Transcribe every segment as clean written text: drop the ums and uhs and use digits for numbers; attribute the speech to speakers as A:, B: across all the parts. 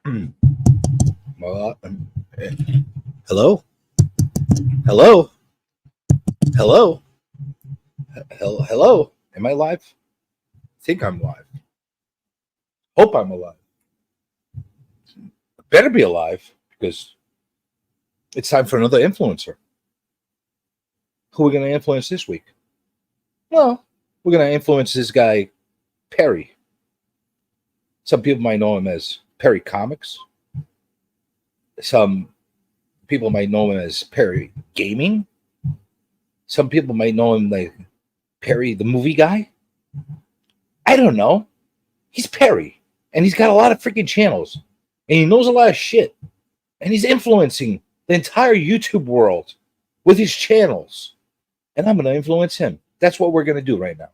A: Well, hello, hello, hello, hello. Am I live? Think I'm live. Hope I'm alive. Better be alive because it's time for another influencer. Who are we going to influence this week? Well, we're going to influence this guy, Perry. Some people might know him as Perry Comics. Some people might know him as Perry Gaming. Some people might know him like Perry the movie guy. I don't know. He's Perry, and he's got a lot of freaking channels, and he knows a lot of shit, and he's influencing the entire YouTube world with his channels, and I'm going to influence him. That's what we're going to do right now.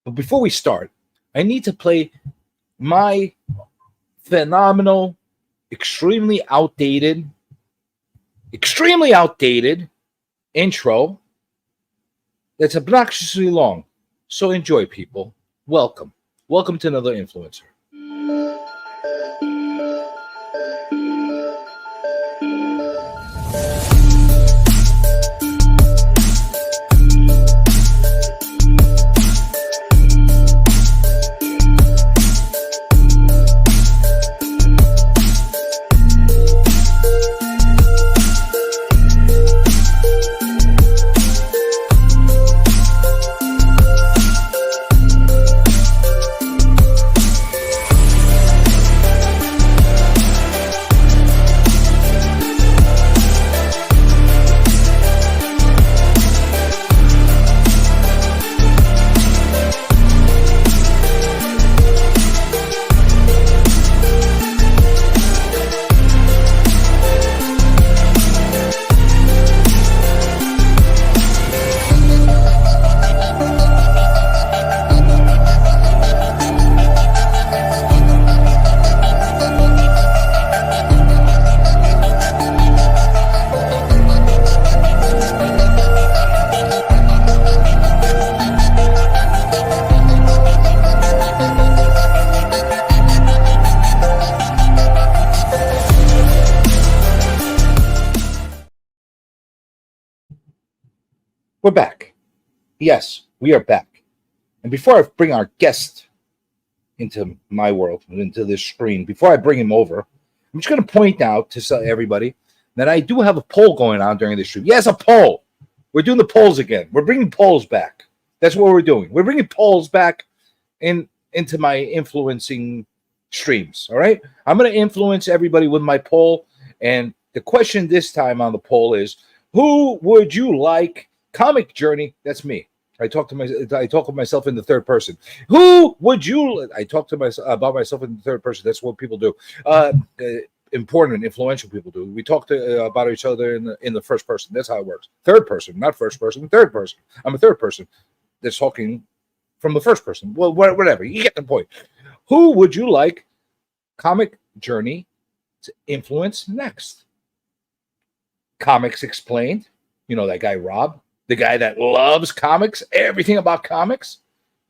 A: But before we start, I need to play my phenomenal, extremely outdated intro that's obnoxiously long. So enjoy, people. Welcome. Welcome to another influencer. We're back. Yes, we are back. And before I bring our guest into my world, into this screen, before I bring him over, I'm just going to point out to everybody that I do have a poll going on during this stream. Yes, a poll. We're doing the polls again. We're bringing polls back. That's what we're doing. We're bringing polls back into my influencing streams. All right? I'm going to influence everybody with my poll. And the question this time on the poll is, who would you like? Comic Journey, that's me. I talk of myself in the third person. Who would you? I talk to myself about myself in the third person. That's what people do. Important and influential people do. We talk about each other in the first person. That's how it works. Third person, not first person. Third person. I'm a third person that's talking from the first person. Well, whatever. You get the point. Who would you like Comic Journey to influence next? Comics Explained. You know that guy Rob. The guy that loves comics, everything about comics,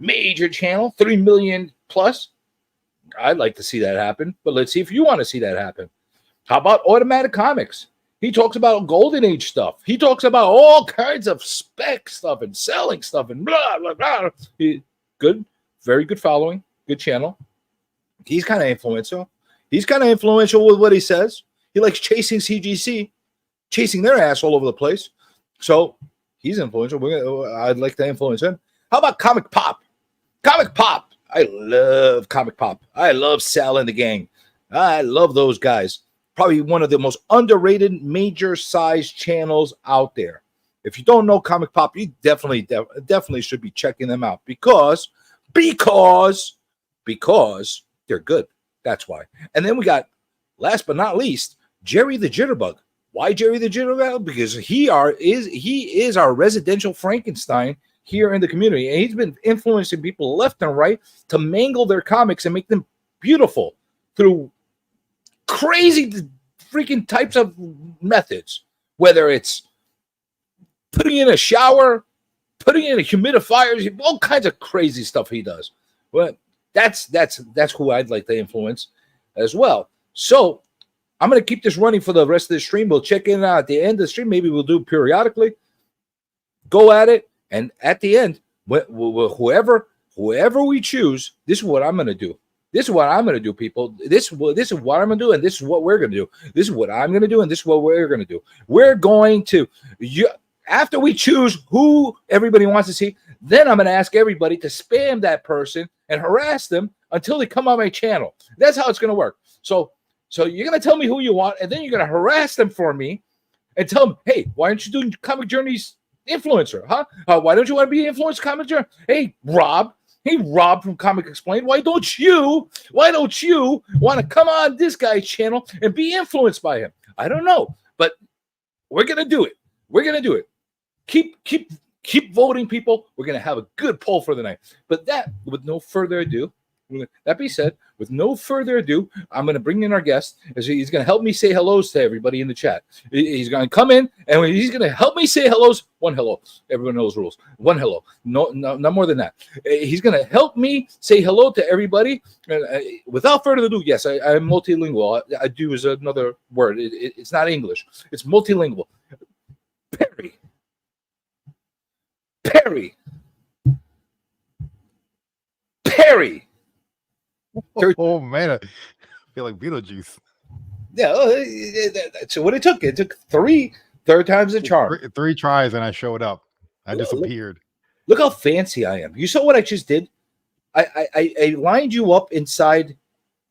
A: major channel, 3 million plus. I'd like to see that happen, but let's see if you want to see that happen. How about Automatic Comics? He talks about Golden Age stuff. He talks about all kinds of spec stuff and selling stuff and blah, blah, blah. Good, very good following, good channel. He's kind of influential. He's kind of influential with what he says. He likes chasing CGC, chasing their ass all over the place. So he's influential. I'd like to influence him. How about Comic Pop? Comic Pop. I love Comic Pop. I love Sal and the gang. I love those guys. Probably one of the most underrated major size channels out there. If you don't know Comic Pop, you definitely should be checking them out because they're good. That's why. And then we got, last but not least, Jerry the Jitterbug. Why Jerry the Jitterbug? Because he is our residential Frankenstein here in the community, and he's been influencing people left and right to mangle their comics and make them beautiful through crazy freaking types of methods. Whether it's putting in a shower, putting in a humidifier, all kinds of crazy stuff he does. But that's who I'd like to influence as well. So I'm going to keep this running for the rest of the stream. We'll check in at the end of the stream. Maybe we'll do periodically. Go at it. And at the end, whoever we choose, this is what I'm going to do. This is what I'm going to do, people. This is what I'm going to do, and this is what we're going to do. This is what I'm going to do, and this is what we're going to do. We're going to, after we choose who everybody wants to see, then I'm going to ask everybody to spam that person and harass them until they come on my channel. That's how it's going to work. So you're going to tell me who you want, and then you're going to harass them for me and tell them, hey, why aren't you doing Comic Journey's influencer, huh? Why don't you want to be influencer Comic Journey? Hey, Rob from Comic Explained, why don't you want to come on this guy's channel and be influenced by him? I don't know, but we're going to do it. We're going to do it. Keep voting, people. We're going to have a good poll for the night. But that, with no further ado, that being said, with no further ado, I'm going to bring in our guest. He's going to help me say hellos to everybody in the chat. He's going to come in, and he's going to help me say hellos. One hello. Everyone knows rules. One hello. No, not more than that. He's going to help me say hello to everybody. Without further ado, yes, I'm multilingual. I do is another word. It's not English. It's multilingual. Perry.
B: Oh man, I feel like Beetlejuice.
A: Yeah, so what it took three third time's a charm.
B: Three tries and I showed up. I disappeared.
A: Look how fancy I am. You saw what I just did? I lined you up inside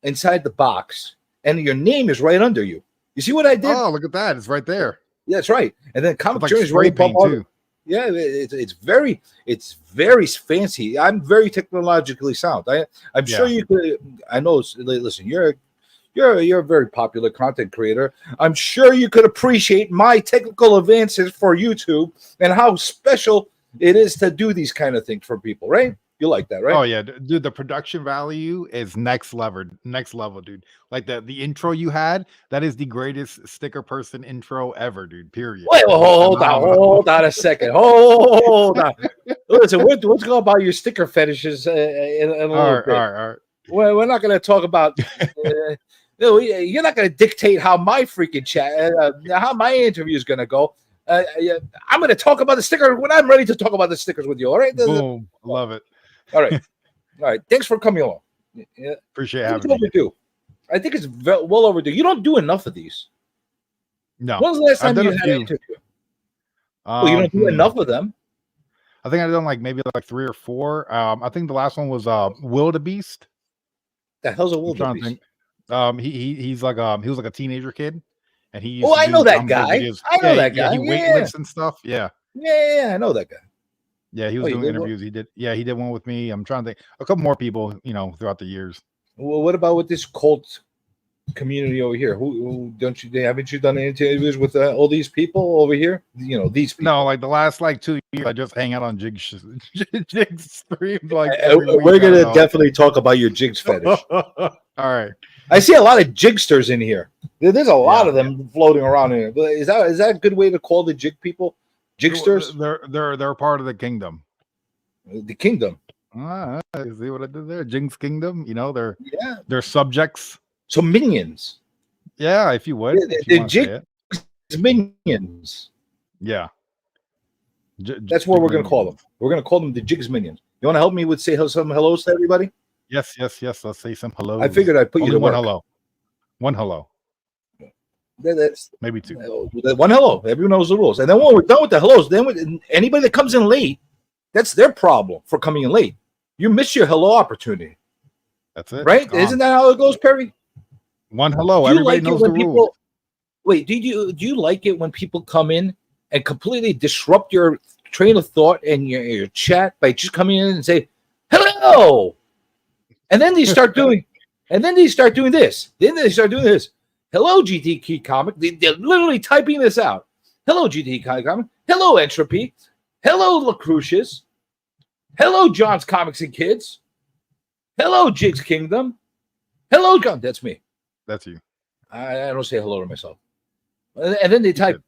A: the box, and your name is right under you. You see what I did?
B: Oh, look at that! It's right there.
A: Yeah, that's right. And then Comic
B: like
A: Journey's
B: spray
A: right
B: paint too.
A: Yeah, it's very fancy. I'm very technologically sound. I'm sure you could. I know. Listen, you're a very popular content creator. I'm sure you could appreciate my technical advances for YouTube and how special it is to do these kind of things for people, right? You like that, right?
B: Oh yeah, dude. The production value is next level, dude. Like the intro you had, that is the greatest sticker person intro ever, dude. Period.
A: Wait, hold on a second. Hold on. Listen, we're going about your sticker fetishes in a little bit.
B: All right.
A: Well, we're not going to talk about. You're not going to dictate how my freaking chat, how my interview is going to go. I'm going to talk about the sticker when I'm ready to talk about the stickers with you. All right?
B: Boom. Love it.
A: All right. Thanks for coming along. Yeah.
B: Appreciate having
A: me. I think it's well overdue. You don't do enough of these.
B: No.
A: When was the last time you had an interview? You don't do enough of them.
B: I think I've done maybe 3 or 4. I think the last one was Wildebeest.
A: The hell's a Wildebeest?
B: He's like he was like a teenager kid, and he.
A: I know that guy. I know that guy.
B: He weightlifts and stuff. Yeah.
A: Yeah, I know that guy.
B: Yeah, he was doing interviews. He did. Yeah, he did one with me. I'm trying to think. A couple more people, throughout the years.
A: Well, what about with this cult community over here? Who haven't you done any interviews with all these people over here? These people.
B: No, like the last 2 years, I just hang out on Jig streams.
A: We're gonna definitely talk about your jigs fetish.
B: All right.
A: I see a lot of jigsters in here. There's a lot of them floating around in here. Is that a good way to call the jig people? Jigsters?
B: They're part of the kingdom.
A: The kingdom.
B: See what I did there? Jing's kingdom. They're subjects.
A: So minions.
B: Yeah, if you would.
A: The Jig's minions.
B: Yeah.
A: That's what we're going to call them. We're going to call them the Jig's minions. You want to help me with some hellos to everybody?
B: Yes. Let's say some hellos.
A: I figured I'd put you to
B: one
A: work.
B: hello. One hello.
A: That's
B: maybe 2.
A: One hello. Everyone knows the rules. And then when we're done with the hellos, then anybody that comes in late, that's their problem for coming in late. You miss your hello opportunity.
B: That's it.
A: Right? Isn't that how it goes, Perry?
B: One hello. Everybody knows the rules.
A: Wait, do you like it when people come in and completely disrupt your train of thought and your chat by just coming in and say hello? And then they start doing this. Then they start doing this. Hello, GT Comic. They're literally typing this out. Hello, GT Comic. Hello, Entropy. Hello, Lacrucius. Hello, John's Comics and Kids. Hello, Jig's Kingdom. Hello, John. That's me.
B: That's you.
A: I don't say hello to myself. And then they type,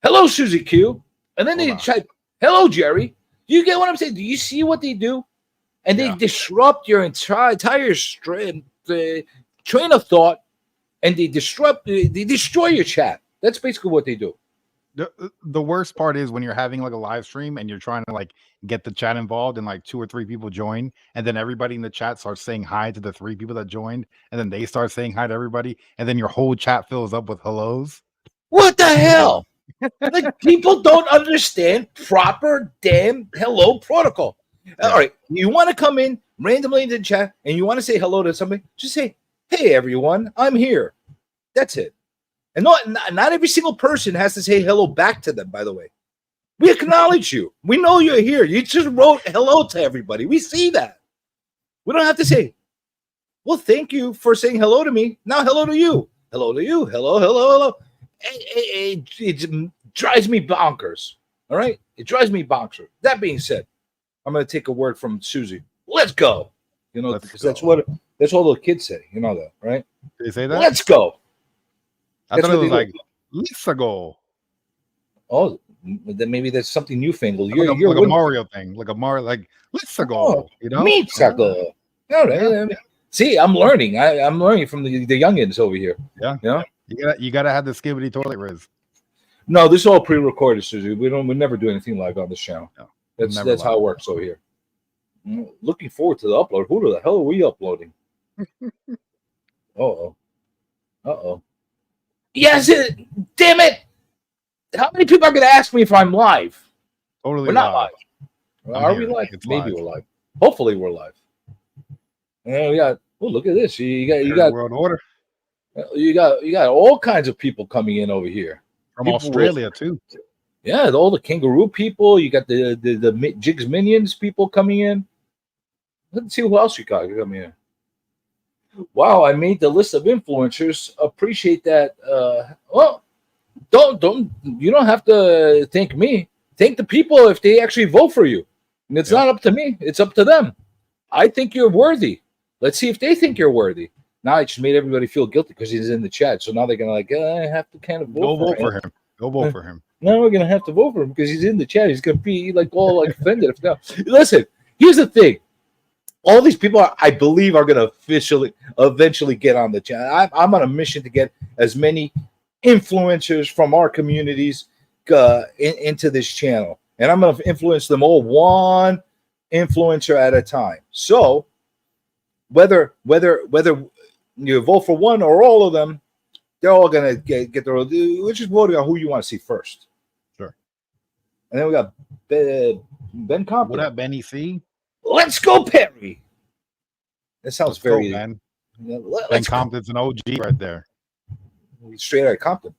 A: hello, Susie Q. And then they type, hello, Jerry. Do you get what I'm saying? Do you see what they do? And they disrupt your entire train of thought and they destroy your chat. That's basically what they do.
B: The worst part is when you're having like a live stream and you're trying to like get the chat involved and like 2 or 3 people join, and then everybody in the chat starts saying hi to the 3 people that joined, and then they start saying hi to everybody, and then your whole chat fills up with hellos.
A: What the hell? Like, people don't understand proper damn hello protocol.
B: Yeah.
A: All right, you want to come in randomly into the chat and you want to say hello to somebody, just say, "Hey everyone, I'm here." That's it. And not every single person has to say hello back to them, by the way. We acknowledge you. We know you're here. You just wrote hello to everybody. We see that. We don't have to say, "Well, thank you for saying hello to me. Now hello to you. Hello to you. Hello, hello, hello." It drives me bonkers. All right? It drives me bonkers. That being said, I'm going to take a word from Susie. Let's go. You know, because that's what the kids say. You know that, right?
B: They say that?
A: Let's go.
B: I thought it was like, let's go.
A: Oh, then maybe that's something newfangled.
B: You're like a Mario thing. Like a Mario, like, let's go. You know?
A: All right. Yeah. See, I'm learning. I'm learning from the youngins over here.
B: Yeah.
A: You know?
B: You gotta have the skibbity toilet riz.
A: No, this is all pre-recorded, Susie. We never do anything live on this channel. No, that's how it works over here. Looking forward to the upload. Who the hell are we uploading? Uh-oh. Yes, damn it! How many people are going to ask me if I'm live?
B: Totally,
A: we're not live. Are we live? Maybe we're live. Hopefully, we're live. And we got. Oh, look at this! You got
B: World Order.
A: You got all kinds of people coming in over here
B: from Australia too.
A: Yeah, all the kangaroo people. You got the Jigs Minions people coming in. Let's see who else you got coming in. Wow, I made the list of influencers. Appreciate that. Well, you don't have to thank me. Thank the people if they actually vote for you. And it's not up to me. It's up to them. I think you're worthy. Let's see if they think you're worthy. Now I just made everybody feel guilty because he's in the chat. So now they're gonna I have to kind of vote for him.
B: Go vote for him.
A: Now we're gonna have to vote for him because he's in the chat. He's gonna be like all like offended. If now, listen, here's the thing. All these people, I believe, are gonna eventually get on the chat. I'm on a mission to get as many influencers from our communities into this channel, and I'm gonna influence them all one influencer at a time. So whether you vote for one or all of them, they're all gonna get their own. We're just voting on who you want to see first.
B: Sure.
A: And then we got Ben Compton.
B: What up, Benny C?
A: Let's go, Perry. That sounds very.
B: Go, man. Ben Compton's an OG right there.
A: Straight out of Compton.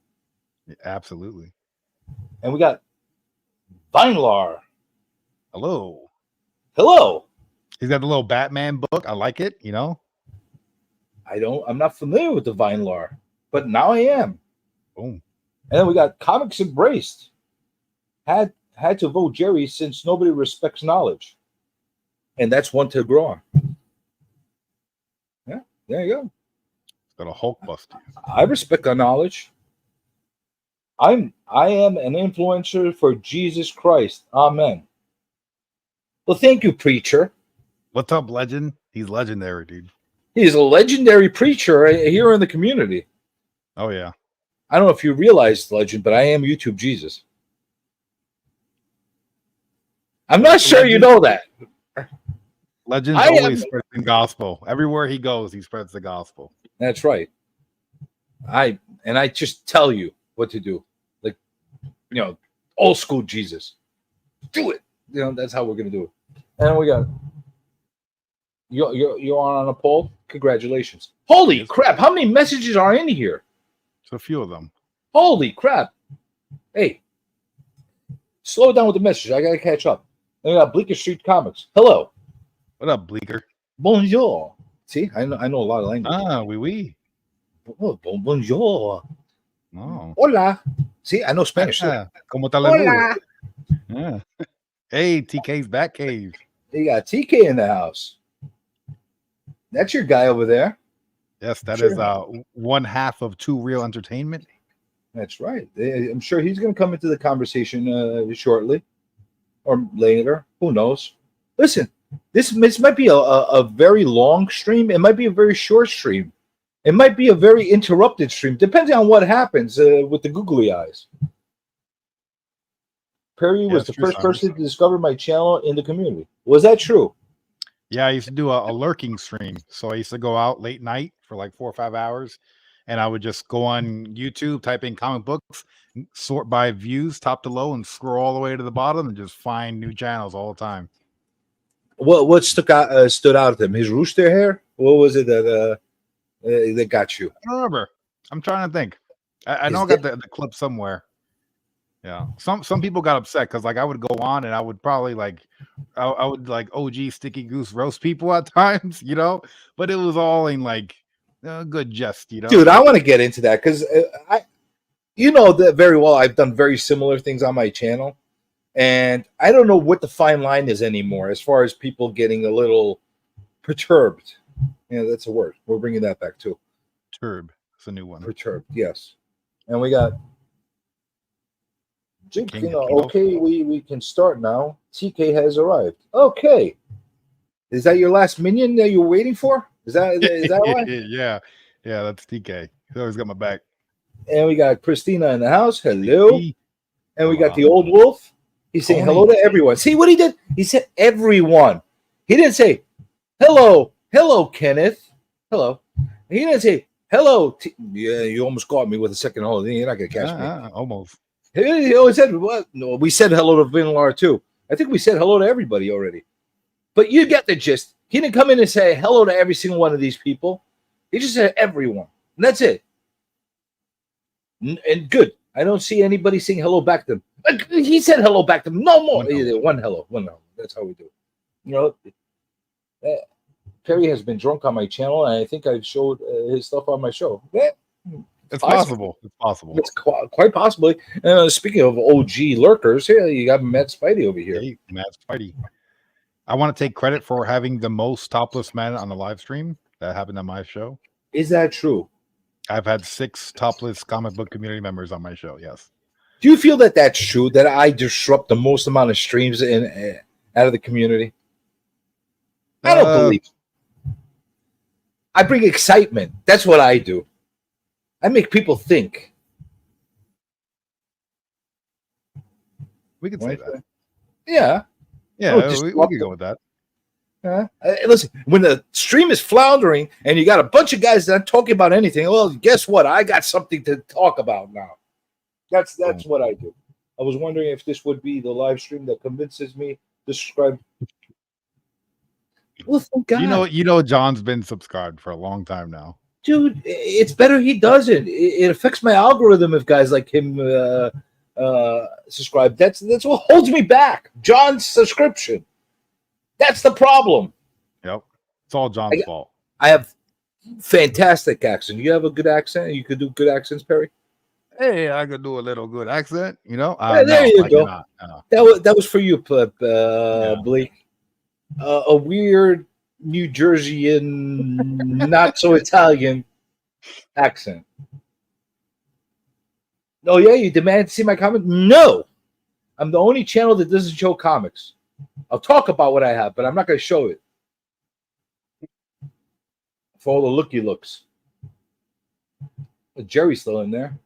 B: Yeah, absolutely.
A: And we got Vinelar.
B: Hello.
A: He's
B: got the little Batman book. I like it. You know.
A: I'm not familiar with the Vinelar, but now I am.
B: Boom.
A: And then we got Comics Embraced. Had to vote Jerry since nobody respects knowledge. And that's one to grow on. Yeah, there you go.
B: Got a Hulk buster.
A: I respect our knowledge. I am an influencer for Jesus Christ. Amen. Well, thank you, preacher.
B: What's up, legend? He's legendary, dude.
A: He's a legendary preacher here in the community.
B: Oh, yeah.
A: I don't know if you realize, legend, but I am YouTube Jesus. I'm not sure you know that.
B: Legend's always spreads the gospel. Everywhere he goes, he spreads the gospel.
A: That's right. I just tell you what to do. Like, old school Jesus. Do it. That's how we're gonna do it. And we got you're on a poll. Congratulations. Holy crap, how many messages are in here?
B: It's a few of them.
A: Holy crap. Hey, slow down with the message. I gotta catch up. And we got Bleecker Street Comics. Hello.
B: What up, Bleecker?
A: Bonjour. See, I know a lot of language.
B: Oui.
A: Oh, bonjour.
B: Oh.
A: Hola. See, I know Spanish too.
B: Como tal? Hola. Yeah. Hey, TK's Bat Cave.
A: You got TK in the house. That's your guy over there.
B: Yes, that is one half of Two Real Entertainment.
A: That's right. I'm sure he's going to come into the conversation shortly or later. Who knows? Listen, this might be a very long stream. It might be a very short stream. It might be a very interrupted stream, depending on what happens with the googly eyes. Perry was the first person to discover my channel in the community. Was that true?
B: Yeah, I used to do a lurking stream. So I used to go out late night for like 4 or 5 hours, and I would just go on YouTube, type in comic books, sort by views, top to low, and scroll all the way to the bottom, and just find new channels all the time.
A: What stood out at him? His rooster hair? What was it that got you?
B: I don't remember. I'm trying to think. I know I got the clip somewhere. Yeah, some people got upset because like I would go on and I would probably like I would like OG Sticky Goose roast people at times, but it was all in like good jest,
A: Dude, I want to get into that because that very well. I've done very similar things on my channel, and I don't know what the fine line is anymore as far as people getting a little perturbed. Yeah, that's a word. We're bringing that back too.
B: Perturbed. It's a new one.
A: Perturbed, yes. And we got okay, we can start now. TK has arrived. Okay. Is that your last minion that you were waiting for? Is that why?
B: Yeah, that's TK. He always got my back.
A: And we got Christina in the house. Hello. And we got the old wolf. He's saying hello to everyone. See what he did? He said everyone. He didn't say hello, Kenneth. Hello. He didn't say hello. Yeah, you almost caught me with a second hello. You're not gonna catch me.
B: Almost.
A: He always said what? No, we said hello to Vinlar too. I think we said hello to everybody already. But you get the gist. He didn't come in and say hello to every single one of these people. He just said everyone. And that's it. And good. I don't see anybody saying hello back to them. He said hello back to them. No more. One hello. That's how we do it. Perry has been drunk on my channel, and I think I've showed his stuff on my show.
B: It's possible. It's possible.
A: It's quite possibly. Speaking of OG lurkers, here you got Matt Spidey over here.
B: Hey, Matt Spidey. I want to take credit for having the most topless men on the live stream that happened on my show.
A: Is that true?
B: I've had 6 topless comic book community members on my show. Yes.
A: Do you feel that that's true? That I disrupt the most amount of streams out of the community? I don't believe. I bring excitement. That's what I do. I make people think.
B: We could say that.
A: Yeah.
B: Yeah, we could go with that.
A: Listen, when the stream is floundering and you got a bunch of guys that aren't talking about anything, well, guess what? I got something to talk about now. That's what I do. I was wondering if this would be the live stream that convinces me to subscribe. Well, thank God.
B: You know, John's been subscribed for a long time now.
A: Dude, it's better he doesn't. It affects my algorithm if guys like him subscribe. That's what holds me back. John's subscription. That's the problem.
B: Yep. It's all John's fault.
A: I have fantastic accent. You have a good accent? You could do good accents, Perry?
B: Hey, I could do a little good accent,
A: there you go. That was for you, Blake. A weird New Jerseyan, not so Italian accent. Oh, yeah? You demand to see my comic? No. I'm the only channel that doesn't show comics. I'll talk about what I have, but I'm not going to show it. For all the looky looks. Jerry's still in there.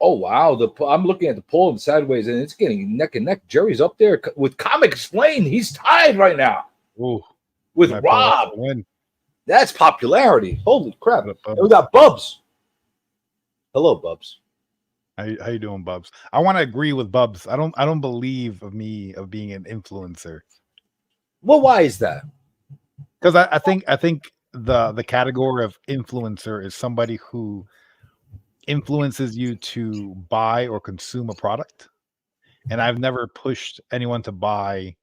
A: Oh, wow. I'm looking at the poll and sideways, and it's getting neck and neck. Jerry's up there with Comic Explained. He's tied right now.
B: Ooh,
A: with Rob. That's popularity. Holy crap. And we got Bubs. Hello, Bubs.
B: How you doing, Bubs? I want to agree with Bubs. I don't believe of being an influencer.
A: Well, why is that?
B: Because I think the category of influencer is somebody who influences you to buy or consume a product. And I've never pushed anyone to buy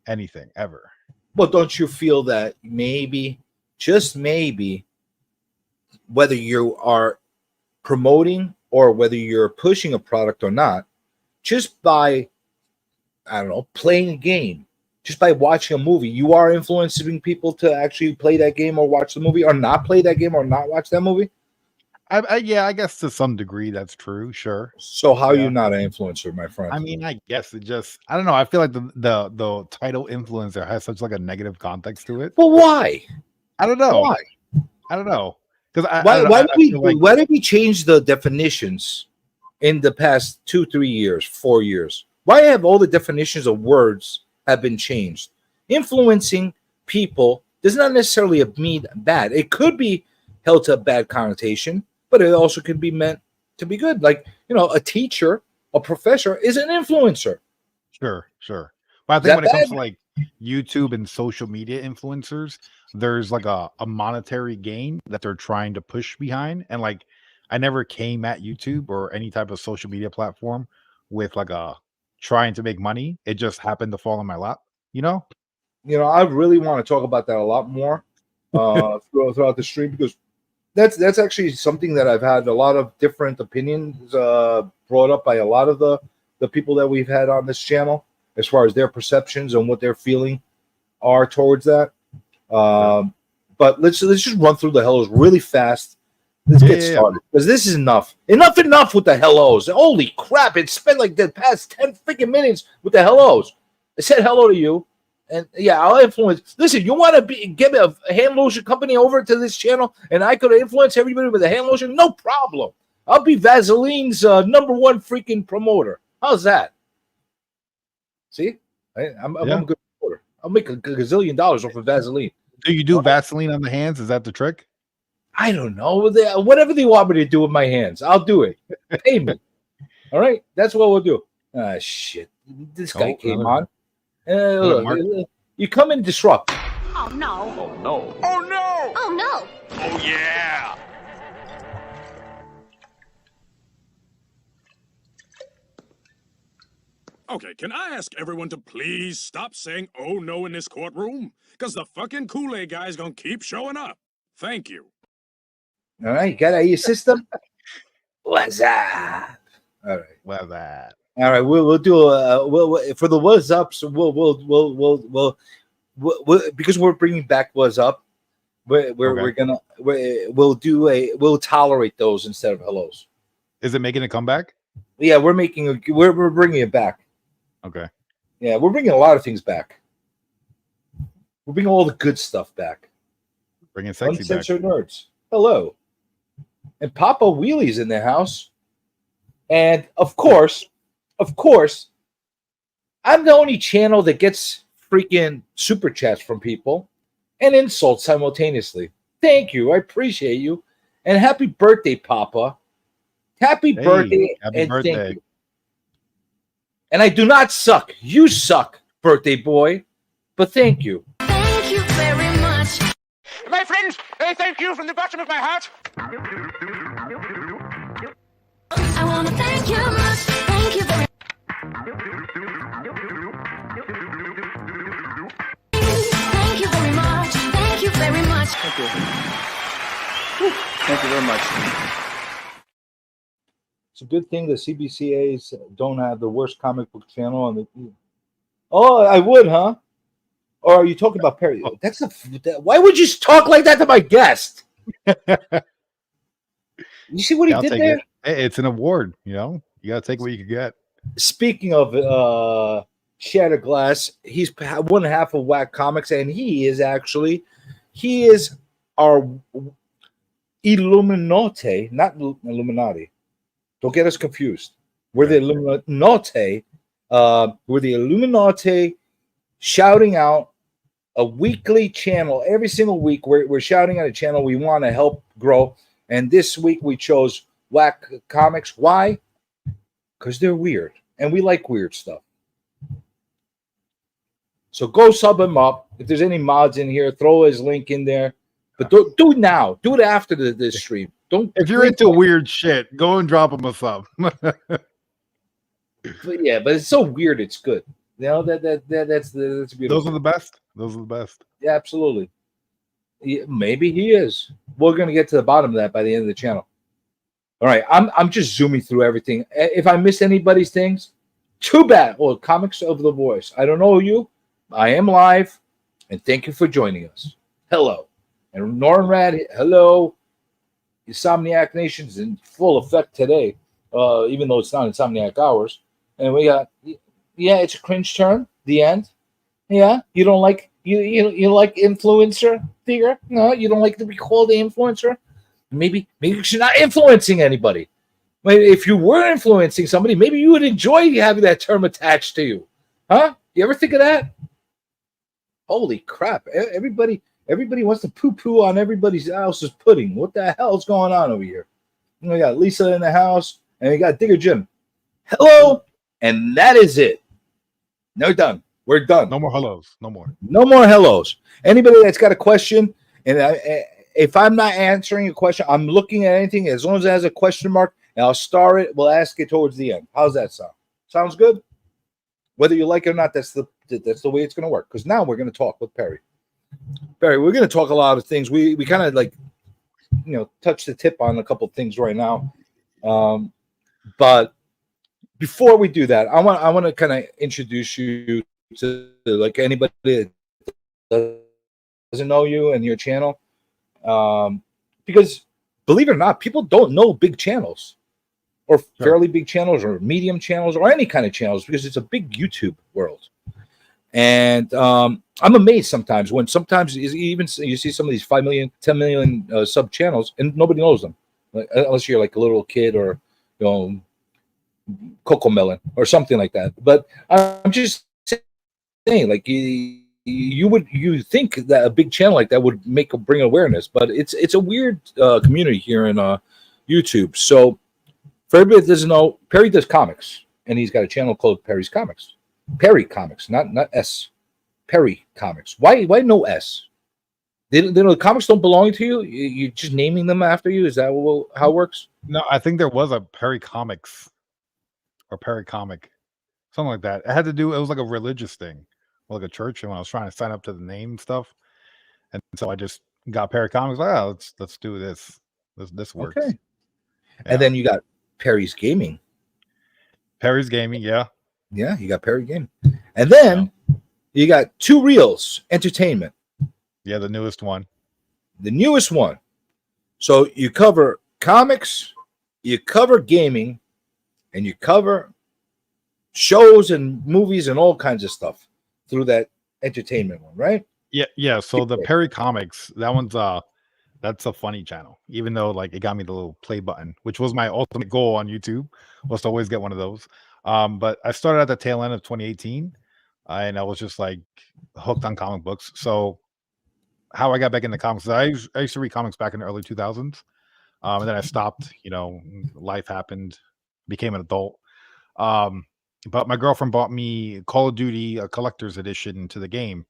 B: anything ever.
A: Well, don't you feel that maybe, just maybe, whether you are promoting or whether you're pushing a product or not, just by, I don't know, playing a game, just by watching a movie, you are influencing people to actually play that game or watch the movie, or not play that game or not watch that movie?
B: I guess to some degree that's true. Sure.
A: So how are you not an influencer, my friend?
B: I mean, I guess I don't know. I feel like the title influencer has such like a negative context to it.
A: Well, why?
B: I don't know.
A: Why?
B: I don't know. Because I
A: Why
B: don't know.
A: why
B: I
A: did
B: feel
A: we
B: like
A: why did we change the definitions in the past 2-3 years, 4 years? Why have all the definitions of words have been changed? Influencing people does not necessarily mean bad. It could be held to a bad connotation, but it also could be meant to be good. Like, a teacher, a professor is an influencer.
B: sure. But I
A: Is
B: think
A: that
B: when it comes
A: bad?
B: to like YouTube and social media influencers, there's like a monetary gain that they're trying to push behind. And like I never came at YouTube or any type of social media platform with like a trying to make money. It just happened to fall in my lap, you know?
A: I really want to talk about that a lot more throughout the stream, because that's actually something that I've had a lot of different opinions brought up by a lot of the people that we've had on this channel, as far as their perceptions and what their feeling are towards that. But let's just run through the hellos really fast. Let's get
B: Yeah.
A: started, because this is enough. Enough with the hellos. Holy crap! It's spent like the past 10 freaking minutes with the hellos. I said hello to you, and yeah, I'll influence. Listen, you want to get a hand lotion company over to this channel, and I could influence everybody with a hand lotion? No problem. I'll be Vaseline's #1 freaking promoter. How's that? See, I'm
B: Yeah.
A: a good promoter. I'll make a gazillion dollars off of Vaseline.
B: Do you do Vaseline on the hands? Is that the trick?
A: I don't know. Whatever they want me to do with my hands, I'll do it. Pay me. All right? That's what we'll do. Ah, shit. This guy came on. Look, you come and disrupt.
C: Oh, no.
D: Oh no.
C: Oh, no. Oh, no.
D: Oh yeah.
E: Okay, can I ask everyone to please stop saying "oh no" in this courtroom? Because the fucking Kool-Aid guy's gonna keep showing up. Thank you.
A: All right? You got out of your system? What's up? All right.
B: Well, that.
A: All right. We'll do for the what's ups. We'll because we're bringing back what's up. We'll tolerate those instead of hellos.
B: Is it making a comeback?
A: Yeah, we're bringing it back.
B: Okay.
A: Yeah, we're bringing a lot of things back. We're bringing all the good stuff back.
B: Bringing sexy back.
A: Uncensored nerds. Hello. And Papa Wheelie's in the house. And of course, I'm the only channel that gets freaking super chats from people and insults simultaneously. Thank you. I appreciate you. And happy birthday, Papa. Happy birthday.
B: Happy birthday.
A: Thank you. And I do not suck. You suck, birthday boy. But thank you.
C: Thank you very much.
D: My friends, I thank you from the bottom of my heart.
C: I want to thank you much. Thank you very Thank you very much. Thank you very much.
F: Thank you. Thank you very much.
A: It's a good thing the CBCAs don't have the worst comic book channel on the. Oh, I would, huh? Or are you talking about Perry? Why would you talk like that to my guest? You see what he did there?
B: It's an award, you know. You got to take what you can get.
A: Speaking of Shattered Glass, he's one half of Whack Comics, and he is our Illuminati, not Illuminati. Don't get us confused. We're the Illuminati. We're the Illuminati shouting out a weekly channel. Every single week, we're shouting at a channel we want to help grow. And this week, we chose Whack Comics. Why? Because they're weird. And we like weird stuff. So go sub him up. If there's any mods in here, throw his link in there. But do it now. Do it after this stream. Don't.
B: If you're into weird shit, go and drop him a sub.
A: But it's so weird. It's good. You know that's beautiful.
B: Those are the best. Those are the best.
A: Yeah, absolutely. Maybe he is. We're gonna get to the bottom of that by the end of the channel. All right, I'm just zooming through everything. If I missed anybody's things, too bad. Well, Comics of the Voice. I don't know you. I am live, and thank you for joining us. Hello, and Nornrad. Hello. Insomniac Nation's in full effect today, even though it's not Insomniac hours. And we got, it's a cringe turn. The end. Yeah, you don't like you like influencer figure? No, you don't like to be called the influencer. Maybe you're not influencing anybody. If you were influencing somebody, maybe you would enjoy having that term attached to you, huh? You ever think of that? Holy crap! Everybody wants to poo-poo on everybody's else's pudding. What the hell's going on over here? We got Lisa in the house, and we got Digger Jim. Hello, and that is it. No, done. We're done.
B: No more hellos. No more.
A: No more hellos. Anybody that's got a question, and if I'm not answering a question, I'm looking at anything as long as it has a question mark, and I'll star it. We'll ask it towards the end. How's that sound? Sounds good. Whether you like it or not, that's the way it's going to work. Because now we're going to talk with Perry. Perry, we're going to talk a lot of things. We kind of like, touch the tip on a couple of things right now. But before we do that, I want to kind of introduce you to like anybody that doesn't know you and your channel, because believe it or not, people don't know big channels or fairly big channels or medium channels or any kind of channels because it's a big YouTube world. And I'm amazed sometimes when even you see some of these 5 million, 10 million sub channels and nobody knows them, unless you're like a little kid or Coco Melon or something like that. But I'm just saying, like you think that a big channel like that would bring awareness, but it's a weird community here in YouTube. So for everybody that doesn't know, Perry does comics, and he's got a channel called Perry's Comics. Perry Comics, not S. Perry Comics. Why no S? The comics don't belong to you. You're just naming them after you. Is that how it works?
B: No, I think there was a Perry Comics or Perry Comic, something like that. It was like a religious thing, like a church. And when I was trying to sign up to the name and stuff, and so I just got Perry Comics. Like, let's do this. This works.
A: Okay.
B: Yeah.
A: And then you got Perry's Gaming.
B: Perry's Gaming, yeah.
A: Yeah, you got Perry Gaming. And then you got Two Reels Entertainment.
B: Yeah, the newest one.
A: The newest one. So you cover comics, you cover gaming, and you cover shows and movies and all kinds of stuff through that entertainment one, right?
B: Yeah. So the Perry Comics, that's a funny channel. Even though like it got me the little play button, which was my ultimate goal on YouTube, was to always get one of those. But I started at the tail end of 2018, and I was just like hooked on comic books. So how I got back into comics, I used to read comics back in the early 2000s, and then I stopped. Life happened, became an adult. But my girlfriend bought me Call of Duty, a collector's edition to the game,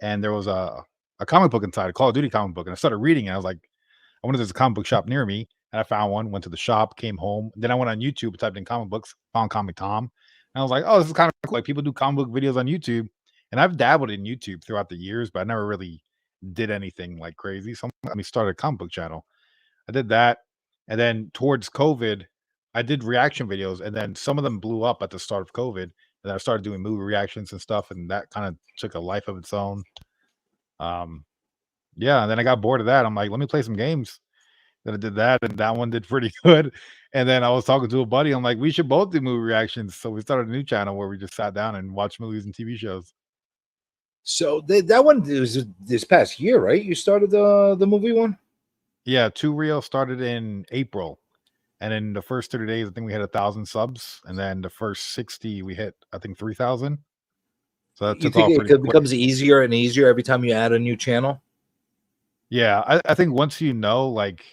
B: and there was a comic book inside, a Call of Duty comic book, and I started reading it. I was like, I wonder if there's a comic book shop near me, and I found one. Went to the shop, came home, then I went on YouTube, typed in comic books, found Comic Tom, and I was like, oh, this is kind of cool. Like people do comic book videos on YouTube, and I've dabbled in YouTube throughout the years, but I never really did anything like crazy. So I started a comic book channel. I did that, and then towards COVID, I did reaction videos, and then some of them blew up at the start of COVID, and then I started doing movie reactions and stuff, and that kind of took a life of its own. Yeah, and then I got bored of that. I'm like, let me play some games. Then I did that, and that one did pretty good. And then I was talking to a buddy. I'm like, we should both do movie reactions. So we started a new channel where we just sat down and watched movies and TV shows.
A: So that one was this past year, right? You started the movie one?
B: Yeah, Two Real started in April. And in the first 30 days, I think we had 1,000 subs. And then the first 60, we hit, I think, 3,000. So that
A: You
B: took off
A: think
B: pretty
A: it
B: quick.
A: becomes easier and easier every time you add a new channel?
B: Yeah, I think once you know like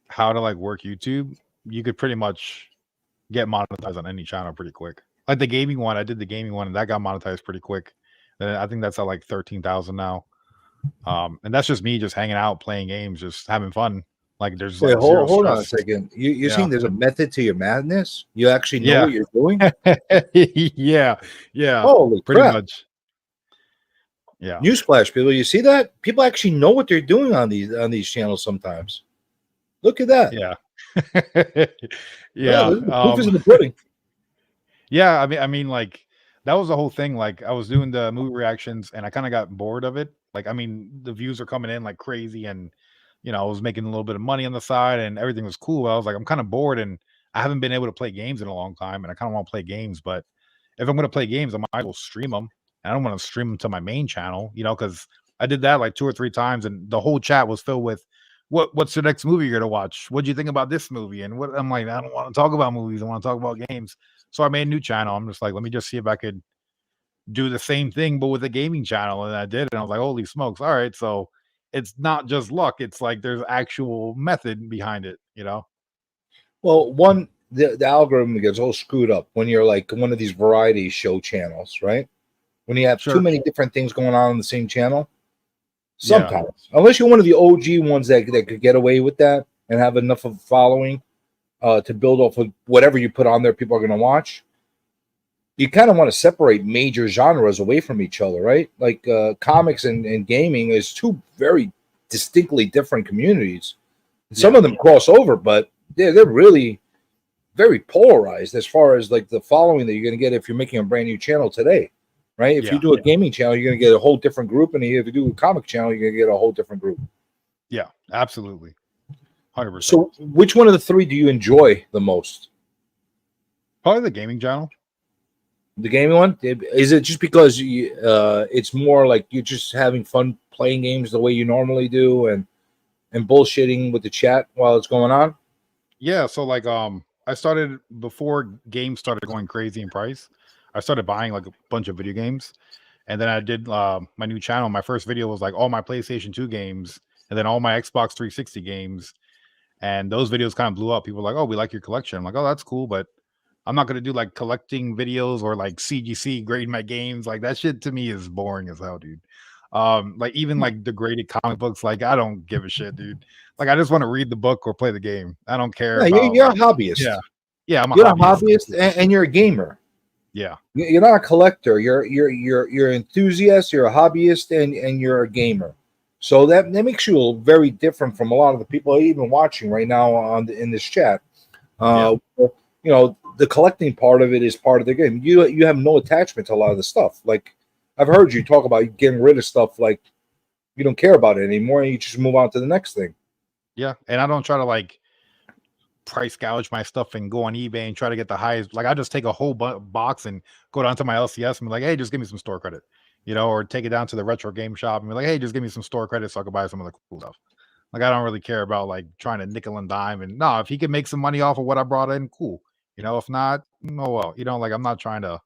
B: how to like work YouTube, you could pretty much get monetized on any channel pretty quick. Like the gaming one, I did the gaming one, and that got monetized pretty quick. And I think that's at like 13,000 now. And that's just me just hanging out, playing games, just having fun. Like there's like zero
A: Hold on a
B: stress.
A: second. You're
B: Yeah.
A: saying there's a method to your madness? You actually know
B: Yeah.
A: what you're doing?
B: yeah,
A: Holy
B: pretty
A: crap.
B: much. Yeah.
A: Newsflash, people. You see that? People actually know what they're doing on these channels sometimes. Look at that.
B: Yeah.
A: Yeah, the proof is in the pudding.
B: Yeah, I mean, like that was the whole thing. Like I was doing the movie reactions, and I kind of got bored of it. Like, I mean, the views are coming in like crazy, and I was making a little bit of money on the side, and everything was cool. I was like, I'm kind of bored, and I haven't been able to play games in a long time, and I kind of want to play games. But if I'm going to play games, I might as well stream them. and I don't want to stream them to my main channel, because I did that like 2 or 3 times, and the whole chat was filled with what's the next movie you're gonna watch? What do you think about this movie? And what I'm like, I don't want to talk about movies. I want to talk about games. So I made a new channel. I'm just like, let me just see if I could do the same thing, but with a gaming channel. And I did. And I was like, holy smokes. All right. So it's not just luck. It's like there's actual method behind it.
A: Well, the algorithm gets all screwed up when you're like one of these variety show channels, right? When you have too
B: Sure.
A: many different things going on the same channel.
B: Yeah.
A: Sometimes, unless you're one of the OG ones that could get away with that and have enough of a following to build off of whatever you put on there, people are going to watch. You kind of want to separate major genres away from each other, right? Like comics and gaming is two very distinctly different communities. Some of them cross over, but they're really very polarized as far as like the following that you're going to get if you're making a brand new channel today, right? If you do a gaming channel, you're going to get a whole different group, and if you do a comic channel, you're going to get a whole different group.
B: Yeah, absolutely. 100%.
A: So which one of the three do you enjoy the most?
B: Probably the gaming channel.
A: The gaming one? Is it just because it's more like you're just having fun playing games the way you normally do and bullshitting with the chat while it's going on?
B: Yeah, so like I started before games started going crazy in price. I started buying like a bunch of video games, and then I did my new channel. My first video was like all my PlayStation 2 games, and then all my Xbox 360 games, and those videos kind of blew up. People were like, "Oh, we like your collection." I'm like, "Oh, that's cool," but I'm not gonna do like collecting videos or like CGC grading my games. Like that shit to me is boring as hell, dude. Like even like degraded comic books, like I don't give a shit, dude. Like I just want to read the book or play the game. I don't care
A: Yeah,
B: about
A: you're
B: like,
A: a hobbyist.
B: yeah, I'm a
A: You're
B: hobbyist.
A: a hobbyist and you're a gamer.
B: Yeah,
A: You're not a collector. You're an enthusiast. You're a hobbyist, and you're a gamer. So that makes you very different from a lot of the people even watching right now in this chat. The collecting part of it is part of the game. You have no attachment to a lot of the stuff. Like I've heard you talk about getting rid of stuff like you don't care about it anymore, and you just move on to the next thing.
B: yeah, and I don't try to like price gouge my stuff and go on eBay and try to get the highest. Like I just take a whole box and go down to my LCS and be like, hey, just give me some store credit, or take it down to the retro game shop and be like, hey, just give me some store credit so I can buy some of the cool stuff. Like I don't really care about like trying to nickel and dime. And no, if he can make some money off of what I brought in, cool. If not, oh well. Like I'm not trying to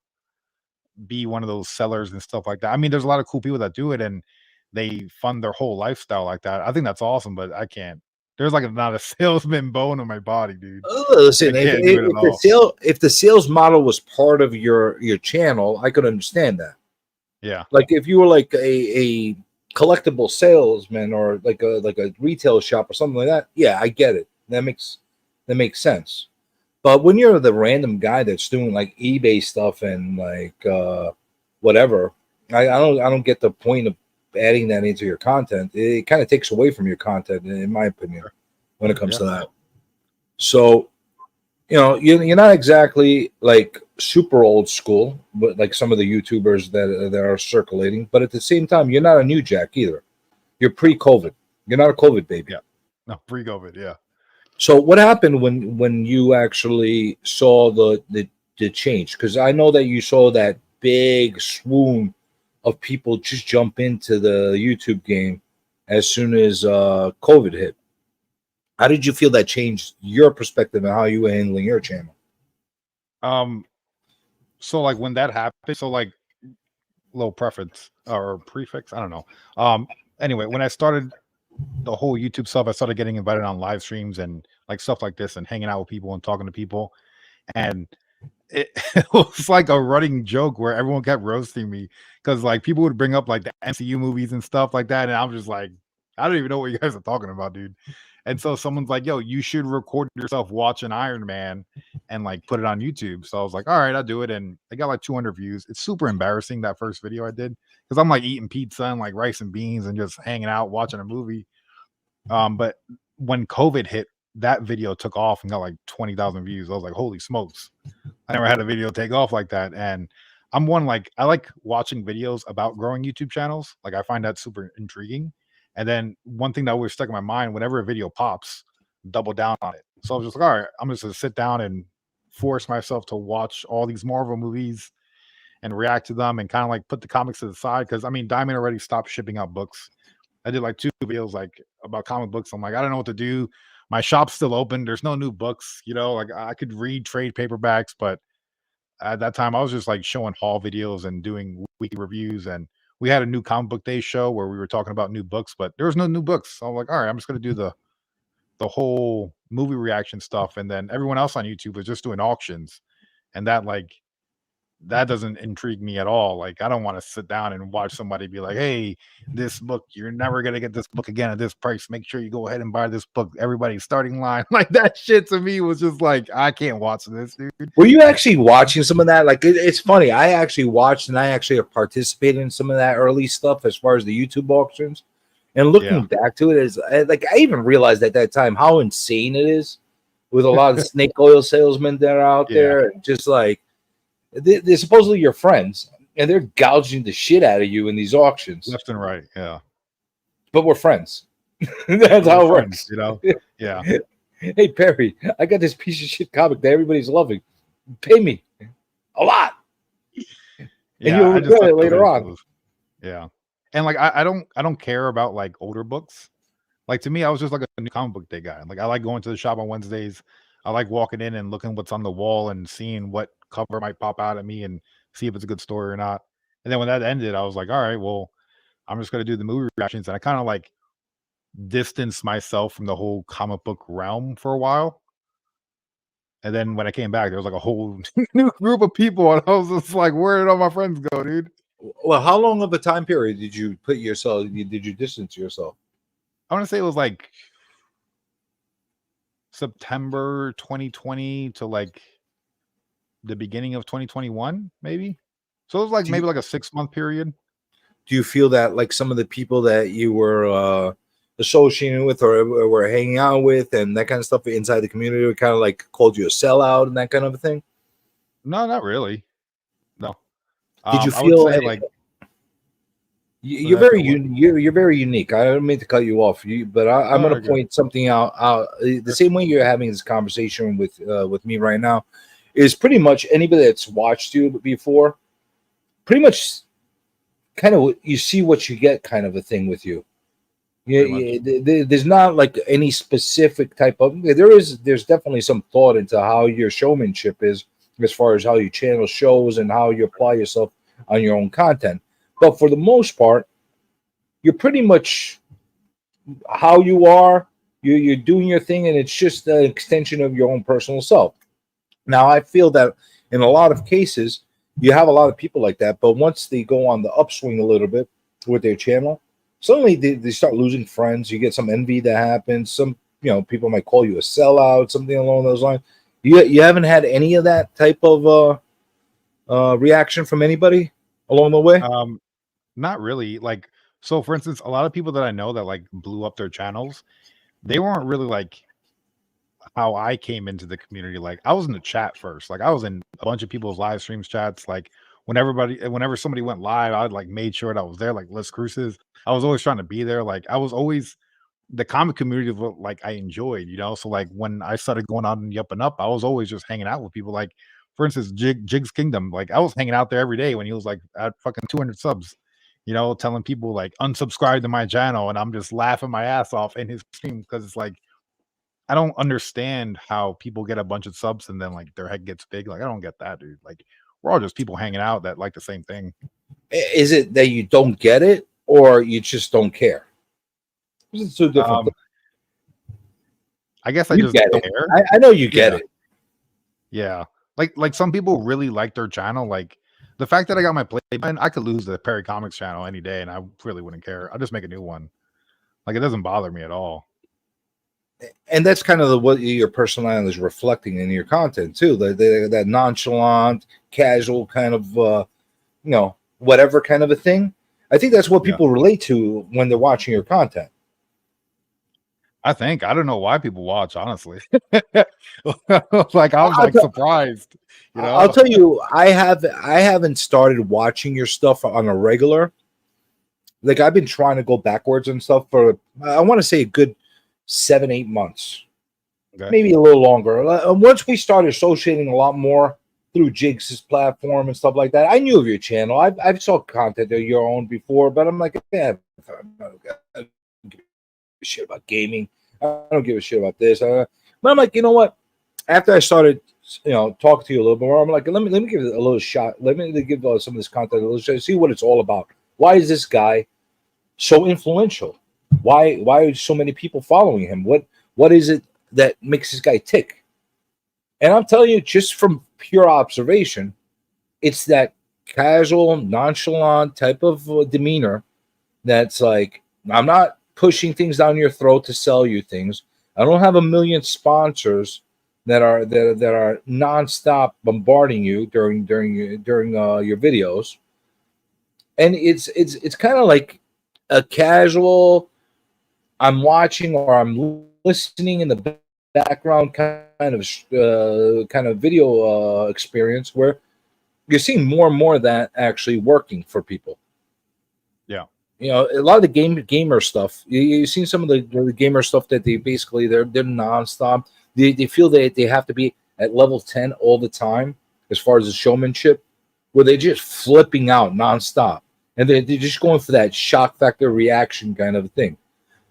B: be one of those sellers and stuff like that. I mean, there's a lot of cool people that do it and they fund their whole lifestyle like that. I think that's awesome, but I can't. There's like not a salesman bone in my body, dude.
A: Listen,
B: I can't do it at all.
A: if the sales model was part of your channel, I could understand that.
B: Yeah.
A: Like if you were like a collectible salesman or like a retail shop or something like that, yeah, I get it. That makes sense. But when you're the random guy that's doing like eBay stuff and like whatever, I don't get the point of adding that into your content. It kind of takes away from your content, in my opinion, when it comes to that. So, you're not exactly like super old school, but like some of the YouTubers that are circulating. But at the same time, you're not a new jack either. You're pre-COVID. You're not a COVID baby.
B: Yeah. No, pre-COVID. Yeah.
A: So what happened when you actually saw the change? Because I know that you saw that big swoon of people just jump into the YouTube game as soon as COVID hit. How did you feel that changed your perspective and how you were handling your channel?
B: So like when that happened, so like little preference or prefix, I don't know. Anyway, when I started the whole YouTube stuff, I started getting invited on live streams and like stuff like this and hanging out with people and talking to people. And it was like a running joke where everyone kept roasting me because like people would bring up like the MCU movies and stuff like that. And I'm just like, I don't even know what you guys are talking about, dude. And so someone's like, yo, you should record yourself watching Iron Man and like put it on YouTube. So I was like, all right, I'll do it. And I got like 200 views. It's super embarrassing, that first video I did, because I'm like eating pizza and like rice and beans and just hanging out watching a movie. But when COVID hit, that video took off and got like 20,000 views. I was like, holy smokes. I never had a video take off like that. And I'm one like, I like watching videos about growing YouTube channels. Like I find that super intriguing. And then one thing that always stuck in my mind, whenever a video pops, double down on it. So I was just like, all right, I'm just gonna sit down and force myself to watch all these Marvel movies and react to them and kind of like put the comics to the side. Because I mean, Diamond already stopped shipping out books. I did like 2 videos like about comic books. I'm like, I don't know what to do. My shop's still open. There's no new books, like I could read trade paperbacks, but at that time I was just like showing haul videos and doing weekly reviews. And we had a new comic book day show where we were talking about new books, but there was no new books. So I'm like, all right, I'm just gonna do the whole movie reaction stuff. And then everyone else on YouTube was just doing auctions. And that doesn't intrigue me at all. Like, I don't want to sit down and watch somebody be like, hey, this book, you're never going to get this book again at this price. Make sure you go ahead and buy this book. Everybody's starting line. Like, that shit to me was just like, I can't watch this, dude.
A: Were you actually watching some of that? Like, it's funny. I actually watched and I actually participated in some of that early stuff as far as the YouTube auctions. And looking back to it, is like I even realized at that time how insane it is with a lot of snake oil salesmen that are out there. Just like, they're supposedly your friends, and they're gouging the shit out of you in these auctions,
B: left and right. Yeah,
A: but we're friends. That's how it works,
B: Yeah.
A: Hey Perry, I got this piece of shit comic that everybody's loving. Pay me a lot, and you'll regret it later on.
B: Yeah, and like I don't care about like older books. Like, to me, I was just like a new comic book day guy. Like, I like going to the shop on Wednesdays. I like walking in and looking what's on the wall and seeing what cover might pop out at me and see if it's a good story or not. And then when that ended, I was like, all right, well, I'm just going to do the movie reactions. And I kind of like distanced myself from the whole comic book realm for a while. And then when I came back, there was like a whole new group of people. And I was just like, where did all my friends go, dude?
A: Well, how long of a time period did you distance yourself?
B: I want to say it was like September 2020 to like the beginning of 2021, maybe. So it was like maybe like a 6-month period.
A: Do you feel that like some of the people that you were associating with or were hanging out with and that kind of stuff inside the community were kind of like called you a sellout and that kind of a thing?
B: No, not really. No.
A: Did you feel
B: like
A: you're very unique. I don't mean to cut you off, but I'm going to point something out. The same way you're having this conversation with me right now is pretty much anybody that's watched you before. Pretty much, kind of you see what you get, kind of a thing with you. There's not like any specific type of. There's definitely some thought into how your showmanship is as far as how you channel shows and how you apply yourself on your own content. But for the most part, you're pretty much how you are. You're doing your thing, and it's just an extension of your own personal self. Now, I feel that in a lot of cases, you have a lot of people like that. But once they go on the upswing a little bit with their channel, suddenly they start losing friends. You get some envy that happens. Some people might call you a sellout, something along those lines. You haven't had any of that type of reaction from anybody along the way?
B: Not really. Like, so for instance, a lot of people that I know that like blew up their channels, they weren't really like how I came into the community. Like, I was in the chat first. Like, I was in a bunch of people's live streams chats. Like, whenever somebody went live, I like made sure that I was there. Like Les Cruces, I was always trying to be there. Like, I was always the comic community of what like I enjoyed, So like when I started going out in the up and up, I was always just hanging out with people. Like, for instance, Jig's Kingdom. Like, I was hanging out there every day when he was like at fucking 200 subs. Telling people like unsubscribe to my channel, and I'm just laughing my ass off in his stream because it's like I don't understand how people get a bunch of subs and then like their head gets big. Like, I don't get that, dude. Like, we're all just people hanging out that like the same thing.
A: Is it that you don't get it, or you just don't care? It's two different.
B: I guess I just don't care.
A: I know you get it.
B: Yeah, like some people really like their channel. Like, the fact that I got my play button, I could lose the Perry Comics channel any day, and I really wouldn't care. I'll just make a new one. Like, it doesn't bother me at all.
A: And that's kind of what your personality is reflecting in your content too. That nonchalant, casual kind of, whatever kind of a thing. I think that's what people relate to when they're watching your content.
B: I don't know why people watch, honestly. Like, I was surprised.
A: I'll tell you, I haven't started watching your stuff on a regular. Like, I've been trying to go backwards and stuff for, I want to say, a good 7-8 months, maybe a little longer. Once we started associating a lot more through Jigs' platform and stuff like that. I knew of your channel. I've saw content of your own before, but I'm like, yeah, I don't give a shit about gaming. I don't give a shit about this. But I'm like, you know what? After I started, talking to you a little bit more, I'm like, let me give it a little shot. Let me give some of this content a little shot, see what it's all about. Why is this guy so influential? Why are so many people following him? What is it that makes this guy tick? And I'm telling you, just from pure observation, it's that casual, nonchalant type of demeanor that's like, I'm not pushing things down your throat to sell you things. I don't have a million sponsors that are nonstop bombarding you during your videos. And it's kind of like a casual, I'm watching or I'm listening in the background kind of video experience where you're seeing more and more of that actually working for people.
B: Yeah.
A: A lot of the gamer stuff. You've seen some of the gamer stuff that they're nonstop. They feel they have to be at level 10 all the time as far as the showmanship, where they're just flipping out nonstop. And they're just going for that shock factor reaction kind of thing.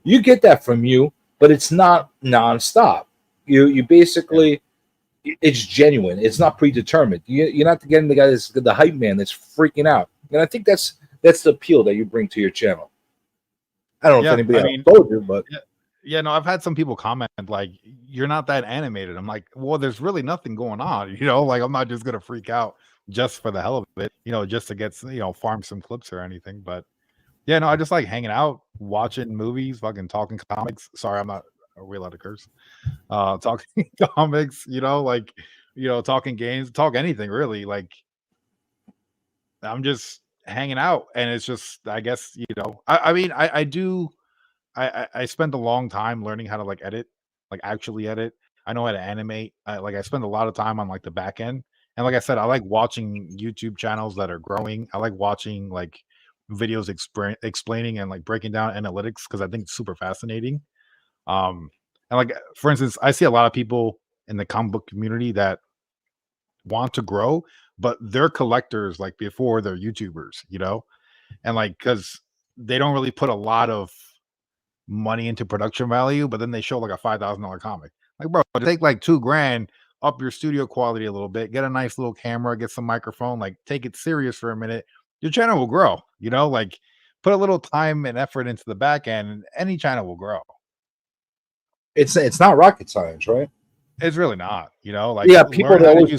A: You get that from you, but it's not nonstop. You basically, it's genuine. It's not predetermined. You're not getting the guy that's the hype man that's freaking out. And I think that's the appeal that you bring to your channel. I don't know if anybody else told you, but
B: no, I've had some people comment like, "You're not that animated." I'm like, "Well, there's really nothing going on, Like, I'm not just gonna freak out just for the hell of it, just to get farm some clips or anything." But yeah, no, I just like hanging out, watching movies, fucking talking comics. Sorry, I'm not. Are we allowed to curse? Talking comics, talking games, talk anything really. Like, I'm just hanging out, and it's just, I guess, I mean, I do. I spent a long time learning how to like edit, like actually edit. I know how to animate. I spend a lot of time on like the back end. And like I said, I like watching YouTube channels that are growing. I like watching like videos explaining and like breaking down analytics because I think it's super fascinating. And like for instance, I see a lot of people in the comic book community that want to grow, but they're collectors like before they're YouTubers, and like because they don't really put a lot of money into production value, but then they show like a $5,000 comic. Like, bro, take like $2,000, up your studio quality a little bit, get a nice little camera, get some microphone, like take it serious for a minute. Your channel will grow, like put a little time and effort into the back end, and any channel will grow.
A: it's not rocket science, right?
B: It's really not, like
A: people that always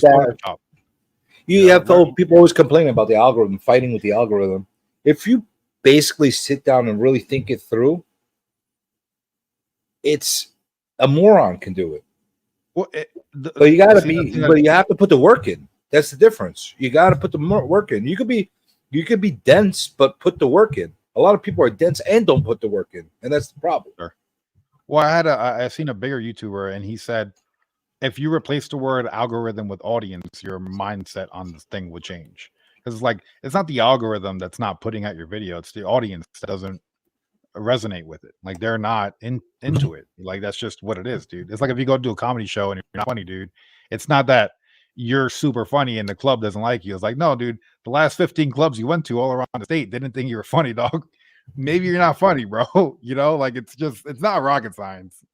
A: people always complaining about the algorithm, fighting with the algorithm. If you basically sit down and really think it through, it's a moron can do it.
B: Well,
A: but you got to but you have to put the work in. That's the difference. You got to put the work in. You could be dense, but put the work in. A lot of people are dense and don't put the work in, and that's the problem.
B: Sure. Well, I've seen a bigger YouTuber, and he said, if you replace the word algorithm with audience, your mindset on this thing would change. Because it's not the algorithm that's not putting out your video; it's the audience that doesn't resonate with it. Like they're not into it. Like that's just what it is, dude. It's like if you go to a comedy show and you're not funny, dude. It's not that you're super funny and the club doesn't like you. It's like, no, dude, the last 15 clubs you went to all around the state didn't think you were funny, dog. Maybe you're not funny, bro. Like it's not rocket science.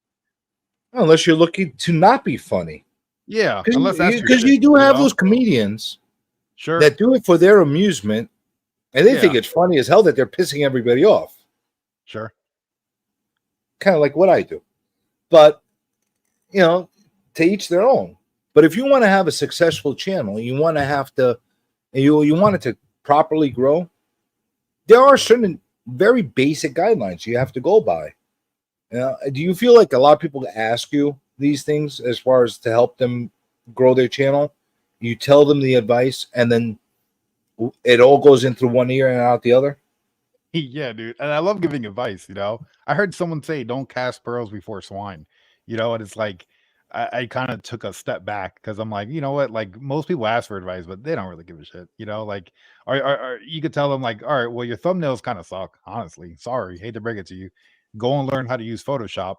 A: Unless you're looking to not be funny.
B: Yeah,
A: because you do have those comedians that do it for their amusement, and they think it's funny as hell that they're pissing everybody off.
B: Sure.
A: Kind of like what I do. But, to each their own. But if you want to have a successful channel, you want to have to, you want it to properly grow, there are certain very basic guidelines you have to go by. Do you feel like a lot of people ask you these things as far as to help them grow their channel? You tell them the advice, and then it all goes in through one ear and out the other?
B: Yeah, dude. And I love giving advice, I heard someone say, don't cast pearls before swine, and it's like, I kind of took a step back because I'm like, you know what? Like most people ask for advice, but they don't really give a shit, like, or you could tell them like, all right, well, your thumbnails kind of suck. Honestly, sorry. Hate to break it to you. Go and learn how to use Photoshop,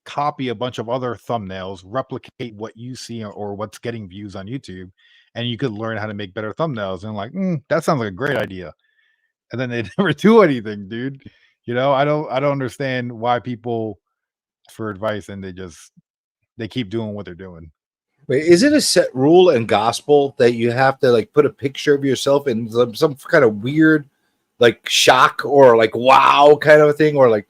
B: copy a bunch of other thumbnails, replicate what you see or what's getting views on YouTube, and you could learn how to make better thumbnails. And like, that sounds like a great idea. And then they never do anything, dude. I don't understand why people ask for advice and they keep doing what they're doing.
A: Wait, is it a set rule and gospel that you have to like put a picture of yourself in some kind of weird like shock or like wow kind of a thing, or like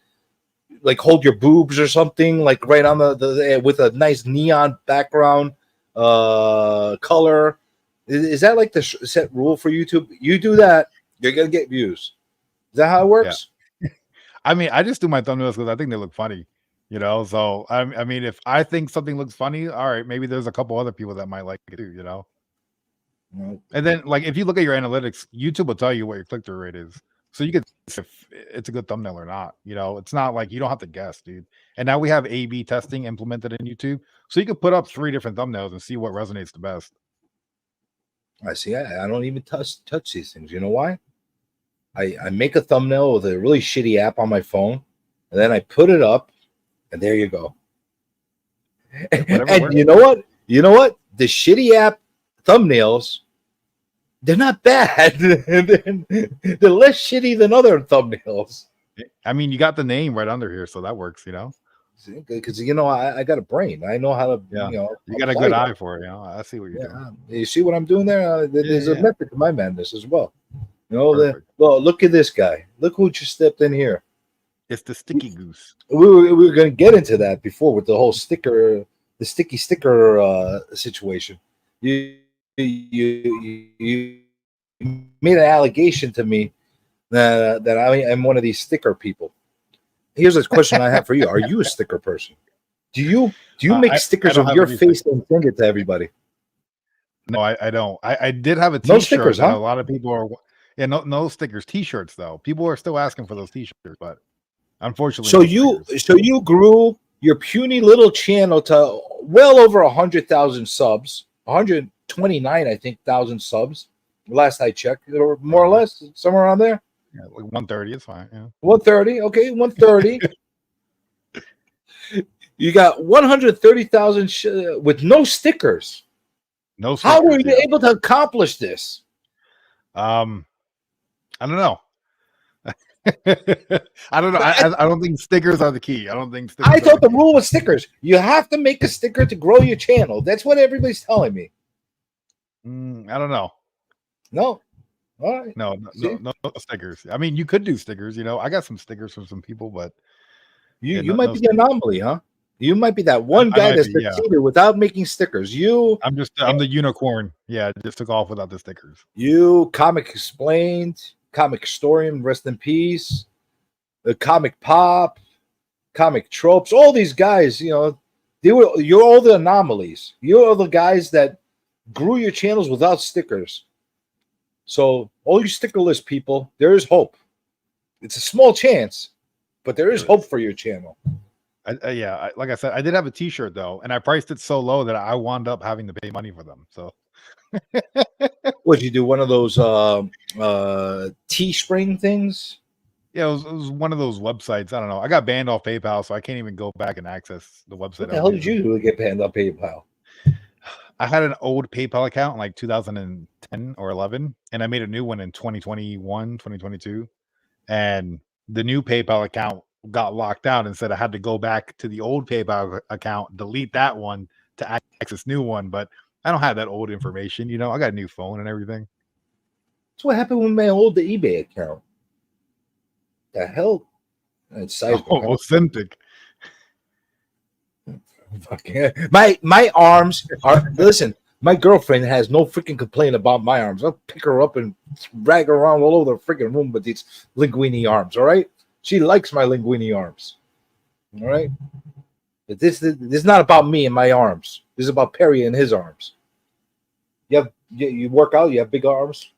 A: hold your boobs or something like right on the with a nice neon background color? Is that like the set rule for YouTube? You do that, you're gonna get views. Is that how it works?
B: Yeah. I mean, I just do my thumbnails because I think they look funny. So I mean, if I think something looks funny, all right, maybe there's a couple other people that might like it too,
A: No.
B: And then, like, if you look at your analytics, YouTube will tell you what your click-through rate is, so you can see if it's a good thumbnail or not. It's not like you don't have to guess, dude. And now we have A/B testing implemented in YouTube, so you can put up 3 different thumbnails and see what resonates the best.
A: I see. I don't even touch these things. You know why? I make a thumbnail with a really shitty app on my phone, and then I put it up. And there you go. And you know what? The shitty app thumbnails, they're not bad. They're less shitty than other thumbnails.
B: I mean, you got the name right under here, so that works,
A: Because I got a brain. I know how to.
B: You got a good eye for it. I see what you're doing.
A: You see what I'm doing there? There's a method to my madness as well. Look at this guy. Look who just stepped in here.
B: It's the sticky goose.
A: We were going to get into that before with the whole sticky sticker situation. You made an allegation to me that I am one of these sticker people. Here's a question I have for you: are you a sticker person? Do you make stickers of your face and send it to everybody?
B: No, I don't. I did have a T-shirt.
A: No stickers, huh?
B: A lot of people are. Yeah, no stickers. T-shirts though. People are still asking for those T-shirts, but. Unfortunately,
A: so you grew your puny little channel to well over 100,000 subs, 129 I think thousand subs. Last I checked, or more or less somewhere around there.
B: Yeah, like 130 is fine. Yeah,
A: 130. Okay, 130. You got 130,000 with no stickers.
B: No stickers.
A: How were you able to accomplish this?
B: I don't know. I don't know. I don't think stickers are the key. I don't think stickers.
A: I thought the rule was stickers. You have to make a sticker to grow your channel. That's what everybody's telling me.
B: I don't know.
A: No. All right.
B: No stickers. I mean, you could do stickers. I got some stickers from some people, but
A: you might be the anomaly, huh? You might be that one guy that succeeded without making stickers. I'm
B: the unicorn. Yeah, just took off without the stickers.
A: You Comic Explained. Comic Historian, rest in peace. The Comic Pop, Comic Tropes, all these guys, you're all the anomalies. You're all the guys that grew your channels without stickers. So all you stickerless people, there is hope. It's a small chance, but there is hope for your channel.
B: Like I said, I did have a T-shirt though, and I priced it so low that I wound up having to pay money for them. So.
A: Would you do one of those Teespring things?
B: Yeah, it was one of those websites. I don't know. I got banned off PayPal, so I can't even go back and access the website.
A: What the hell did you do to get banned off PayPal?
B: I had an old PayPal account in like 2010 or 11, and I made a new one in 2021, 2022. And the new PayPal account got locked out and said I had to go back to the old PayPal account, delete that one to access new one. But I don't have that old information. I got a new phone and everything.
A: That's what happened with my old eBay account. The hell? It's
B: authentic.
A: My arms are. Listen, my girlfriend has no freaking complaint about my arms. I'll pick her up and drag her around all over the freaking room with these linguini arms. All right, she likes my linguini arms. All right, but this is not about me and my arms. This is about Perry and his arms. You work out. You have big arms.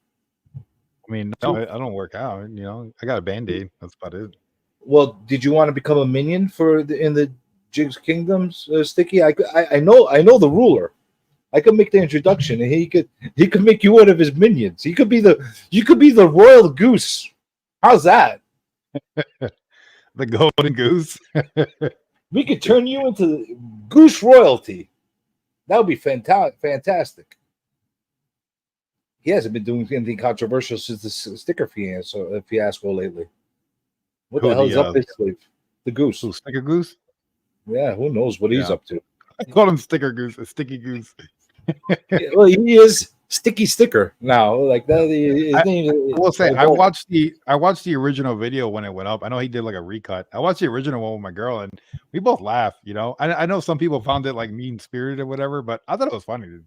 B: I mean, no, I don't work out. I got a Band-Aid. That's about it.
A: Well, did you want to become a minion in the Jigs Kingdoms, Sticky? I know the ruler. I could make the introduction, and he could make you one of his minions. You could be the royal goose. How's that?
B: The golden goose.
A: We could turn you into Goose royalty. That would be fantastic. He hasn't been doing anything controversial since the sticker fiasco lately. What the hell is up his sleeve? The Goose.
B: Who, Sticker Goose?
A: Yeah, who knows what he's up to?
B: I called him Sticker Goose, a Sticky Goose.
A: Yeah, well, he is Sticky Sticker now. Like that.
B: I will say, I watched the original video when it went up. I know he did like a recut. I watched the original one with my girl, and we both laughed. You know, I know some people found it like mean spirited or whatever, but I thought it was funny. Dude.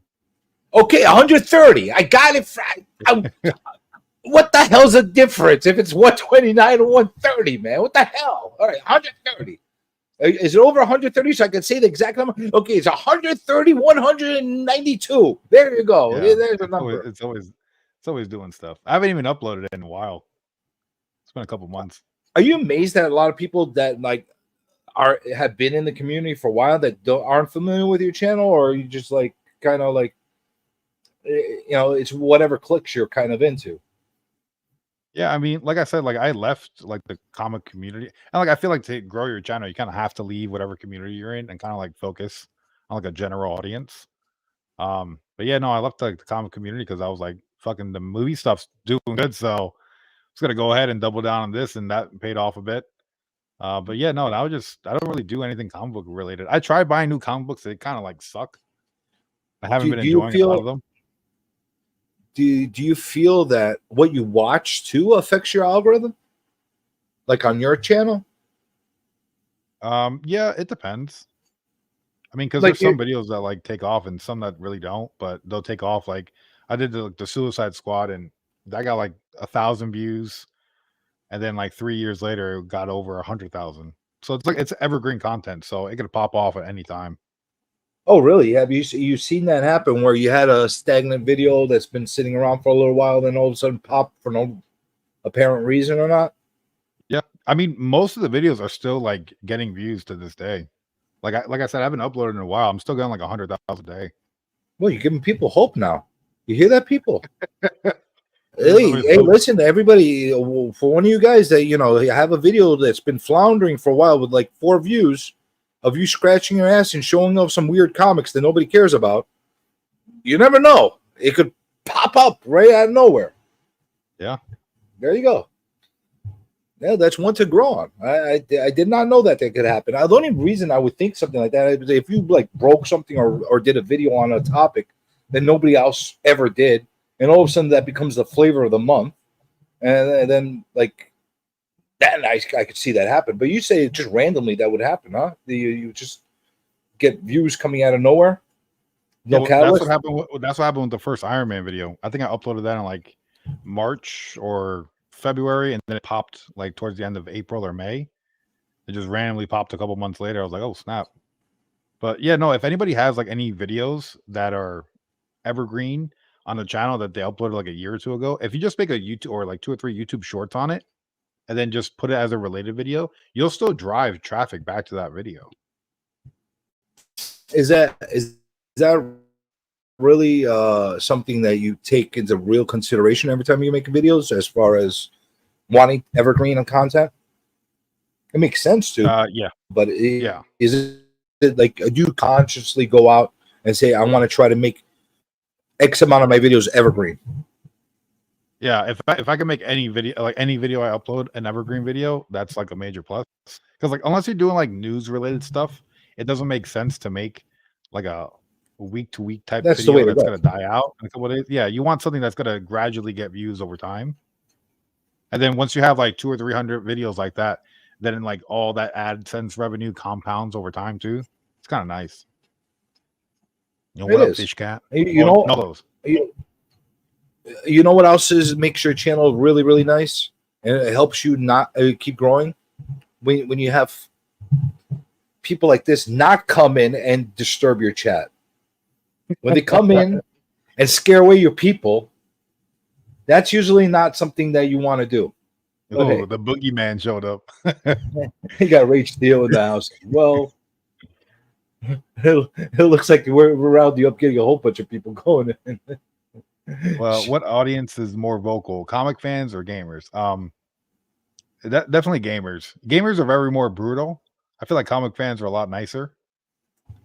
A: Okay, 130. I got it. What the hell's the difference if it's 129 or 130, man? What the hell? All right, 130. Is it over 130 so I can say the exact number? Okay, it's 130, 192. There you go.
B: Yeah,
A: There's a number.
B: It's always doing stuff. I haven't even uploaded it in a while. It's been a couple months.
A: Are you amazed that a lot of people that like have been in the community for a while that aren't familiar with your channel, or are you just like kind of like, you know, it's whatever clicks you're kind of into?
B: Yeah, I mean, like I said, like I left like the comic community, and like I feel like to grow your channel, you kind of have to leave whatever community you're in and kind of like focus on like a general audience. But yeah, no, I left like the comic community because I was like, fucking the movie stuff's doing good, so I was gonna go ahead and double down on this, and that paid off a bit. But yeah, no, I don't really do anything comic book related. I tried buying new comic books, they kind of like suck. I haven't been enjoying a lot of them.
A: Do you feel that what you watch too affects your algorithm, like on your channel?
B: Yeah, it depends. I mean, because
A: Like
B: there's some videos that like take off and some that really don't, but they'll take off. Like I did the Suicide Squad, and that got like 1,000 views, and then like 3 years later, it got over 100,000. So it's like it's evergreen content, so it could pop off at any time.
A: Oh, really? Have you seen that happen where you had a stagnant video that's been sitting around for a little while, then all of a sudden pop for no apparent reason or not?
B: Yeah, I mean, most of the videos are still like getting views to this day. Like I said, I haven't uploaded in a while. I'm still getting like 100,000 a day.
A: Well, you're giving people hope now. You hear that, people? Hey, listen to everybody. For one of you guys that have a video that's been floundering for a while with like 4 views of you scratching your ass and showing off some weird comics that nobody cares about. You never know; it could pop up right out of nowhere.
B: Yeah,
A: there you go. Yeah, that's one to grow on. I did not know that could happen. The only reason I would think something like that is if you like broke something or did a video on a topic that nobody else ever did, and all of a sudden that becomes the flavor of the month, and then like that, I could see that happen. But you say just randomly that would happen, huh? You just get views coming out of nowhere. No catalyst.
B: That's what happened with the first Iron Man video. I think I uploaded that in like March or February, and then it popped like towards the end of April or May. It just randomly popped a couple months later. I was like, oh snap. But yeah, no, if anybody has like any videos that are evergreen on the channel that they uploaded like a year or two ago, if you just make a YouTube or like 2 or 3 YouTube shorts on it and then just put it as a related video, you'll still drive traffic back to that video.
A: Is that really something that you take into real consideration every time you make videos as far as wanting evergreen on content? It makes sense to
B: yeah,
A: but is it like, do you consciously go out and say, I want to try to make X amount of my videos evergreen?
B: Yeah, if I can make any video, like any video I upload an evergreen video, that's like a major plus. Because like unless you're doing like news related stuff, it doesn't make sense to make like a week to week type video that's gonna die out in a couple of days. Yeah, you want something that's gonna gradually get views over time. And then once you have like 200 or 300 videos like that, then like all that AdSense revenue compounds over time too. It's kind of nice. You know what up, Fish Cat?
A: You know what else makes your channel really, really nice, and it helps you not keep growing when you have people like this not come in and disturb your chat. When they come in and scare away your people, that's usually not something that you want to do.
B: Oh, okay. The boogeyman showed up.
A: He got Rage Steel in the house. Well, it looks like we're around you up getting a whole bunch of people going in.
B: Well, what audience is more vocal, comic fans or gamers? Definitely gamers. Gamers are very more brutal. I feel like comic fans are a lot nicer.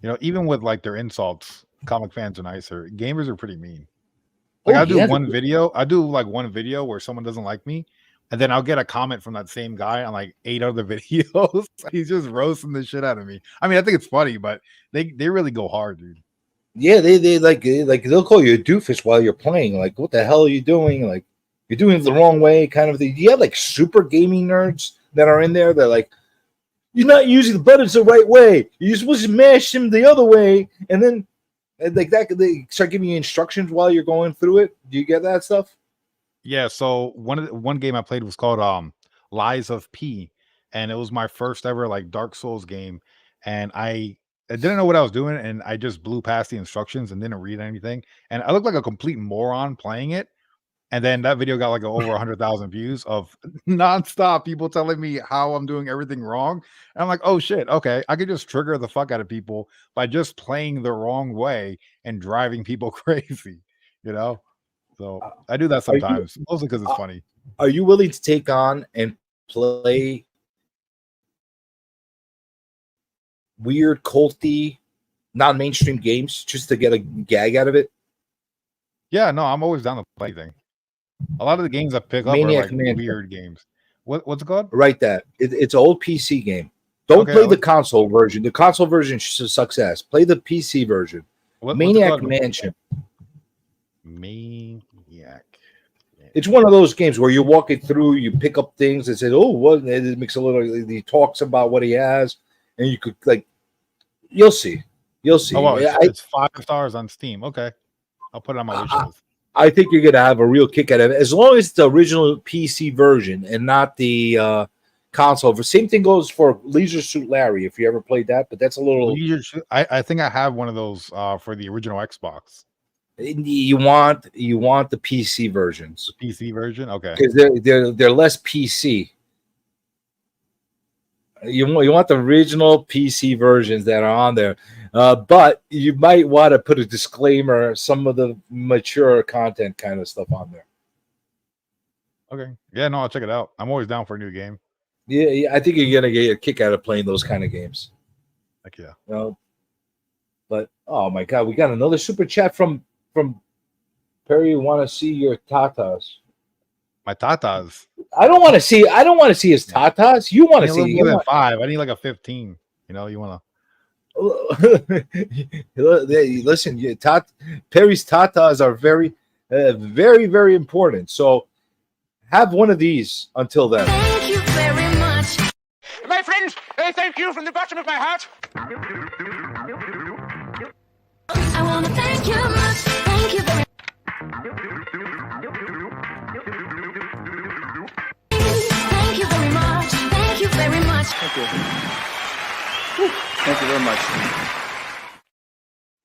B: You know, even with like their insults, comic fans are nicer. Gamers are pretty mean. Like
A: Oh,
B: I do
A: yeah,
B: one video, one video where someone doesn't like me, and then I'll get a comment from that same guy on like 8 other videos. He's just roasting the shit out of me. I mean, I think it's funny, but they really go hard, dude.
A: yeah, they like they'll call you a doofus while you're playing. Like, what the hell are you doing? Like, you're doing it the wrong way, kind of thing. You have like super gaming nerds that are in there. They're like, you're not using the buttons the right way. You're supposed to mash them the other way, and then like that they start giving you instructions while you're going through it. Do you get that stuff?
B: Yeah, so one game I played was called Lies of P, and it was my first ever like Dark Souls game, and I didn't know what I was doing, and I just blew past the instructions and didn't read anything, and I looked like a complete moron playing it. And then that video got like over 100,000 views of nonstop people telling me how I'm doing everything wrong. And I'm like, oh shit, okay, I could just trigger the fuck out of people by just playing the wrong way and driving people crazy, you know. So I do that
A: Are you
B: sometimes, mostly because it's funny.
A: are you willing to take on and play weird, culty, non-mainstream games just to get a gag out of it?
B: Yeah, no, I'm always down to play anything. A lot of the games I pick up are
A: Maniac
B: like
A: Mansion.
B: weird games. What's it called?
A: Write that. It's an old PC game. Don't
B: Okay,
A: play the console version. The console version sucks ass. Play the PC version.
B: what's it
A: Maniac
B: called?
A: Mansion.
B: Maniac.
A: It's one of those games where you're walking through, you pick up things and say, "Oh, what?" And it makes a little. He talks about what he has, and you could like, you'll see, you'll see.
B: Oh wow,
A: Yeah,
B: it's 5 stars on Steam. Okay, I'll put it on my wish list.
A: I think you're gonna have a real kick out of it as long as it's the original PC version and not the console. The same thing goes for Leisure Suit Larry. If you ever played that, but that's a little.
B: I think I have one of those for the original Xbox.
A: You want the PC versions
B: The PC version. Okay.
A: because they're less PC. You want the original PC versions that are on there, but you might want to put a disclaimer, some of the mature content kind of stuff on there.
B: Okay. Yeah, no, I'll check it out. I'm always down for a new game.
A: Yeah, I think you're gonna get a kick out of playing those kind of games.
B: Heck yeah.
A: You know? But oh my god, we got another super chat from Perry. Want to see your tatas?
B: My tatas.
A: I don't want to see his tatas. You want to see
B: more than 5. I need like a 15. You know, you want
A: listen, Perry's tatas are very, very, very important. So have one of these until then.
C: Thank you very much.
D: My friends, thank you from the bottom of my heart.
C: I want to thank you much. Thank you very Thank you very much. Thank you very much.
F: Thank you. Thank you very much.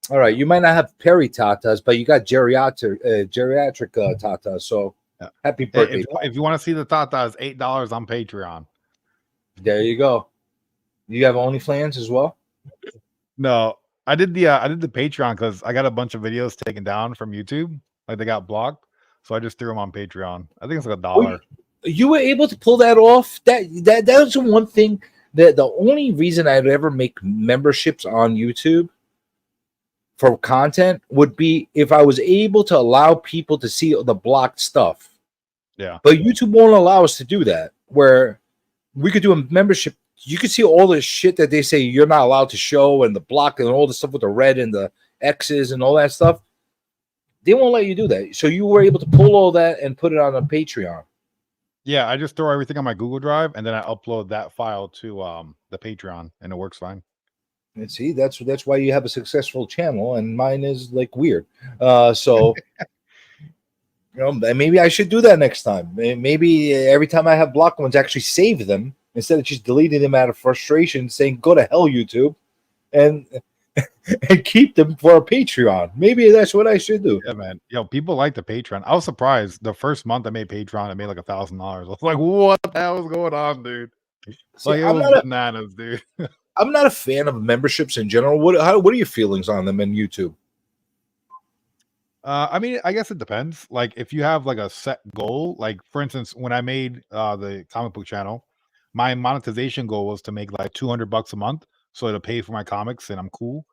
A: All right, you might not have Perry tatas, but you got geriatric tatas. So
B: Yeah.
A: happy
B: Hey,
A: birthday!
B: if you want to see the tatas, $8 on Patreon.
A: There you go. You have OnlyFans as well.
B: No, I did the Patreon because I got a bunch of videos taken down from YouTube. Like they got blocked, so I just threw them on Patreon. I think it's like $1.
A: You were able to pull that off. That was the one thing that the only reason I'd ever make memberships on YouTube for content would be if I was able to allow people to see the blocked stuff.
B: Yeah.
A: But YouTube won't allow us to do that. Where we could do a membership, you could see all the shit that they say you're not allowed to show, and the block and all the stuff with the red and the X's and all that stuff. They won't let you do that. So you were able to pull all that and put it on a Patreon.
B: Yeah, I just throw everything on my Google Drive and then I upload that file to the Patreon, and it works fine.
A: And see, that's why you have a successful channel, and mine is like weird. So you know, maybe I should do that next time. Maybe every time I have blocked ones, actually save them instead of just deleting them out of frustration, saying "Go to hell, YouTube," and and keep them for a Patreon. Maybe that's what I should do.
B: Yeah, man. Yo, people like the Patreon. I was surprised. The first month I made Patreon, I made like $1,000. I was like, what the hell is going on, dude?
A: See,
B: Like it
A: I'm
B: was bananas, dude.
A: I'm not a fan of memberships in general. What are your feelings on them in YouTube?
B: I mean, I guess it depends. Like if you have like a set goal, like for instance, when I made the comic book channel, my monetization goal was to make like $200 a month, so it'll pay for my comics, and I'm cool.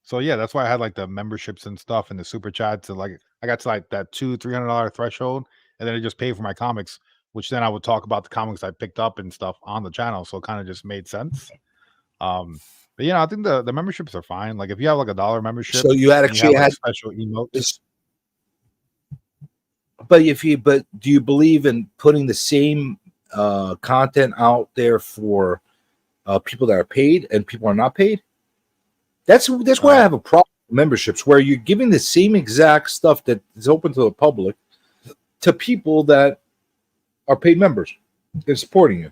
B: So yeah, that's why I had like the memberships and stuff and the super chats, and like I got to like that $200-$300 threshold, and then it just paid for my comics, which then I would talk about the comics I picked up and stuff on the channel. So it kind of just made sense. But I think the memberships are fine. Like if you have like $1 membership,
A: So you had
B: and you have
A: actually
B: like
A: had
B: special emotes.
A: this, but do you believe in putting the same content out there for people that are paid and people are not paid? That's where I have a problem with memberships, where you're giving the same exact stuff that is open to the public to people that are paid members. They're supporting you.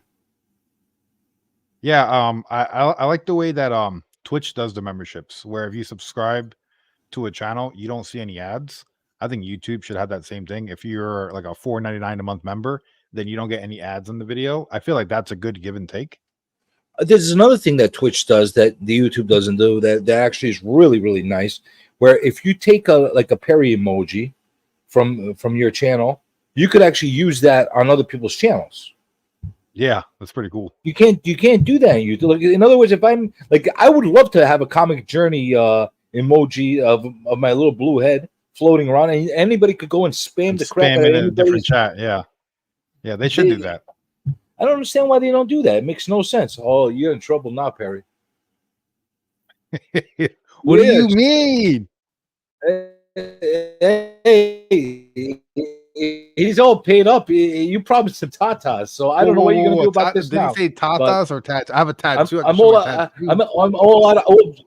B: Yeah, I like the way that Twitch does the memberships, where if you subscribe to a channel, you don't see any ads. I think YouTube should have that same thing. If you're like a $4.99 a month member, then you don't get any ads in the video. I feel like that's a good give and take.
A: There's another thing that Twitch does that the YouTube doesn't do that actually is really, really nice, where if you take a Perry emoji from your channel, you could actually use that on other people's channels.
B: Yeah, that's pretty cool.
A: You can't do that on YouTube. Like, in other words, if I'm like, I would love to have a Comic Journey emoji of my little blue head floating around, and anybody could go and spam the crap out of
B: in a different
A: anybody's
B: chat. Yeah, they should do that.
A: I don't understand why they don't do that. It makes no sense. Oh, you're in trouble now, Perry.
B: What do you mean?
A: Hey, he's all paid up. You promised some tatas, so I don't know what you're gonna do about this now.
B: Did you say tatas or tats? I have a tattoo.
A: I'm all out of old.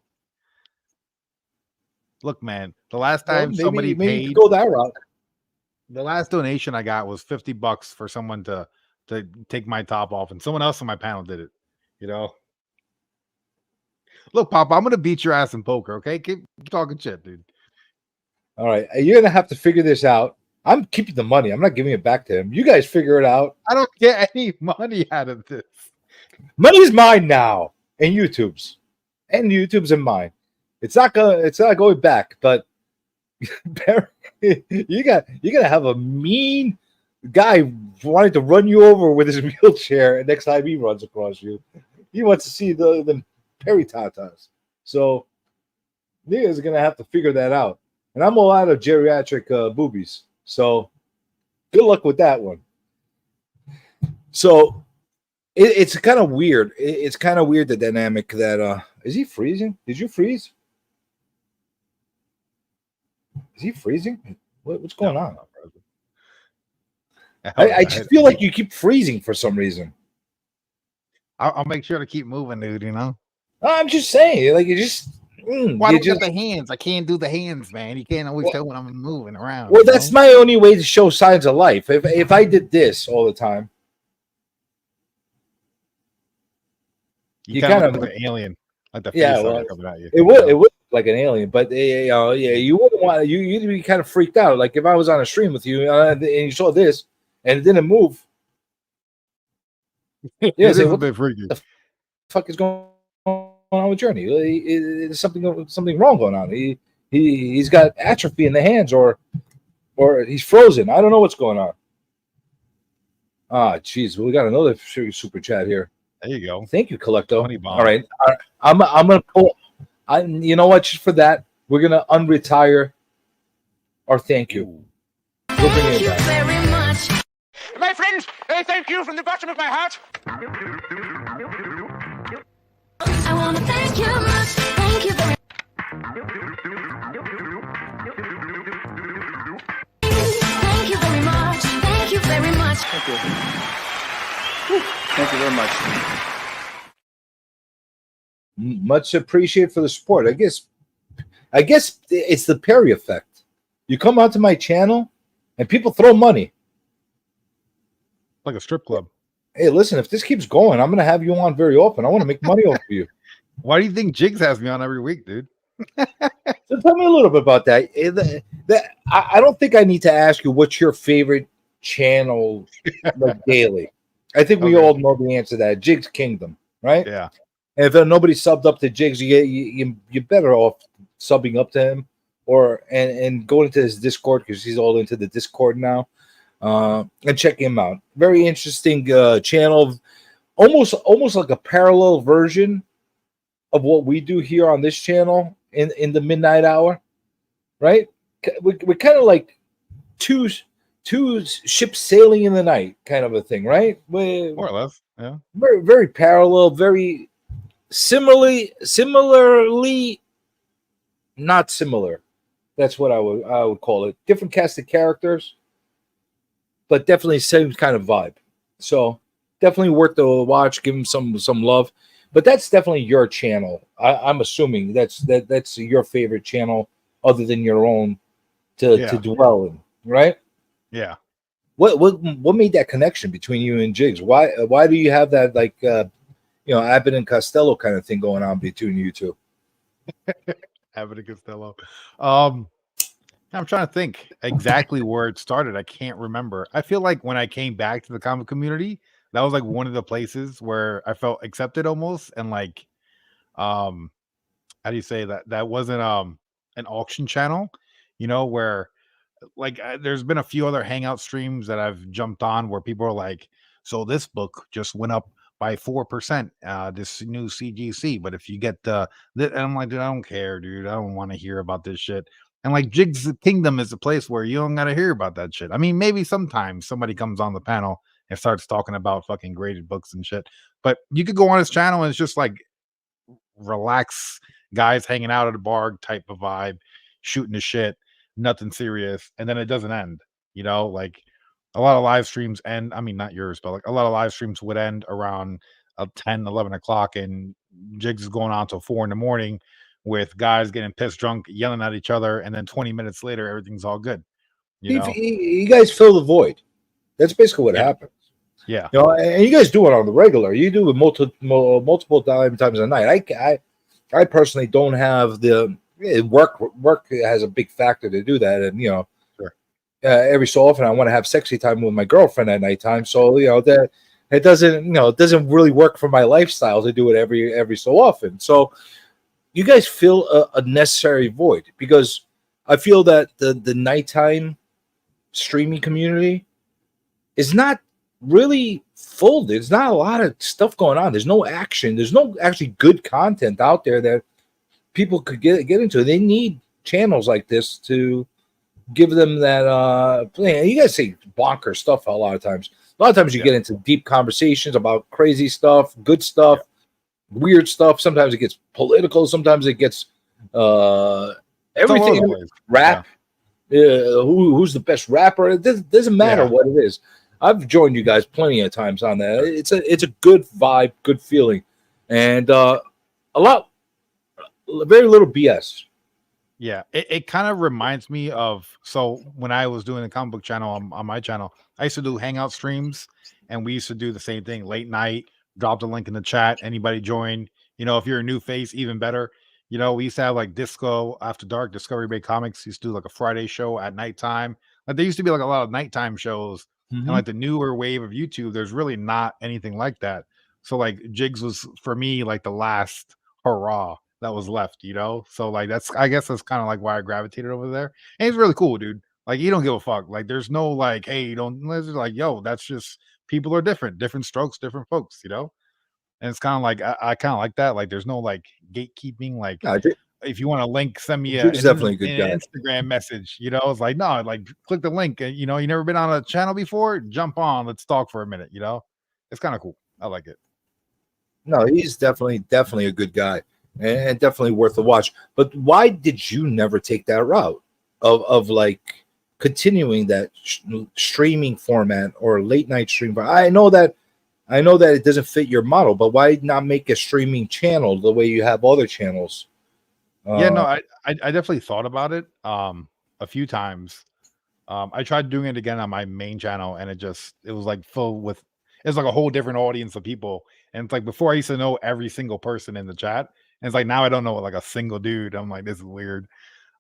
B: Look, man, the last time somebody
A: maybe
B: paid,
A: go that route.
B: the last donation I got was $50 for someone to take my top off, and someone else on my panel did it. Look, Papa, I'm gonna beat your ass in poker. Okay, keep talking shit, dude.
A: All right, you're gonna have to figure this out. I'm keeping the money. I'm not giving it back to him. You guys figure it out.
B: I don't get any money out of this.
A: Money's mine now, and YouTube's and mine. It's not going back. But you're gonna have a mean guy wanting to run you over with his wheelchair next time he runs across you. He wants to see the Perry tatas. So niggas are gonna have to figure that out. And I'm all out of geriatric boobies. So good luck with that one. So it's kind of weird. It's kind of weird, the dynamic that is he freezing? Did you freeze? Is he freezing? What's going on? I just feel like you keep freezing for some reason.
B: I'll make sure to keep moving, dude.
A: I'm just saying, like, you just.
B: Why don't get the hands? I can't do the hands, man. You can't always tell when I'm moving around.
A: Well, that's my only way to show signs of life. If I did this all the time,
B: you kind of look like an alien, like the face coming at you.
A: It would look like an alien, but you wouldn't want you'd be kind of freaked out. Like if I was on a stream with you and you saw this and it didn't move.
B: Yeah, it's a bit freaky.
A: What the fuck is going on with Journey? There's something wrong going on. He's got atrophy in the hands, or he's frozen. I don't know what's going on. Jeez, we got another super chat here.
B: There you go.
A: Thank you, Collecto. All right, I'm gonna pull. You know what? Just for that, we're gonna unretire our thank you. We'll bring it back.
C: Very much.
D: My friends, thank you from the bottom of my heart.
C: I want to thank you much. Thank you very Thank you very much. Thank you very much.
F: Thank you. Thank you very much.
A: Much appreciated for the support. I guess it's the Perry effect. You come out to my channel and people throw money.
B: Like a strip club.
A: Hey, listen, if this keeps going, I'm going to have you on very often. I want to make money off of you.
B: Why do you think Jigs has me on every week, dude?
A: So tell me a little bit about that. I don't think I need to ask you what's your favorite channel like daily. I think we all know the answer to that. Jigs Kingdom, right?
B: Yeah.
A: And if nobody subbed up to Jigs, you're better off subbing up to him and going into his Discord, because he's all into the Discord now. And check him out. Very interesting channel, almost like a parallel version of what we do here on this channel in the midnight hour, right? We're kind of like two ships sailing in the night, kind of a thing, right?
B: More or less. Yeah.
A: Very very parallel, very similarly not similar. That's what I would call it. Different cast of characters, but definitely same kind of vibe. So definitely worth the watch. Give him some love. But that's definitely your channel. I'm assuming that's your favorite channel other than your own to dwell in, right?
B: Yeah.
A: What made that connection between you and Jigs? Why do you have that like Abbott and Costello kind of thing going on between you two?
B: Abbott and Costello. I'm trying to think exactly where it started. I can't remember. I feel like when I came back to the comic community, that was like one of the places where I felt accepted almost, and like, how do you say that? That wasn't an auction channel, where like there's been a few other hangout streams that I've jumped on where people are like, so this book just went up by 4%, this new CGC, but if you get and I'm like, dude, I don't care, dude, I don't want to hear about this shit. And like Jig's Kingdom is a place where you don't gotta hear about that shit. I mean, maybe sometimes somebody comes on the panel and starts talking about fucking graded books and shit, but you could go on his channel and it's just like relax guys hanging out at a bar type of vibe, shooting the shit, nothing serious, and then it doesn't end. Like a lot of live streams end. I mean, not yours, but like a lot of live streams would end around 10, 11 o'clock, and Jigs is going on till 4 in the morning with guys getting pissed drunk, yelling at each other, and then 20 minutes later, everything's all good.
A: You guys fill the void. That's basically what happens.
B: Yeah.
A: And you guys do it on the regular. You do it multiple times a night. I personally don't have the work. Work has a big factor to do that, and
B: Sure.
A: Every so often I want to have sexy time with my girlfriend at nighttime. So that it doesn't really work for my lifestyle to do it every so often. So you guys fill a necessary void, because I feel that the nighttime streaming community is not really full. There's not a lot of stuff going on. There's no action. There's no actually good content out there that people could get into. They need channels like this to give them that you guys say bonker stuff a lot of times. A lot of times you get into deep conversations about crazy stuff, good stuff, weird stuff. Sometimes it gets political, sometimes it gets everything. Rap. Who's the best rapper? It doesn't matter what it is. I've joined you guys plenty of times on that. It's a good vibe, good feeling, and very little BS.
B: Yeah, it kind of reminds me of, so when I was doing the comic book channel on my channel, I used to do hangout streams, and we used to do the same thing late night. Drop the link in the chat. Anybody join? If you're a new face, even better. We used to have like Disco After Dark, Discovery Bay Comics used to do like a Friday show at nighttime. Like there used to be like a lot of nighttime shows, and like the newer wave of YouTube, there's really not anything like that. So like Jigs was for me like the last hurrah that was left, so like I guess that's kind of like why I gravitated over there. And he's really cool, dude. Like you don't give a fuck. Like there's no like, hey, you don't. It's like, yo, that's just, people are different strokes, different folks, and it's kind of like I kind of like that. Like there's no like gatekeeping. Like if you want a link, send me an Instagram message. It's like, no, like click the link. You never been on a channel before, jump on, let's talk for a minute. It's kind of cool. I like it.
A: No, he's definitely a good guy, and definitely worth a watch. But why did you never take that route of like continuing that streaming format or late night stream? I know that it doesn't fit your model, but why not make a streaming channel the way you have other channels?
B: Yeah, no, I definitely thought about it a few times. I tried doing it again on my main channel, and it was like full with, it's like a whole different audience of people. And it's like before I used to know every single person in the chat, and it's like now I don't know like a single dude. I'm like, this is weird.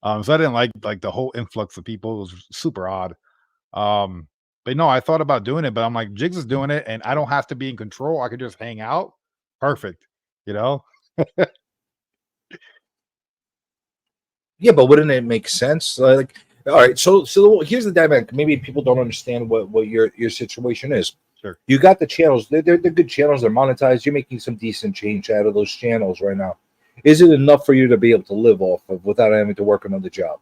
B: So I didn't like the whole influx of people. It was super odd. But no, I thought about doing it, but I'm like, Jigs is doing it, and I don't have to be in control. I could just hang out. Perfect,
A: Yeah, but wouldn't it make sense? Like All right, so here's the dynamic. Maybe people don't understand what your situation is.
B: Sure.
A: You got the channels. They're good channels. They're monetized. You're making some decent change out of those channels right now. Is it enough for you to be able to live off of without having to work another job?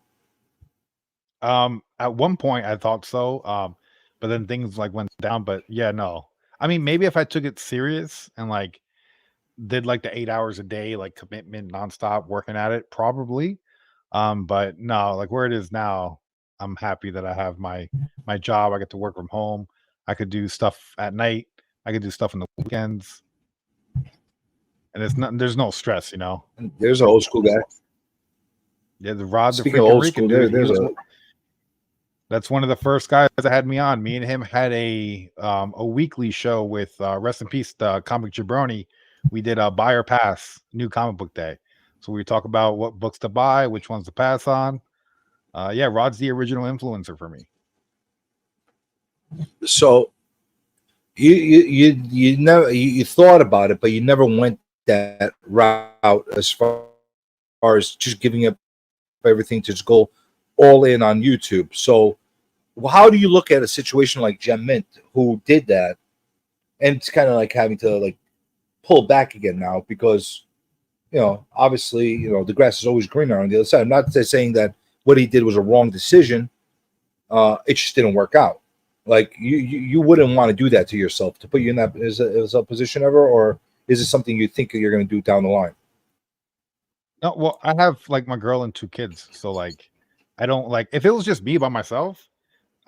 B: At one point I thought so. But then things like went down. But yeah, no. I mean, maybe if I took it serious and like did like the 8 hours a day, like commitment nonstop working at it, probably. But no, like where it is now, I'm happy that I have my job. I get to work from home. I could do stuff at night. I could do stuff on the weekends. And there's no stress, you know.
A: There's an old school guy.
B: Yeah, the Rod the
A: Speaking of
B: freaking
A: old
B: Rican
A: school,
B: dude.
A: there's
B: That's one of the first guys that had me on. Me and him had a weekly show with rest in peace, the comic jabroni. We did a buy or pass new comic book day. So we talk about what books to buy, which ones to pass on. Yeah, Rod's the original influencer for me.
A: so you never you thought about it, but you never went that route as far as just giving up everything to just go all in on YouTube. So how do you look at a situation like Gem Mint, who did that, and it's kind of like having to like pull back again now because obviously the grass is always greener on the other side. I'm not saying that what he did was a wrong decision. It just didn't work out. Like you wouldn't want to do that to yourself, to put you in that as a position ever, or is it something you think you're going to do down the line?
B: No, well, I have like my girl and 2 kids, so like I don't like if it was just me by myself,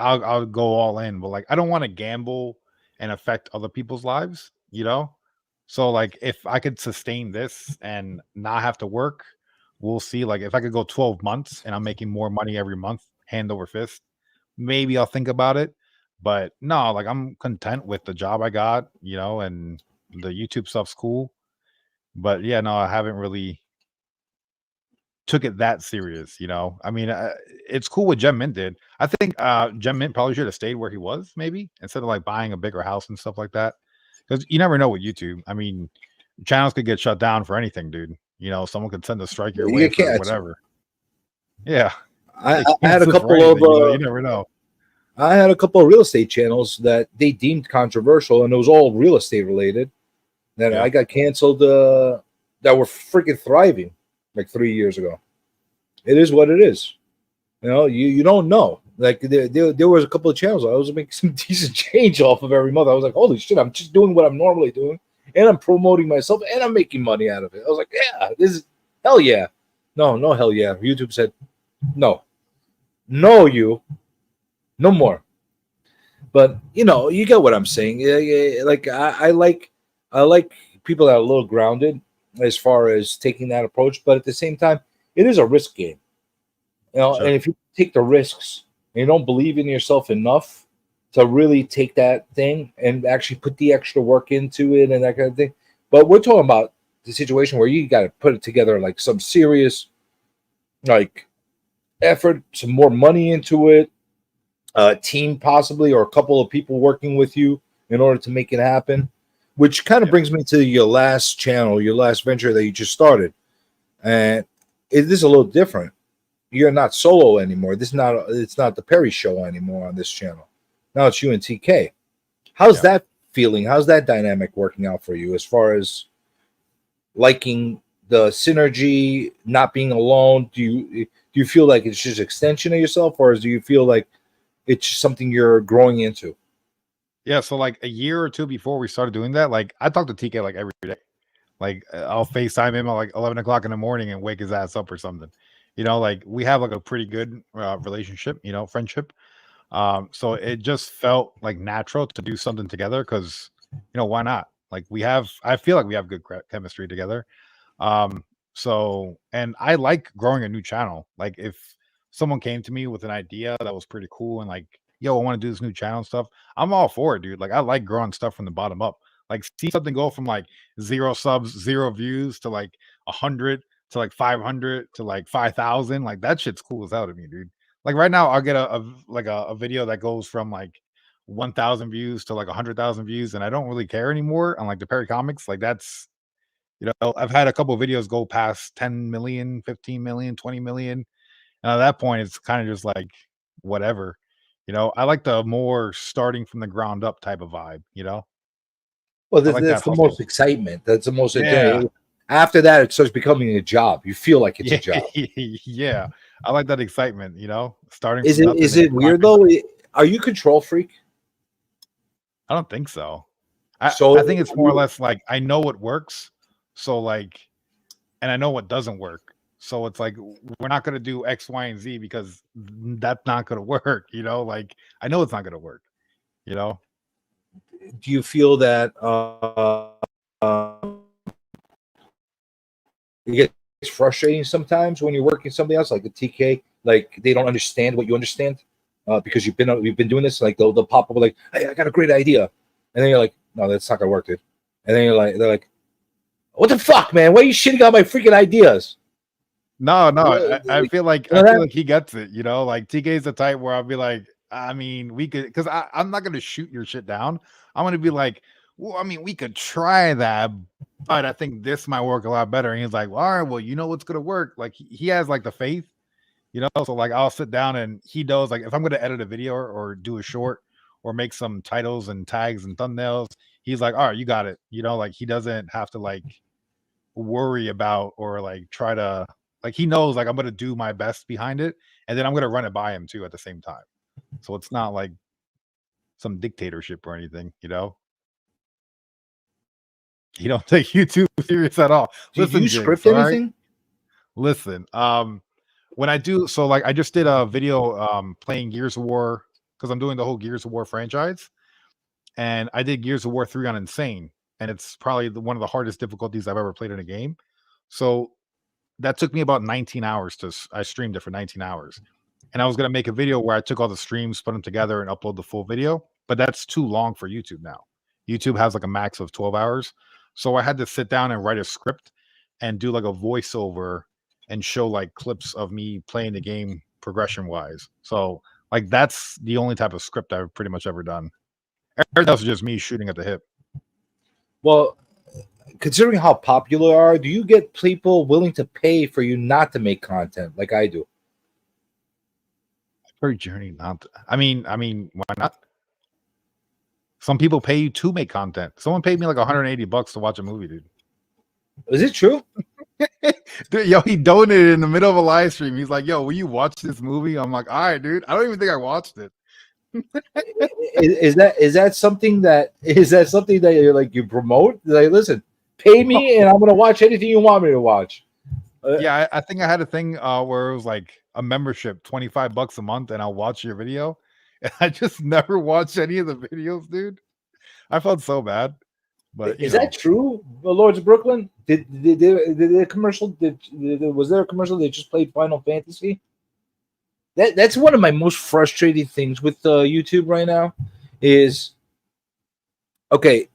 B: I'll go all in. But like I don't want to gamble and affect other people's lives, you know? So like if I could sustain this and not have to work, we'll see. Like if I could go 12 months and I'm making more money every month, hand over fist, maybe I'll think about it. But no, like I'm content with the job I got, and the YouTube stuff's cool. But yeah, no, I haven't really took it that serious, I mean, it's cool what Gem Mint did. I think Gem Mint probably should have stayed where he was, maybe instead of like buying a bigger house and stuff like that. Because you never know with YouTube. I mean, channels could get shut down for anything, dude. Someone could send a strike your
A: You
B: way
A: get
B: for
A: canceled.
B: whatever. Yeah,
A: I
B: they
A: had a
B: cancel
A: couple
B: for anything,
A: of
B: you never know.
A: I had a couple of real estate channels that they deemed controversial, and it was all real estate related. That
B: Yeah.
A: I got canceled. That were freaking thriving like 3 years ago. It is what it is. You don't know. Like there was a couple of channels I was making some decent change off of every month. I was like, holy shit, I'm just doing what I'm normally doing, and I'm promoting myself, and I'm making money out of it. I was like, yeah, this is hell yeah. No hell yeah. YouTube said no, you no more. But you get what I'm saying. Yeah, like I like people that are a little grounded as far as taking that approach, but at the same time, it is a risk game.
B: Sure.
A: And if you take the risks and you don't believe in yourself enough to really take that thing and actually put the extra work into it and that kind of thing. But we're talking about the situation where you got to put it together like some serious like effort, some more money into it, a team possibly, or a couple of people working with you in order to make it happen. Which kind of brings me to your last channel, your last venture that you just started. And it is a little different. You're not solo anymore. It's not the Perry show anymore on this channel. Now it's you and TK. How's that feeling? How's that dynamic working out for you as far as liking the synergy, not being alone? Do you feel like it's just extension of yourself, or do you feel like it's just something you're growing into?
B: Yeah, so like a year or 2 before we started doing that, like I talk to TK like every day. Like I'll FaceTime him at like 11 o'clock in the morning and wake his ass up or something. Like we have like a pretty good relationship, friendship. So it just felt like natural to do something together because, why not? Like I feel like we have good chemistry together. And I like growing a new channel. Like if someone came to me with an idea that was pretty cool and like, yo, I want to do this new channel and stuff, I'm all for it, dude. Like I like growing stuff from the bottom up. Like see something go from like 0 subs, 0 views to like 100 to like 500 to like 5,000. Like that shit's cool as hell to me, dude. Like right now, I'll get a video that goes from like 1,000 views to like 100,000 views, and I don't really care anymore. On like the Perry Comics, like that's I've had a couple of videos go past 10 million, 15 million, 20 million, and at that point, it's kind of just like whatever. You know, I like the more starting from the ground up type of vibe. You know,
A: Well,
B: I like
A: that's
B: that
A: the
B: hustle.
A: most excitement. That's the most.
B: Yeah.
A: After that, it starts becoming a job. You feel like it's a
B: Yeah,
A: job.
B: yeah. I like that excitement. You know, starting
A: Is
B: from
A: it
B: nothing.
A: is
B: and
A: it weird
B: climbing.
A: though? Are you control freak?
B: I don't think so. I
A: So
B: think it's more or less like I know what works, so like, and I know what doesn't work. So it's like we're not gonna do X, Y, and Z because that's not gonna work. You know, like I know it's not gonna work. You know,
A: do you feel that it gets frustrating sometimes when you're working somebody else like a TK, like they don't understand what you understand because you've been doing this, like they'll pop up like, hey, I got a great idea, and then you're like, no, that's not gonna work, dude. And then they're like, what the fuck, man? Why are you shitting on my freaking ideas?
B: no, I
A: You
B: feel like
A: know that?
B: he gets it. You know, like TK's the type where I'll be like, I mean, we could because I'm not gonna shoot your shit down. I'm gonna be like, well, I mean, we could try that, but I think this might work a lot better. And he's like, well, all right, well, you know what's gonna work. Like he has like the faith, you know. So like I'll sit down and he knows like if I'm gonna edit a video or do a short or make some titles and tags and thumbnails, he's like, all right, you got it. You know, like he doesn't have to like worry about or like try to like he knows like I'm gonna do my best behind it and then I'm gonna run it by him too at the same time. So it's not like some dictatorship or anything, you know. He don't take you too serious at all.
A: Do
B: Listen,
A: you
B: Jigs,
A: script
B: all right.
A: anything?
B: Listen, when I do so like I just did a video playing Gears of War because I'm doing the whole Gears of War franchise. And I did Gears of War 3 on Insane, and it's probably one of the hardest difficulties I've ever played in a game. So that took me about 19 hours I streamed it for 19 hours. And I was going to make a video where I took all the streams, put them together and upload the full video, but that's too long for YouTube now. YouTube has like a max of 12 hours. So I had to sit down and write a script and do like a voiceover and show like clips of me playing the game progression wise. So like that's the only type of script I've pretty much ever done. Everything else is just me shooting at the hip.
A: Well, considering how popular you are, do you get people willing to pay for you not to make content like I do?
B: Very journey, not. I mean, why not? Some people pay you to make content. Someone paid me like $180 to watch a movie, dude.
A: Is it true?
B: Dude, yo, he donated in the middle of a live stream. He's like, "Yo, will you watch this movie?" I'm like, "All right, dude." I don't even think I watched it.
A: Is that something that you're like you promote? Like, listen, pay me and I'm gonna watch anything you want me to watch.
B: Yeah, I think I had a thing where it was like a membership, $25 a month, and I'll watch your video. And I just never watched any of the videos, dude. I felt so bad. But
A: Is that true? The Lords of Brooklyn? Did the commercial? Was there a commercial that just played Final Fantasy? That's one of my most frustrating things with YouTube right now. Is okay.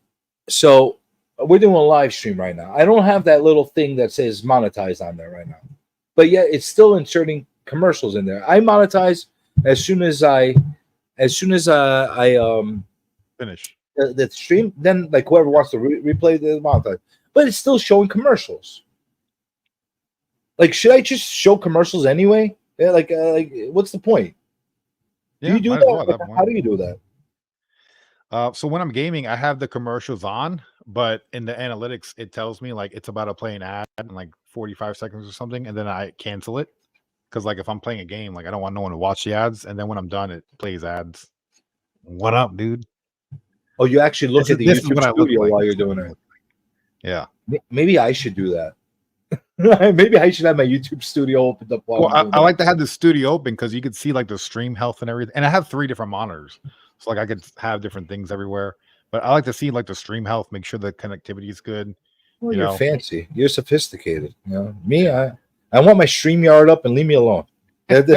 A: So we're doing a live stream right now. I don't have that little thing that says monetize on there right now, but yet it's still inserting commercials in there. I monetize as soon as I
B: finish
A: the stream. Then like whoever wants to replay the monetize, but it's still showing commercials. Like, should I just show commercials anyway? Yeah, like what's the point?
B: Yeah,
A: do you do
B: might
A: that?
B: as well at
A: Like,
B: that point.
A: how do you do that?
B: So when I'm gaming, I have the commercials on, but in the analytics, it tells me like it's about to play an ad in like 45 seconds or something, and then I cancel it because like if I'm playing a game, like I don't want no one to watch the ads, and then when I'm done, it plays ads. What up, dude?
A: Oh, you actually look at the
B: This is
A: YouTube
B: what I look
A: studio
B: like.
A: while you're doing it.
B: Yeah.
A: Maybe I should do that. Maybe I should have my YouTube studio opened up while
B: Well,
A: I'm doing
B: I
A: that.
B: like to have the studio open because you could see like the stream health and everything. And I have 3 different monitors. So like I could have different things everywhere. But I like to see like the stream health, make sure the connectivity is good.
A: Well,
B: you
A: you're
B: know?
A: fancy. You're sophisticated. You know, me, I want my StreamYard up and leave me alone. Set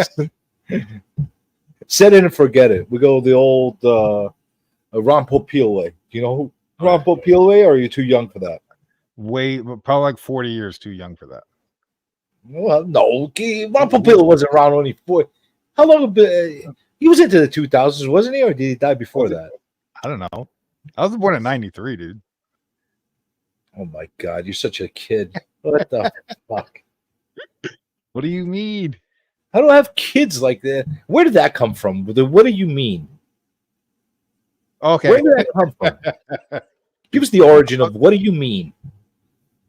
A: it and forget it. We go the old Ron Popeil way. Do you know who Ron Popeil way, or are you too young for that?
B: Probably like 40 years too young for that.
A: Well, no, Ron Popeil wasn't around only 4. How long? He was into the 2000s, wasn't he, or did he die before that?
B: I don't know. I was born in '93, dude.
A: Oh my God, you're such a kid. What the fuck?
B: What do you mean?
A: I don't have kids like that. Where did that come from? What do you mean?
B: Okay.
A: Where did that come from? Give us the origin of what do you mean?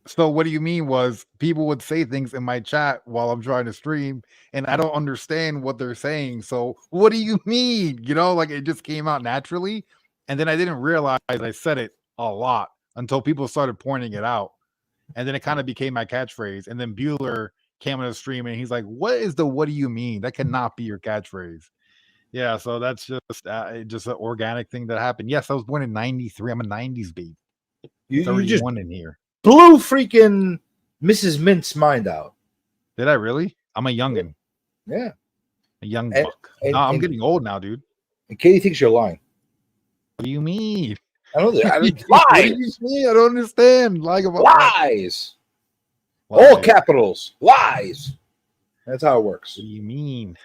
B: So what do you mean was people would say things in my chat while I'm trying to stream and I don't understand what they're saying. So what do you mean? You know, like it just came out naturally. And then I didn't realize I said it a lot until people started pointing it out. And then it kind of became my catchphrase. And then Bueller came on the stream and he's like, what is the what do you mean? That cannot be your catchphrase. Yeah, so that's just an organic thing that happened. Yes, I was born in 93. I'm a 90s baby.
A: You just
B: 31 in here.
A: blew freaking Mrs. Mint's mind out.
B: Did I really? I'm a youngin.
A: Yeah.
B: A young
A: And-
B: buck.
A: and-
B: No, I'm
A: and-
B: getting old now, dude.
A: And Katie thinks you're lying.
B: What do you mean?
A: I don't know.
B: What do
A: Lies.
B: you mean? I don't understand. Lying about what?
A: Lies.
B: Lies.
A: All capitals. Lies. That's how it works.
B: What do you mean?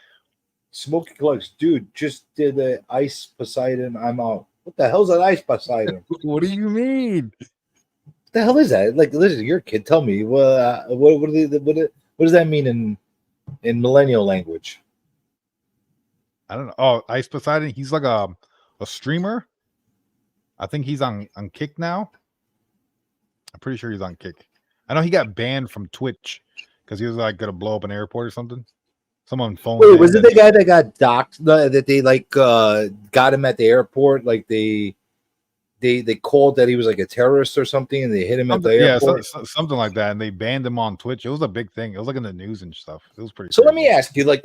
A: Smoky Clucks, dude, just did the ice Poseidon. I'm out. What the hell's an ice Poseidon? What
B: What do you mean?
A: the hell is that? Like, listen, you're a kid. Tell me. What does that mean in millennial language?
B: I don't know. Oh, Ice Poseidon. He's like a streamer. I think he's on Kick now. I'm pretty sure he's on Kick. I know he got banned from Twitch because he was like gonna blow up an airport or something. Someone phoned.
A: Wait,
B: in
A: was it
B: and-
A: the guy that got docked? That they like got him at the airport? Like they called that he was like a terrorist or something, and they hit him at the
B: Yeah,
A: airport.
B: something like that, and they banned him on Twitch. It was a big thing. It was like in the news and stuff. It was pretty.
A: So let
B: crazy.
A: me ask you, like,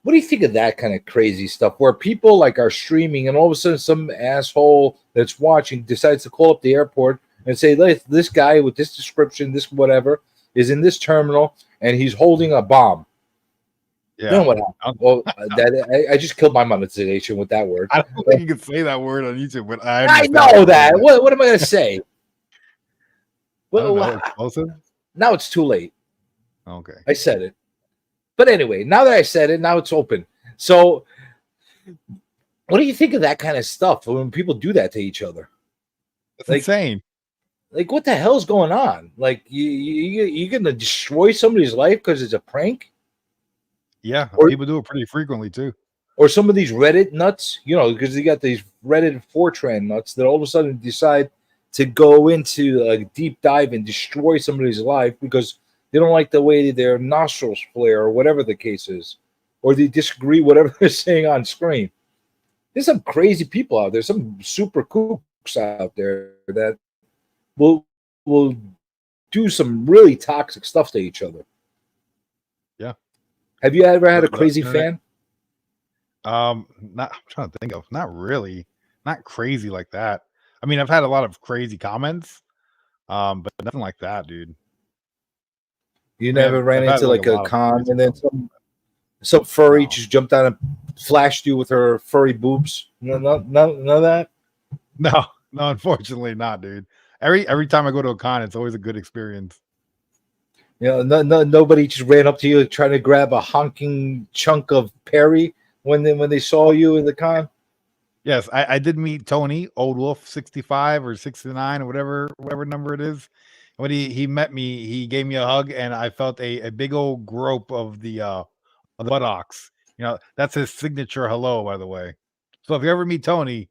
A: what do you think of that kind of crazy stuff where people like are streaming and all of a sudden some asshole that's watching decides to call up the airport and say, this guy with this description, this whatever, is in this terminal and he's holding a bomb.
B: Yeah,
A: Then what happened? Well, I just killed my monetization with that word.
B: I don't think you can say that word on YouTube, but I
A: I
B: understand
A: know
B: what
A: that.
B: you're saying.
A: What am I going to say?
B: I
A: Well,
B: don't know, explosive?
A: now it's too late.
B: Okay.
A: I said it. But anyway, now that I said it, now it's open. So, what do you think of that kind of stuff when people do that to each other?
B: It's
A: Like-
B: insane.
A: Like, what the hell's going on? Like, you're going to destroy somebody's life because it's a prank?
B: Yeah,
A: Or-
B: people do it pretty frequently too.
A: Or some of these Reddit nuts, because you got these Reddit 4chan nuts that all of a sudden decide to go into a deep dive and destroy somebody's life because they don't like the way their nostrils flare or whatever the case is, or they disagree whatever they're saying on screen. There's some crazy people out there, some super kooks out there that will do some really toxic stuff to each other.
B: Yeah.
A: Have you ever had a
B: But,
A: crazy
B: internet-
A: fan?
B: I'm trying to think of not really, not crazy like that. I mean, I've had a lot of crazy comments, but nothing like that, dude.
A: You
B: mean,
A: never
B: I've
A: ran
B: had,
A: into
B: like,
A: like
B: a
A: a
B: lot of
A: con
B: crazy
A: and then
B: comments.
A: some furry
B: No.
A: just jumped down and flashed you with her furry boobs? None of that?
B: No, unfortunately not, dude. Every time I go to a con, it's always a good experience.
A: Nobody just ran up to you trying to grab a honking chunk of Perry when they saw you in the con?
B: Yes, I did meet Tony Old Wolf 65 or 69 or whatever number it is. When he met me, he gave me a hug and I felt a big old grope of the buttocks. That's his signature hello, by the way. So if you ever meet Tony,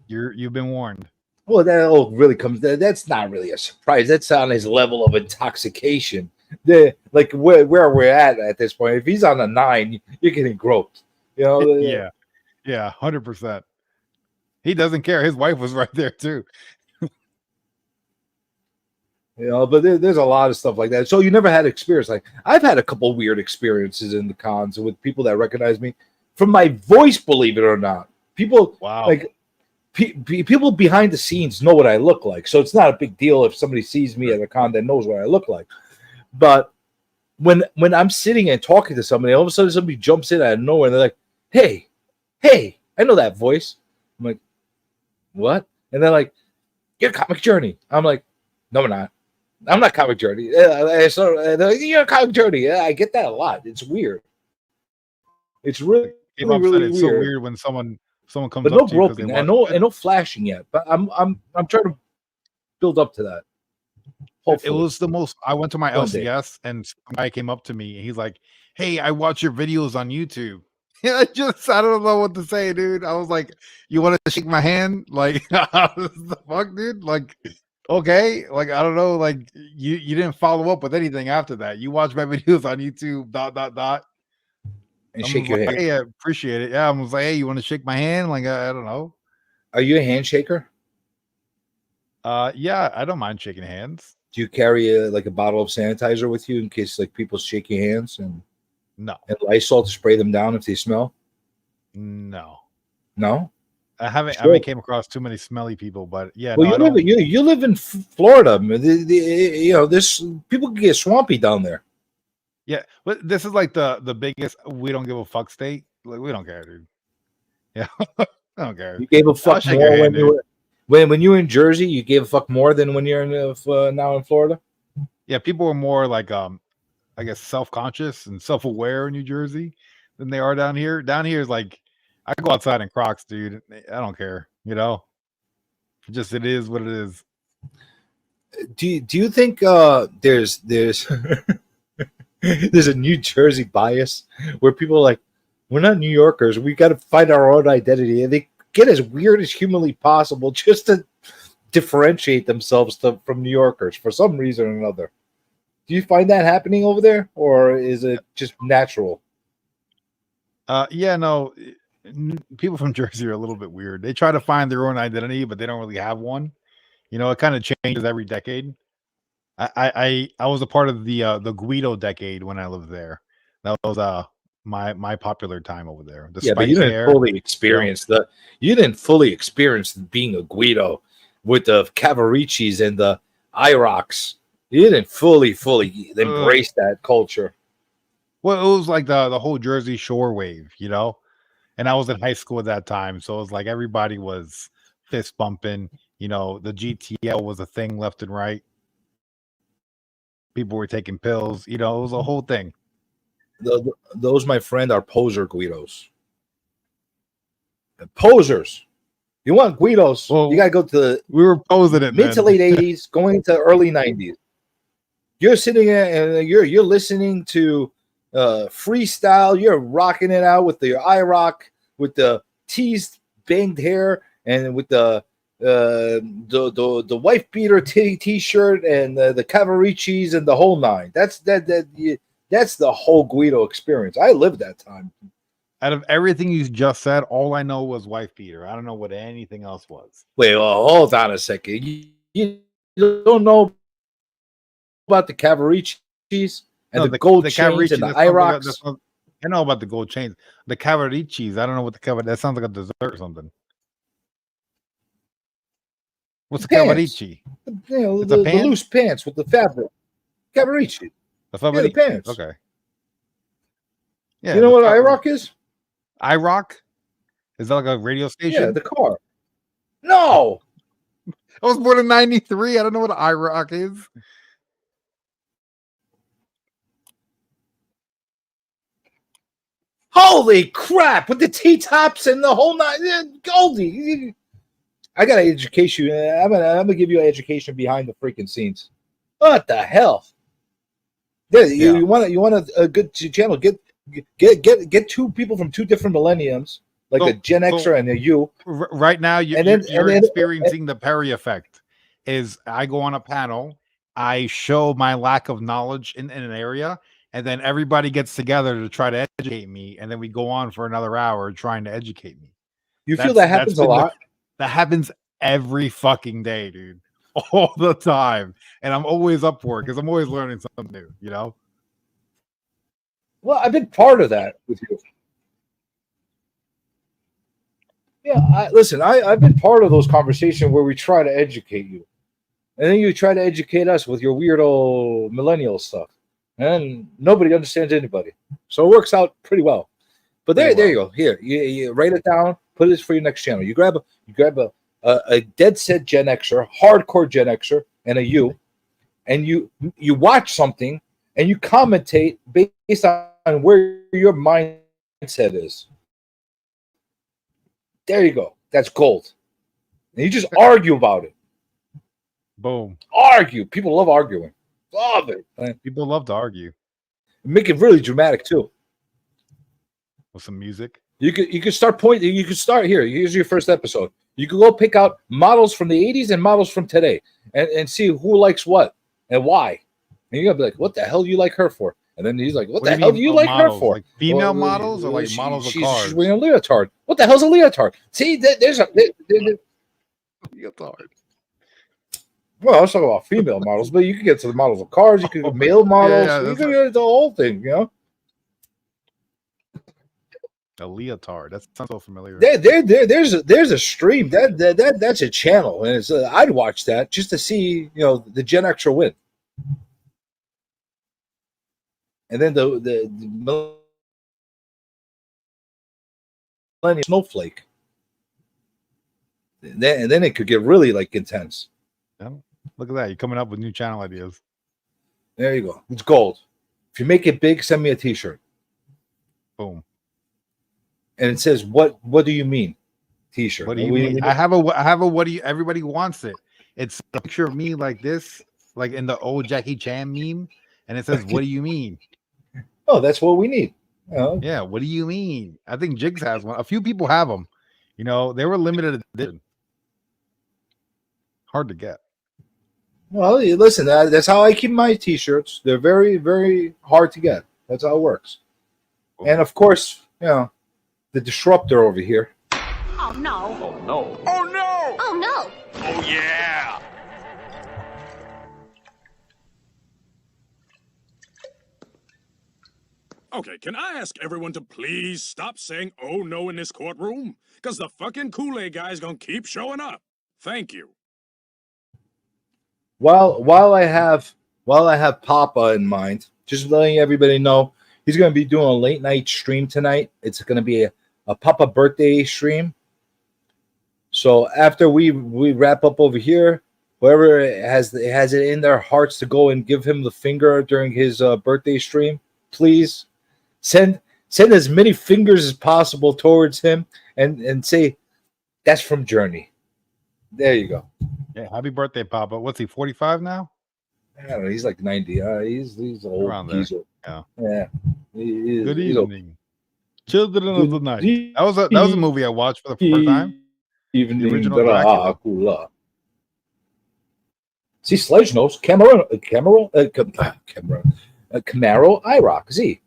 B: you've been warned.
A: Well, that all really comes. That's not really a surprise. That's on his level of intoxication. Like where we're at this point. If he's on a 9, you're getting groped.
B: Yeah, 100%. He doesn't care. His wife was right there too.
A: But there's a lot of stuff like that. So you never had experience. Like I've had a couple weird experiences in the cons with people that recognize me from my voice, believe it or not. People
B: Wow.
A: like people behind the scenes know what I look like, so it's not a big deal if somebody sees me at a con that knows what I look like. But when I'm sitting and talking to somebody, all of a sudden somebody jumps in out of nowhere and they're like, "Hey, I know that voice." I'm like, "What?" And they're like, "You're Comic Journey." I'm like, "No, I'm not. I'm not Comic Journey." So they're like, "You're Comic Journey." Yeah, I get that a lot. It's weird. It's really,
B: Came up said
A: really
B: it's so
A: weird.
B: weird when someone comes
A: But
B: up
A: no
B: to you 'cause they
A: groping
B: want-
A: and no flashing yet. But I'm trying to build up to that.
B: It was the most. I went to my
A: One day.
B: LCS and some guy came up to me and he's like, "Hey, I watch your videos on YouTube." Yeah, I don't know what to say, dude. I was like, "You want to shake my hand?" Like, the fuck, dude. Like, okay, like I don't know. Like, you didn't follow up with anything after that. You watch my videos on YouTube. Dot dot dot.
A: And
B: I
A: shake
B: was
A: your
B: like,
A: hand.
B: "Hey, I appreciate it." Yeah, I was like, "Hey, you want to shake my hand?" Like, I don't know.
A: Are you a handshaker?
B: Yeah, I don't mind shaking hands.
A: Do you carry like a bottle of sanitizer with you in case like people shake your hands and
B: No,
A: Lysol to spray them down if they smell?
B: no.
A: No.
B: I haven't
A: Sure.
B: came across too many smelly people, but yeah,
A: Well,
B: no, I don't.
A: you live in Florida. You know this. People can get swampy down there.
B: Yeah, but this is like the biggest we don't give a fuck state. Like we don't care, dude. Yeah, I don't care.
A: You gave a
B: I'll
A: fuck
B: shake your
A: more
B: hand,
A: when you
B: dude.
A: were when you were in Jersey. You gave a fuck more than when you're in now in Florida.
B: Yeah, people are more like I guess self-conscious and self-aware in New Jersey than they are down here. Down here is like I go outside in Crocs, dude. I don't care, you know. It is what it is.
A: Do you think there's there's a New Jersey bias where people are like, we're not New Yorkers. We got to find our own identity, and they get as weird as humanly possible just to differentiate themselves from New Yorkers for some reason or another. Do you find that happening over there, or is it just natural?
B: Yeah, no. People from Jersey are a little bit weird. They try to find their own identity, but they don't really have one. You know, it kind of changes every decade. I was a part of the Guido decade when I lived there. That was my popular time over there. The
A: Yeah, but you
B: spiky
A: didn't
B: hair,
A: fully experience you didn't fully experience being a Guido with the Cavaricis and the IROCs. You didn't fully embrace that culture.
B: Well, it was like the whole Jersey Shore wave, you know. And I was in high school at that time, so it was like everybody was fist bumping. You know, the GTL was a thing left and right. People were taking pills. You know, it was a whole thing.
A: Those, my friend, are poser Guidos. Posers. You want Guidos?
B: Well,
A: you gotta go to the
B: we were posing it,
A: mid
B: man.
A: to late '80s, going into early '90s. You're sitting there and you're listening to freestyle. You're rocking it out with the IROC, with the teased banged hair, and with the wife beater t-shirt and the Cavaricis and the whole nine. That's the whole Guido experience. I lived that time.
B: Out of everything you just said, all I know was wife beater. I don't know what anything else was.
A: Wait, well, hold on a second. You don't know about the Cavaricis and the gold chains and the IROCs?
B: I know about the gold chains. The Cavaricis. I don't know what that sounds like a dessert or something. What's a Cavarici?
A: You know,
B: It's
A: the
B: a pant?
A: loose pants with the fabric. Cavarici.
B: The
A: the pants.
B: Okay. Yeah.
A: You know what IROC is?
B: IROC? Is that like a radio station?
A: Yeah, the car. No.
B: I was born in '93. I don't know what IROC is.
A: Holy crap! With the T-tops and the whole nine. Goldie. I gotta educate you. I'm gonna give you an education behind the freaking scenes. What the hell? Yeah, you want a good channel? Get two people from two different millenniums, like a Gen Xer and a U.
B: Right now, you're experiencing the Perry effect. Is I go on a panel, I show my lack of knowledge in an area, and then everybody gets together to try to educate me, and then we go on for another hour trying to educate me.
A: You feel that happens a lot?
B: That happens every fucking day, dude. All the time. And I'm always up for it because I'm always learning something new, you know?
A: Well, I've been part of that with you. Yeah, I've been part of those conversations where we try to educate you. And then you try to educate us with your weirdo millennial stuff. And nobody understands anybody. So it works out pretty well. But there you go. Here, you write it down, put it for your next channel. You grab a dead set Gen Xer, hardcore Gen Xer, and a U, and you watch something and you commentate based on where your mindset is. There you go. That's gold. And you just argue about it.
B: Boom.
A: Argue. People love arguing. Love it.
B: People love to argue
A: Make it really dramatic too.
B: with some music.
A: You could start pointing. You could start here. Here's your first episode. You could go pick out models from the 80s and models from today, and see who likes what and why. And you're gonna be like, "What the hell do you like her for?" And then he's like, "What the hell do you like
B: models?
A: her for?"
B: Like female models or like models of cars?
A: She's wearing a leotard. What the hell's a leotard? See, there's a.
B: Leotard.
A: Well, I was talking about female models, but you can get to the models of cars. You can get male models.
B: Yeah,
A: You can get the whole thing. You know.
B: A leotard. That sounds so familiar.
A: There's a stream that's a channel, and it's I'd watch that just to see the Gen Xer win, and then the Millennium Snowflake, and then it could get really like intense.
B: Yeah. Look at that! You're coming up with new channel ideas.
A: There you go. It's gold. If you make it big, send me a T-shirt.
B: Boom.
A: And it says, "What do you mean?" T-shirt.
B: What do you mean? I have a what do you? Everybody wants it. It's a picture of me like this, like in the old Jackie Chan meme, and it says, "What do you mean?"
A: Oh, that's what we need.
B: Yeah. What do you mean? I think Jigs has one. A few people have them. They were limited edition. Hard to get.
A: Well, listen, that's how I keep my T-shirts. They're very, very hard to get. That's how it works.
B: Cool.
A: And of course, the disruptor over here.
C: Oh no.
D: Oh no. Oh no.
C: Oh no.
D: Oh yeah.
E: Okay, can I ask everyone to please stop saying "oh no" in this courtroom? Because the fucking Kool-Aid guy's gonna keep showing up. Thank you.
A: While I have Papa in mind, just letting everybody know he's going to be doing a late night stream tonight. It's going to be a Papa birthday stream. So after we wrap up over here, whoever has it in their hearts to go and give him the finger during his birthday stream, please send as many fingers as possible towards him and say that's from Journey. There you go.
B: Yeah. Happy birthday, Papa. What's he? 45 now?
A: I don't know. He's like 90. He's old.
B: Around there.
A: Yeah.
B: Good evening, children of the night. That was a movie I watched for the first time.
A: Evening,
B: The original Dracula.
A: Dracula. See, Sledge knows Camaro IROC Z.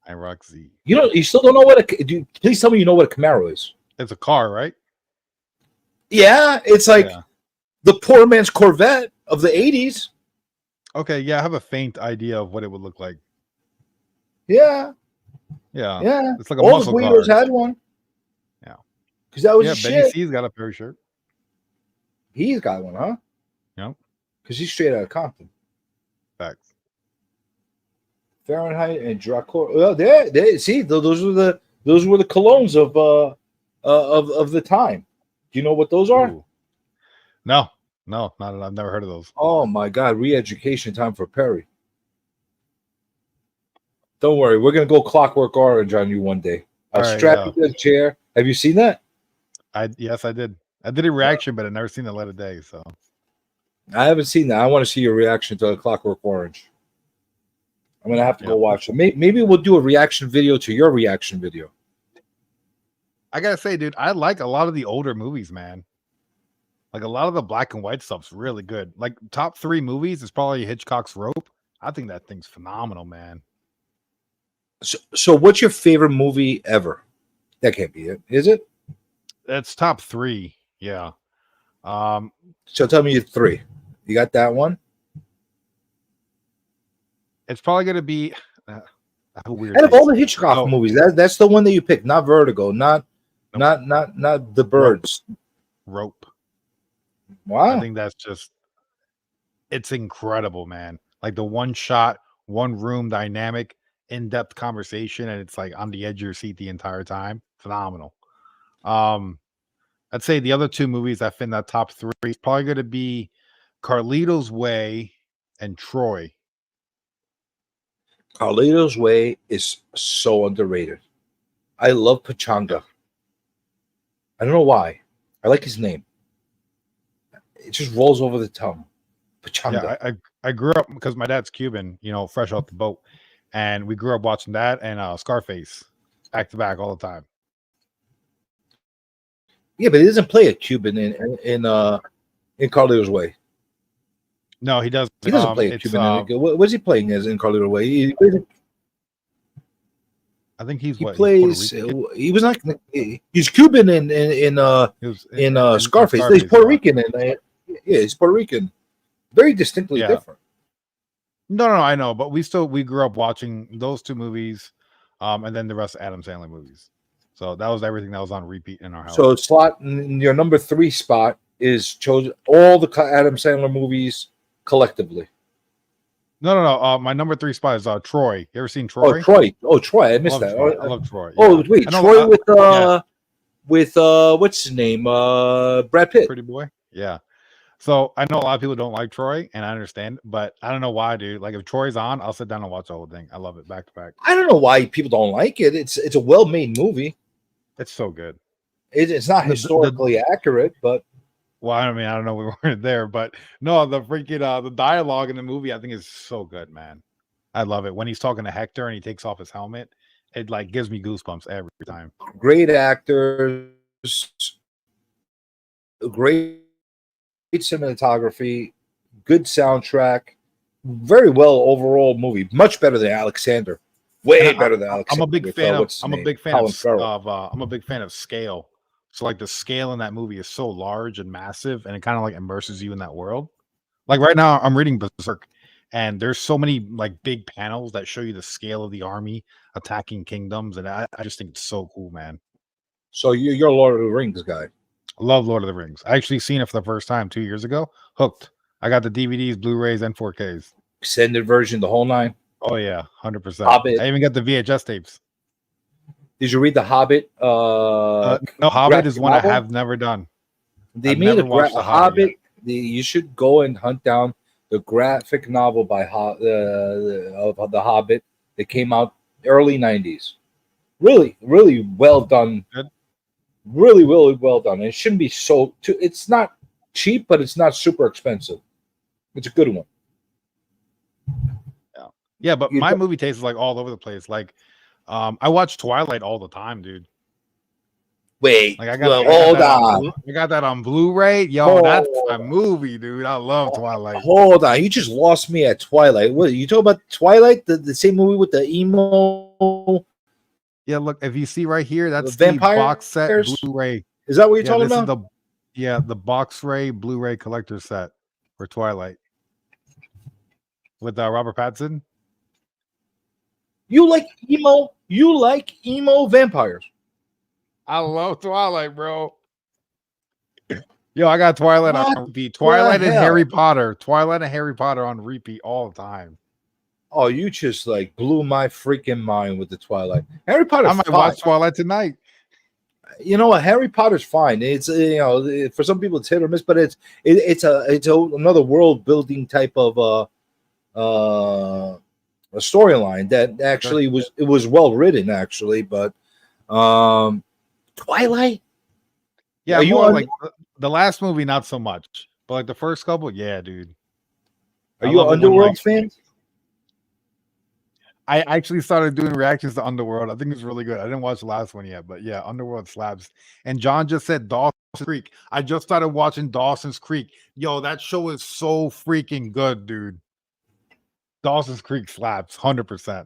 B: IROC Z.
A: You still don't know what please tell me you know what a Camaro is.
B: It's a car, right?
A: Yeah, it's like the poor man's Corvette of the 80s.
B: Okay, yeah, I have a faint idea of what it would look like.
A: Yeah.
B: Yeah. It's like a
A: All
B: muscle
A: the Guidos
B: car.
A: had one.
B: Yeah.
A: Because that was
B: Yeah,
A: the
B: Benny
A: shit.
B: C's got a pair shirt.
A: He's got one, huh?
B: Yep.
A: Because he's straight out of Compton.
B: Facts.
A: Fahrenheit and Dracula. Well, they see those were the colognes of the time. Do you know what those are?
B: Ooh. No, not I've never heard of those.
A: Oh my God, re-education time for Perry. Don't worry, we're gonna go Clockwork Orange on you one day. I'll strap you to the chair. Have you seen that?
B: Yes, I did. I did a reaction, but I've never seen the light of day. So
A: I haven't seen that. I want to see your reaction to Clockwork Orange. I'm gonna have to go watch it. Maybe we'll do a reaction video to your reaction video.
B: I gotta say, dude, I like a lot of the older movies, man. Like a lot of the black and white stuff's really good. Like top 3 movies is probably Hitchcock's Rope. I think that thing's phenomenal, man.
A: So what's your favorite movie ever? That can't be it, is it?
B: That's top 3. Yeah.
A: So tell me your 3. You got that one?
B: It's probably gonna be weird.
A: Out of all the Hitchcock movies, that's the one that you picked, not Vertigo, not The Birds.
B: Rope.
A: Wow.
B: I think that's it's incredible, man. Like the one shot, one room dynamic, in-depth conversation, and it's like on the edge of your seat the entire time. Phenomenal. I'd say the other 2 movies that fit in that top 3 is probably going to be Carlito's Way and Troy.
A: Carlito's Way is so underrated. I love Pachanga. I don't know why. I like his name. it just rolls over the tongue. Pachanga.
B: Yeah, I grew up because my dad's Cuban, you know, fresh off the boat, and we grew up watching that and Scarface back to back all the time.
A: Yeah, but he doesn't play a Cuban in Carlito's Way.
B: No, he doesn't.
A: He doesn't play a Cuban. What's he playing as in Carlito's Way?
B: I think he's
A: He
B: what
A: plays.
B: he's Puerto Rican.
A: He was not. He's Cuban in Scarface. He's Puerto Rican yeah, he's Puerto Rican. Very distinctly different.
B: No, I know, but we grew up watching those two movies, and then the rest of Adam Sandler movies. So that was everything that was on repeat in our house.
A: So slot in your number 3 spot is chosen all the Adam Sandler movies collectively.
B: No. My number 3 spot is Troy. You ever seen Troy?
A: Oh, Troy. I missed that.
B: Troy. I love Troy.
A: Oh, wait, Troy with what's his name? Brad Pitt.
B: Pretty boy. Yeah. So I know a lot of people don't like Troy, and I understand, but I don't know why, dude. Like if Troy's on, I'll sit down and watch the whole thing. I love it back to back.
A: I don't know why people don't like it. It's a well-made movie.
B: It's so good.
A: It's not historically accurate, but
B: well, I mean, I don't know, we weren't there, but no, the freaking the dialogue in the movie, I think is so good, man. I love it when he's talking to Hector and he takes off his helmet. It like gives me goosebumps every time.
A: Great actors, great cinematography, good soundtrack, very well overall movie. Much better than Alexander. Way better than Alexander.
B: I'm a big fan I'm a big fan of scale. So like the scale in that movie is so large and massive, and it kind of like immerses you in that world. Like right now, I'm reading Berserk, and there's so many like big panels that show you the scale of the army attacking kingdoms, and I just think it's so cool, man.
A: So you're a Lord of the Rings guy.
B: I love Lord of the Rings. I actually seen it for the first time 2 years ago. Hooked. I got the DVDs, Blu-rays, and 4Ks.
A: Extended version, the whole 9.
B: Oh yeah, 100%.
A: Hobbit.
B: I even got the VHS tapes.
A: Did you read the Hobbit?
B: No, Hobbit is one novel? I have never done.
A: They made a Hobbit. You should go and hunt down the graphic novel by of the Hobbit that came out early 90s. Really, really well done.
B: Good.
A: Really, really well done. It shouldn't be so. It's not cheap, but it's not super expensive. It's a good one.
B: Yeah, but my movie taste is like all over the place. Like, I watch Twilight all the time, dude.
A: Wait,
B: like I got that on Blu-ray. Yo, that's a movie, dude. I love Twilight.
A: Hold on, you just lost me at Twilight. What you talking about? Twilight, the same movie with the emo.
B: Yeah, look, if you see right here, that's the box set Blu-ray.
A: Is that what you're talking about?
B: The box ray Blu-ray collector set for Twilight with Robert Pattinson.
A: You like emo? You like emo vampires?
B: I love Twilight, bro. Yo, I got Twilight on repeat. Twilight and Harry Potter. Twilight and Harry Potter on repeat all the time.
A: Oh, you just like blew my freaking mind with the Twilight. Harry Potter.
B: I might watch Twilight tonight.
A: You know what? Harry Potter's fine. It's for some people it's hit or miss, but it's another world building type of a storyline that actually was well written actually, but Twilight.
B: Yeah, more like the last movie, not so much, but like the first couple, yeah, dude.
A: Are you an Underworld fan?
B: I actually started doing reactions to Underworld. I think it's really good. I didn't watch the last one yet, but yeah, Underworld slaps. And John just said Dawson's Creek. I just started watching Dawson's Creek. Yo, that show is so freaking good, dude. Dawson's Creek slaps 100%.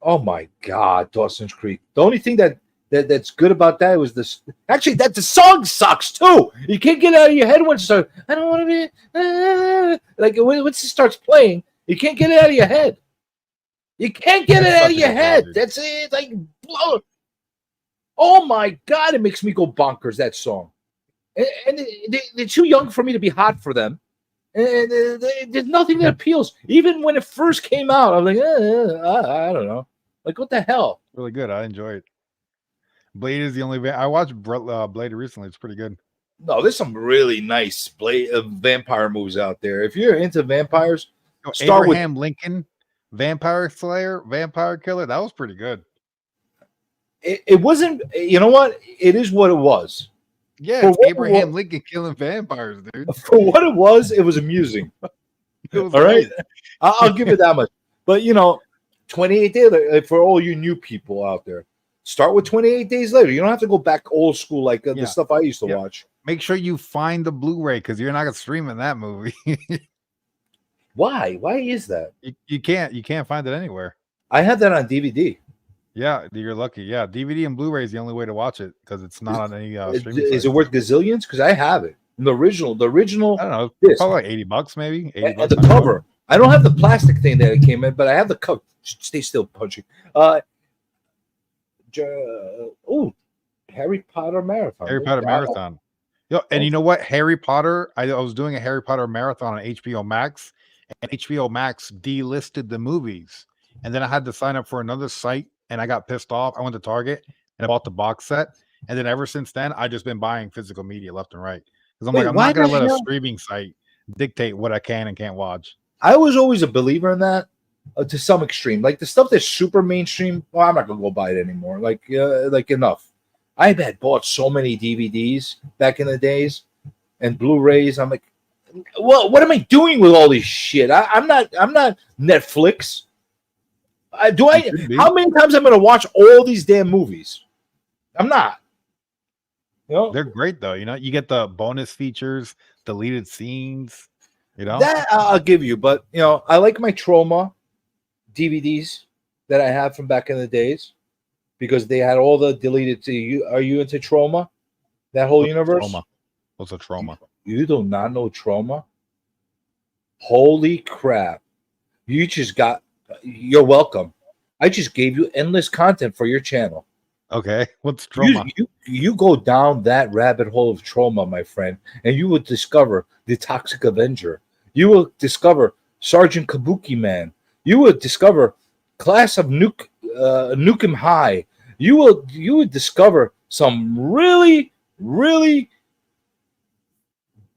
A: Oh my God, Dawson's Creek. The only thing that's good about that was this. Actually, that the song sucks too. You can't get it out of your head once it starts. I don't want to be like once it starts playing. You can't get it out of your head. You can't get it out of your head. That's it. Like blow. Oh my God, it makes me go bonkers. That song, and they're too young for me to be hot for them. And there's nothing that appeals. Even when it first came out, I was like, I don't know. Like, what the hell?
B: Really good. I enjoy it. Blade is the only. I watched Blade recently. It's pretty good.
A: No, there's some really nice vampire movies out there. If you're into vampires, start
B: Abraham Lincoln, Vampire Slayer, Vampire Killer. That was pretty good.
A: it wasn't. You know what? It is what it was.
B: Yeah,
A: For
B: it's
A: what it
B: Abraham
A: was-
B: Lincoln killing vampires, dude.
A: For what it was amusing.
B: It was
A: All right,
B: great.
A: I'll give it that much. But 28 days for all you new people out there, start with 28 days later. You don't have to go back old school like the
B: Yeah.
A: stuff I used to
B: Yeah.
A: watch.
B: Make sure you find the Blu-ray because you're not gonna stream in that movie.
A: Why? Why is that?
B: you can't find it anywhere.
A: I had that on DVD.
B: Yeah, you're lucky. Yeah, DVD and Blu-ray is the only way to watch it because it's not on any streaming
A: Is
B: sites.
A: it worth gazillions? Because I have it. The original.
B: I don't know.
A: Disc.
B: Probably like $80 maybe. 80
A: And
B: bucks
A: the
B: on Amazon.
A: cover. I don't have the plastic thing that it came in, but I have the cover. Stay still, punching. Harry Potter marathon.
B: Harry Potter marathon. Yo, and you know what? Harry Potter. I was doing a Harry Potter marathon on HBO Max, and HBO Max delisted the movies. And then I had to sign up for another site, and I got pissed off. I went to Target and I bought the box set. And then ever since then, I just been buying physical media left and right because I'm
A: Wait,
B: I'm
A: why
B: not gonna
A: the
B: let a
A: hell-
B: streaming site dictate what I can and can't watch.
A: I was always a believer in that to some extreme. Like the stuff that's super mainstream, well, I'm not gonna go buy it anymore. Like enough. I had bought so many DVDs back in the days and Blu-rays. I'm like, well, what am I doing with all this shit? I'm not Netflix. How many times I'm gonna watch all these damn movies? I'm not.
B: They're great though. You get the bonus features, deleted scenes.
A: That I'll give you, but I like my Trauma DVDs that I have from back in the days because they had all the deleted. Are you into Trauma? That whole universe?
B: Trauma. What's a Trauma?
A: You do not know Trauma? Holy crap! You're welcome. I just gave you endless content for your channel.
B: Okay, what's Trauma?
A: You go down that rabbit hole of Trauma, my friend, and you will discover the Toxic Avenger. You will discover Sergeant Kabuki Man. You will discover Class of Nukem High. You will discover some really, really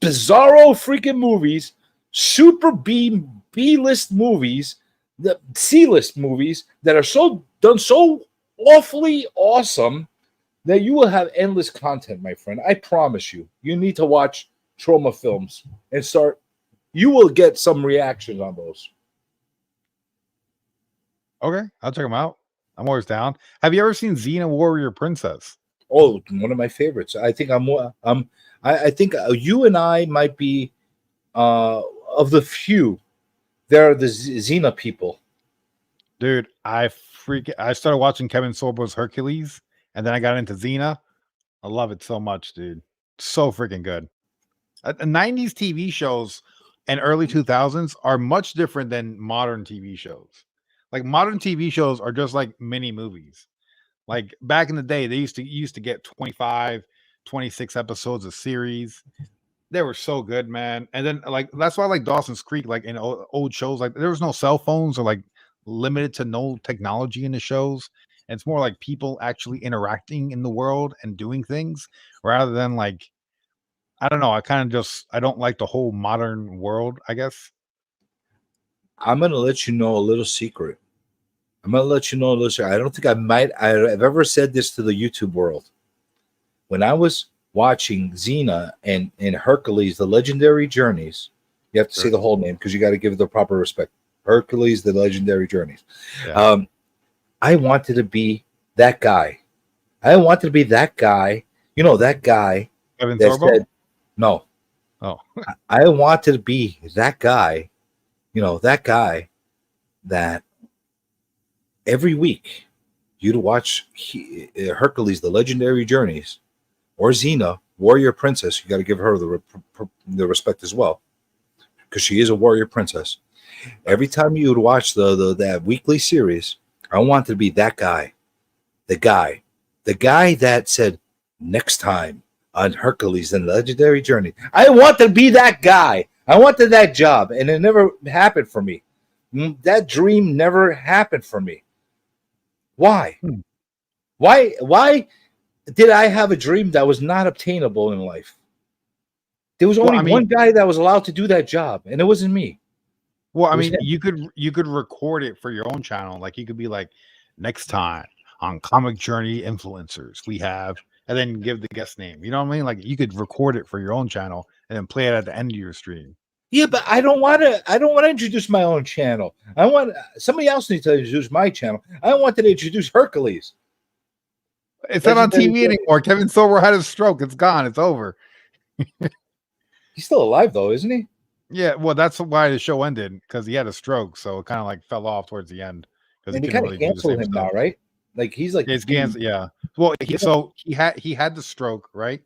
A: bizarro freaking movies, super B-list movies, the C-list movies that are done so awfully awesome that you will have endless content, my friend. I promise you. You need to watch Trauma films and start. You will get some reactions on those.
B: Okay, I'll check them out. I'm always down. Have you ever seen Xena Warrior Princess?
A: Oh, one of my favorites. I think I think you and I might be of the few. They're the Xena people.
B: Dude, I started watching Kevin Sorbo's Hercules, and then I got into Xena. I love it so much, dude. So freaking good. The 90s TV shows and early 2000s are much different than modern TV shows. Like modern TV shows are just like mini movies. Like back in the day, they used to get 25, 26 episodes of series. They were so good, man. And then like that's why I like Dawson's Creek, like in old shows, like there was no cell phones or like limited to no technology in the shows. And it's more like people actually interacting in the world and doing things rather than like, I don't know. I don't like the whole modern world, I guess.
A: I'm going to let you know a little secret. I don't think I've ever said this to the YouTube world. When I was watching Xena and Hercules, The Legendary Journeys, you have to say the whole name because you got to give it the proper respect. Hercules, The Legendary Journeys.
B: Yeah.
A: I wanted to be that guy. I wanted to be that guy. That guy
B: Kevin
A: that
B: Sorbo?
A: said, no.
B: Oh.
A: I wanted to be that guy, that guy that every week you'd watch Hercules, The Legendary Journeys, or Xena, Warrior Princess. You got to give her the respect as well because she is a warrior princess. Every time you would watch that weekly series, I wanted to be that guy, the guy that said next time on Hercules and Legendary Journey. I want to be that guy. I wanted that job, and it never happened for me. That dream never happened for me. Why? Why did I have a dream that was not obtainable in life? There was only one guy that was allowed to do that job, and it wasn't me.
B: Well, I mean, you could record it for your own channel. Like you could be like, next time on Comic Journey influencers. We have, and then give the guest name. You know what I mean? Like you could record it for your own channel and then play it at the end of your stream.
A: Yeah, but I don't want to. I don't want to introduce my own channel. I want somebody else needs to introduce my channel. I don't want to introduce Hercules.
B: It's not on TV anymore. Kevin Sorbo had a stroke. It's gone. It's over.
A: He's still alive though, isn't he?
B: Yeah, well, that's why the show ended because he had a stroke, so it kind of like fell off towards the end because
A: And they kind of canceled him now, right? Like he's like
B: It's canceled. Yeah. Well, he had the stroke, right?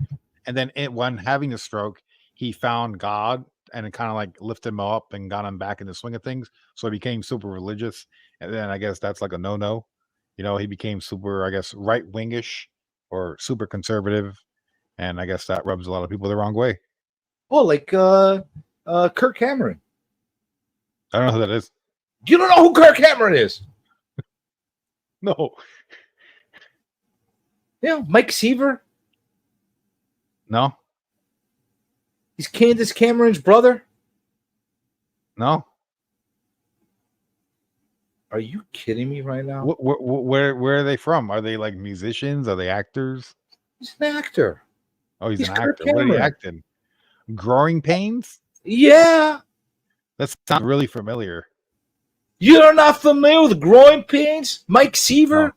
B: And then when having the stroke, he found God and it kind of like lifted him up and got him back in the swing of things. So he became super religious, and then I guess that's like a no. You know, he became super, I guess, right wingish or super conservative, and I guess that rubs a lot of people the wrong way.
A: Oh, like Kirk Cameron.
B: I don't know who that is.
A: You don't know who Kirk Cameron is?
B: No.
A: Yeah, Mike Seaver.
B: No.
A: He's Candace Cameron's brother.
B: No.
A: Are you kidding me right now?
B: Where are they from? Are they like musicians? Are they actors?
A: He's an actor.
B: Oh, he's an
A: Kirk
B: actor. What are you
A: Cameron.
B: acting? Growing Pains?
A: Yeah.
B: That sounds really familiar.
A: You're not familiar with Growing Pains? Mike Seaver?
B: No.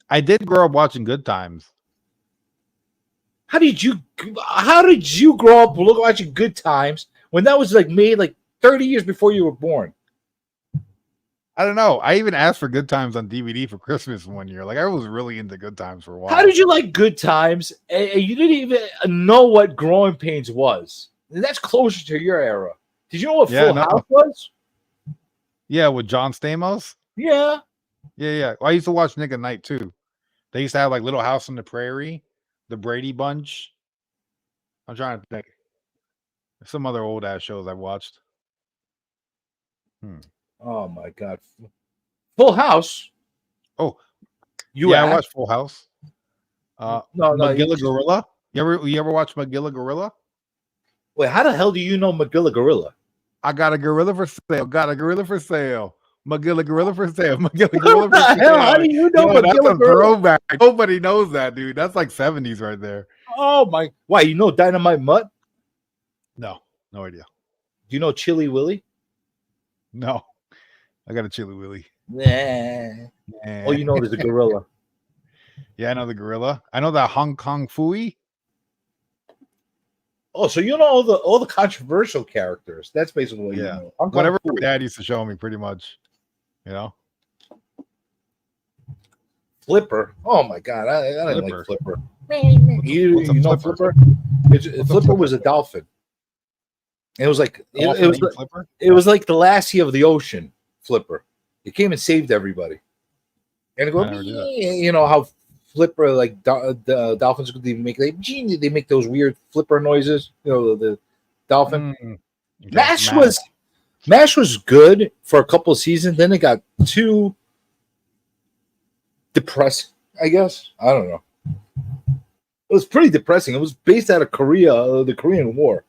B: I did grow up watching Good Times.
A: How did you grow up watching Good Times when that was like made like 30 years before you were born?
B: I don't know. I even asked for Good Times on DVD for Christmas one year. Like I was really into Good Times for a while.
A: How did you like Good Times and you didn't even know what Growing Pains was? And that's closer to your era. Did you know what Full House was?
B: Yeah, with John Stamos?
A: Yeah.
B: Yeah. Well, I used to watch Nick at Night too. They used to have like Little House on the Prairie, The Brady Bunch. I'm trying to think. Some other old ass shows I've watched.
A: Oh my God. Full House.
B: Oh,
A: I
B: watched Full House.
A: No,
B: Magilla Gorilla. You ever watch Magilla Gorilla?
A: Wait, how the hell do you know Magilla Gorilla?
B: I got a gorilla for sale. Got a gorilla for sale. Magilla Gorilla for sale. Magilla Gorilla for sale.
A: Hell, how do you know Magilla
B: that's a
A: Gorilla?
B: throwback. Nobody knows that, dude. That's like 70s right there.
A: Oh my! Why you know Dynamite Mutt?
B: No idea.
A: Do you know Chili Willy?
B: No, I got a Chili Willy.
A: Nah. Oh, you know there's a gorilla.
B: Yeah, I know the gorilla. I know that Hong Kong Fooey.
A: Oh, so you know all the controversial characters. That's basically what you know.
B: Whatever my dad used to show me, pretty much. You know.
A: Flipper. Oh my God, I didn't like Flipper. You know Flipper? Flipper was a dolphin. It was like it was like the Lassie of the ocean. Flipper. It came and saved everybody. And it goes, you know how Flipper, like the dolphins, they make those weird flipper noises. You know the dolphin. Okay, MASH was good for a couple of seasons. Then it got too depressing. I guess I don't know. It was pretty depressing. It was based out of Korea, the Korean War,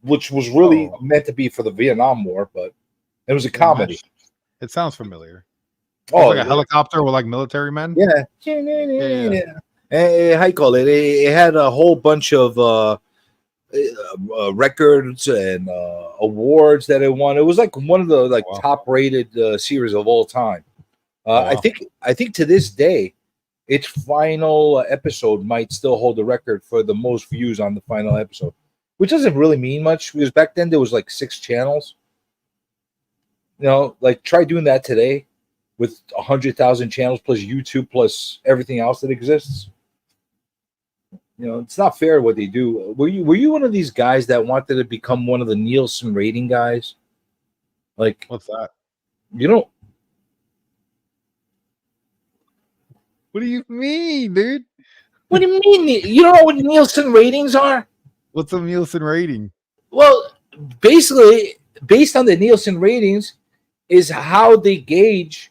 A: which was really meant to be for the Vietnam War, but it was a comedy.
B: It sounds familiar.
A: Oh,
B: like a helicopter with like military men.
A: Yeah. How you call it? It had a whole bunch of records and awards that it won. It was like one of the top-rated series of all time. I think to this day, its final episode might still hold the record for the most views on the final episode, which doesn't really mean much because back then there was like 6 channels. You know, like try doing that today with 100,000 channels plus YouTube plus everything else that exists. You know, it's not fair what they do. Were you one of these guys that wanted to become one of the Nielsen rating guys? Like,
B: what's that?
A: You know.
B: What do you mean, dude?
A: What do you mean? You don't know what Nielsen ratings are?
B: What's a Nielsen rating?
A: Well, basically, based on the Nielsen ratings, is how they gauge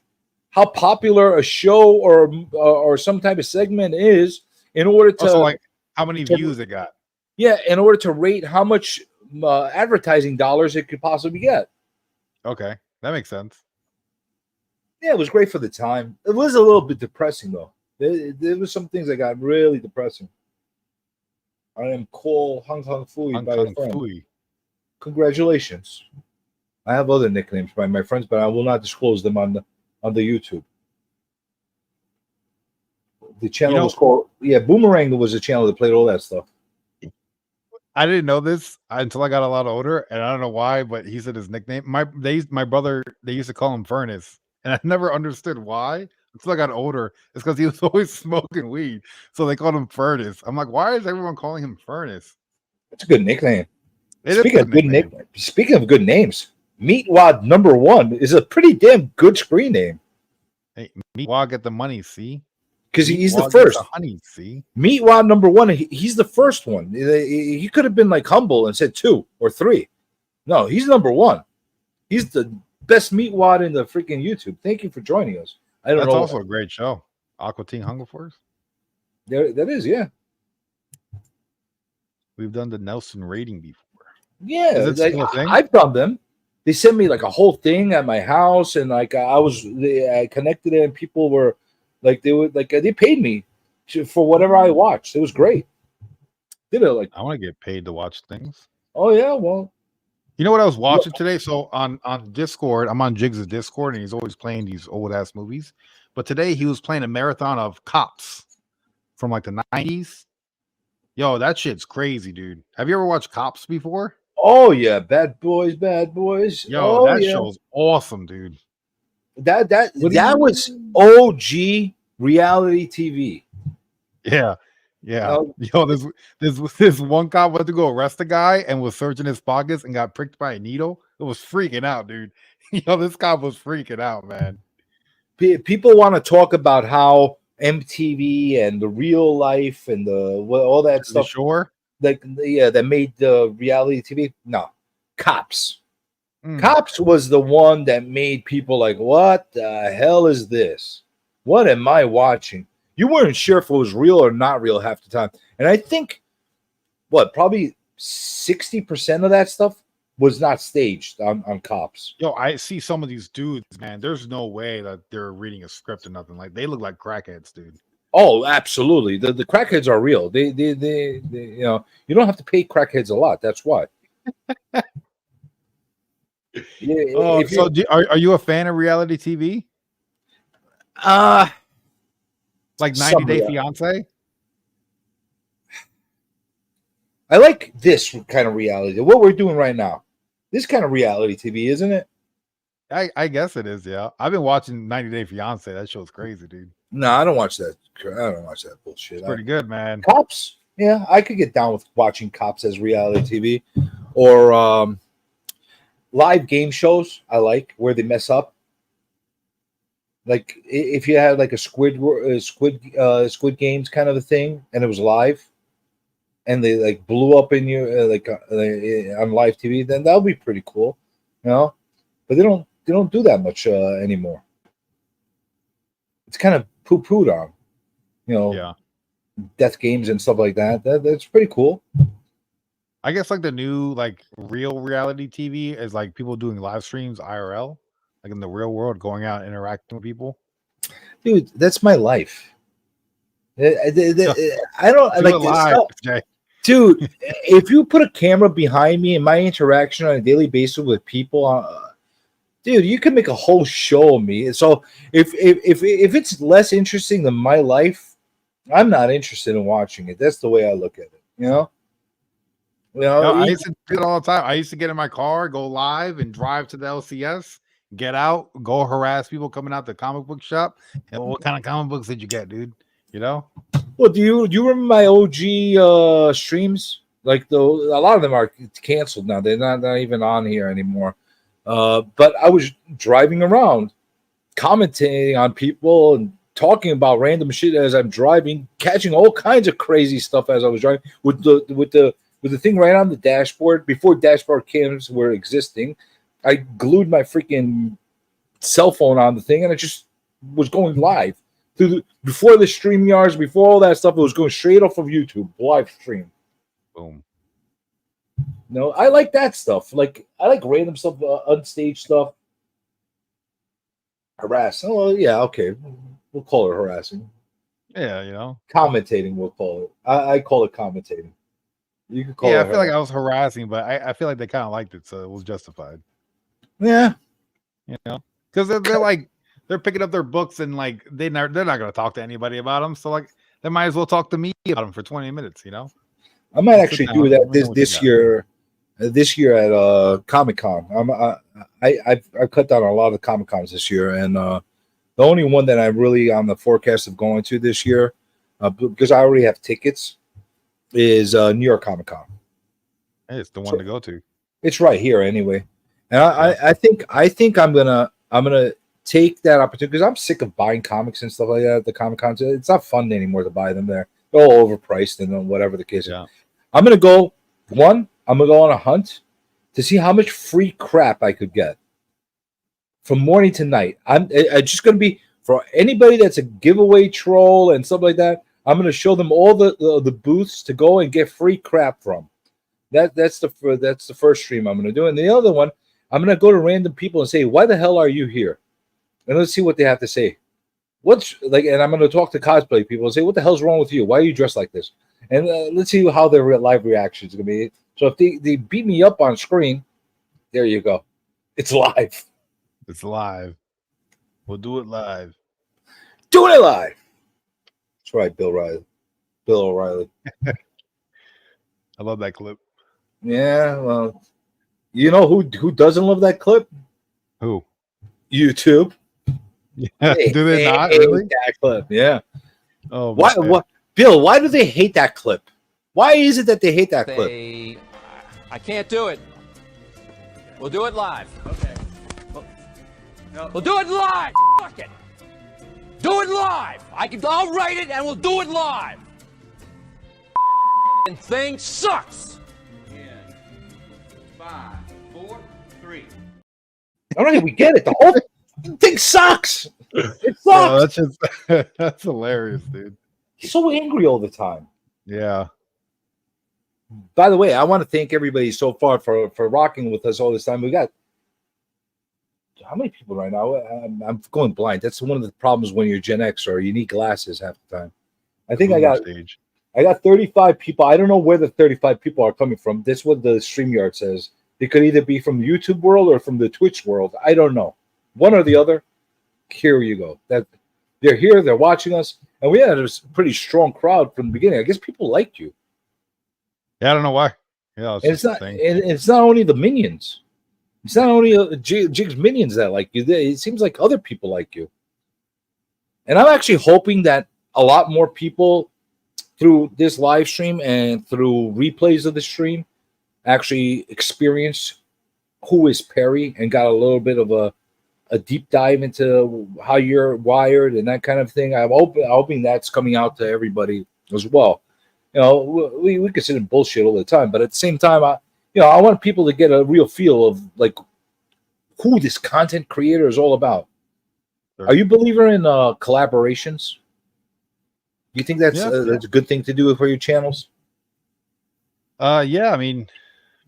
A: how popular a show or some type of segment is in order to
B: like how many views it got.
A: Yeah, in order to rate how much advertising dollars it could possibly get.
B: Okay, that makes sense.
A: Yeah, it was great for the time. It was a little bit depressing though. There was some things that got really depressing. I am called Hung Hung Fui
B: Hung
A: by a
B: Kong
A: friend.
B: Fui.
A: Congratulations. I have other nicknames by my friends, but I will not disclose them on the YouTube. The channel was called Boomerang was a channel that played all that stuff.
B: I didn't know this until I got a lot older, and I don't know why, but he said his nickname. My brother, they used to call him Furnace, and I never understood why until I got older. It's because he was always smoking weed, so they called him Furnace. I'm like, why is everyone calling him Furnace?
A: It's a good nickname.
B: It is a good nickname.
A: Speaking of good names, Meatwad #1 is a pretty damn good screen name.
B: Hey, Meatwad get the money, see?
A: Because he's the
B: Meatwad
A: first.
B: gets the honey, see?
A: Meatwad #1, he's the first one. He could have been like humble and said 2 or 3. No, he's #1. He's the best Meatwad in the freaking YouTube. Thank you for joining us. I don't know.
B: That's also a great show. Aqua Teen Hunger Force.
A: That is, yeah.
B: We've done the Nelson rating before.
A: Yeah,
B: Is it
A: like,
B: still a thing?
A: I've done them. They sent me like a whole thing at my house, and like I connected it, and people were like, they paid me for whatever I watched. It was great. Did it like?
B: I want to get paid to watch things.
A: Oh yeah, well,
B: you know what I was watching today? So on Discord, I'm on Jigs' Discord, and he's always playing these old ass movies. But today he was playing a marathon of Cops from like the 90s. Yo, that shit's crazy, dude. Have you ever watched Cops before?
A: Oh yeah, Bad Boys, Bad Boys.
B: Yo, that show's awesome, dude.
A: That was OG reality TV.
B: Yeah. Yo, this one cop went to go arrest a guy and was searching his pockets and got pricked by a needle. It was freaking out, dude. Yo, this cop was freaking out, man.
A: People want to talk about how MTV and the real life and all that stuff.
B: Sure.
A: That made the reality TV. No, Cops. Cops was the one that made people like, what the hell is this? What am I watching? You weren't sure if it was real or not real half the time. And I think, probably 60% of that stuff was not staged on Cops.
B: Yo, I see some of these dudes, man. There's no way that they're reading a script or nothing. Like, they look like crackheads, dude.
A: Oh, absolutely. The crackheads are real. They you know, you don't have to pay crackheads a lot. That's why.
B: Are you a fan of reality TV? Like 90 Day Fiance?
A: I like this kind of reality. What we're doing right now. This kind of reality TV, isn't it?
B: I guess it is, yeah. I've been watching 90 Day Fiance. That show's crazy, dude.
A: No, I don't watch that. I don't watch that bullshit.
B: It's pretty good, man.
A: Cops? Yeah, I could get down with watching Cops as reality TV. Or live game shows I like where they mess up. Like if you had like a Squid Games kind of a thing and it was live and they like blew up in your on live TV, then that would be pretty cool, you know. But they don't do that much anymore. It's kind of poo-pooed on, you know.
B: Yeah.
A: Death games and stuff like that. That's pretty cool.
B: I guess like the new like real reality TV is like people doing live streams IRL, like in the real world, going out and interacting with people.
A: Dude, that's my life. I don't like this stuff.
B: Jay.
A: Dude, if you put a camera behind me and my interaction on a daily basis with people, dude, you can make a whole show of me. So if it's less interesting than my life, I'm not interested in watching it. That's the way I look at it. You know.
B: I used to do it all the time. I used to get in my car, go live, and drive to the LCS, get out, go harass people coming out the comic book shop. And what kind of comic books did you get, dude? You know?
A: Well, do you remember my OG streams? Like a lot of them are canceled now. They're not even on here anymore. But I was driving around, commenting on people and talking about random shit as I'm driving, catching all kinds of crazy stuff as I was driving with the thing right on the dashboard. Before dashboard cams were existing, I glued my freaking cell phone on the thing and I just was going live before the StreamYards, before all that stuff. It was going straight off of YouTube live stream.
B: Boom.
A: No, I like that stuff. Like I like random stuff, unstaged stuff. Harass. Oh, well, yeah, okay. We'll call it harassing.
B: Yeah.
A: Commentating, we'll call it. I call it commentating. You could call
B: Yeah,
A: it
B: I feel like
A: harassing.
B: I was harassing, but I feel like they kind of liked it, so it was justified.
A: Yeah.
B: Because they're like they're picking up their books and like they're not going to talk to anybody about them. So like they might as well talk to me about them for 20 minutes.
A: I might
B: Just sit
A: actually
B: down,
A: do that
B: let me know what you
A: this
B: got.
A: year. This year at Comic Con, I've cut down a lot of Comic Cons this year, and the only one that I'm really on the forecast of going to this year, because I already have tickets, is New York Comic Con.
B: Hey, it's the one to go to.
A: It's right here anyway, and I think I'm gonna take that opportunity because I'm sick of buying comics and stuff like that at the Comic Con. It's not fun anymore to buy them there. They're all overpriced and whatever the case is.
B: Yeah.
A: I'm gonna go I'm gonna go on a hunt to see how much free crap I could get from morning to night. I'm just gonna be for anybody that's a giveaway troll and stuff like that. I'm gonna show them all the booths to go and get free crap from. That's the first stream I'm gonna do, and the other one I'm gonna go to random people and say, "Why the hell are you here?" And let's see what they have to say. And I'm gonna talk to cosplay people and say, "What the hell's wrong with you? Why are you dressed like this?" And let's see how their live reaction is gonna be. So if they beat me up on screen, there you go, it's live.
B: It's live. We'll do it live.
A: Doing it live. That's right, Bill O'Reilly.
B: I love that clip.
A: Yeah, well, you know who doesn't love that clip?
B: Who?
A: YouTube.
B: Yeah. Do they not
A: hate
B: really?
A: that clip? Yeah.
B: Oh,
A: Why?
B: man.
A: What? Bill? Why do they hate that clip? Why is it that they hate that clip?
G: I can't do it. We'll do it live. Okay. We'll do it live. Fuck it. Do it live. I'll write it and we'll do it live. And thing sucks.
F: 5, 4, 3.
A: All right, we get it. The whole thing sucks. It sucks.
B: Oh, that's just that's hilarious, dude.
A: He's so angry all the time.
B: Yeah.
A: By the way, I want to thank everybody so far for rocking with us all this time. We got how many people right now? I'm going blind. That's one of the problems when you're Gen X or you need glasses half the time. I think I got 35 people. I don't know where the 35 people are coming from. That's what the StreamYard says. It could either be from the YouTube world or from the Twitch world. I don't know. One or the other. Here you go. That they're here, they're watching us, and we had a pretty strong crowd from the beginning. I guess people liked you.
B: Yeah, I don't know why. Yeah,
A: It's not only the minions. It's not only Jig's minions that like you. It seems like other people like you. And I'm actually hoping that a lot more people through this live stream and through replays of the stream actually experience who is Perry and got a little bit of a deep dive into how you're wired and that kind of thing. I'm hoping that's coming out to everybody as well. You know, we can sit in bullshit all the time, but at the same time, I want people to get a real feel of like who this content creator is all about.
B: Sure.
A: Are you a believer in collaborations? Do you think that's a good thing to do for your channels?
B: Yeah, I mean,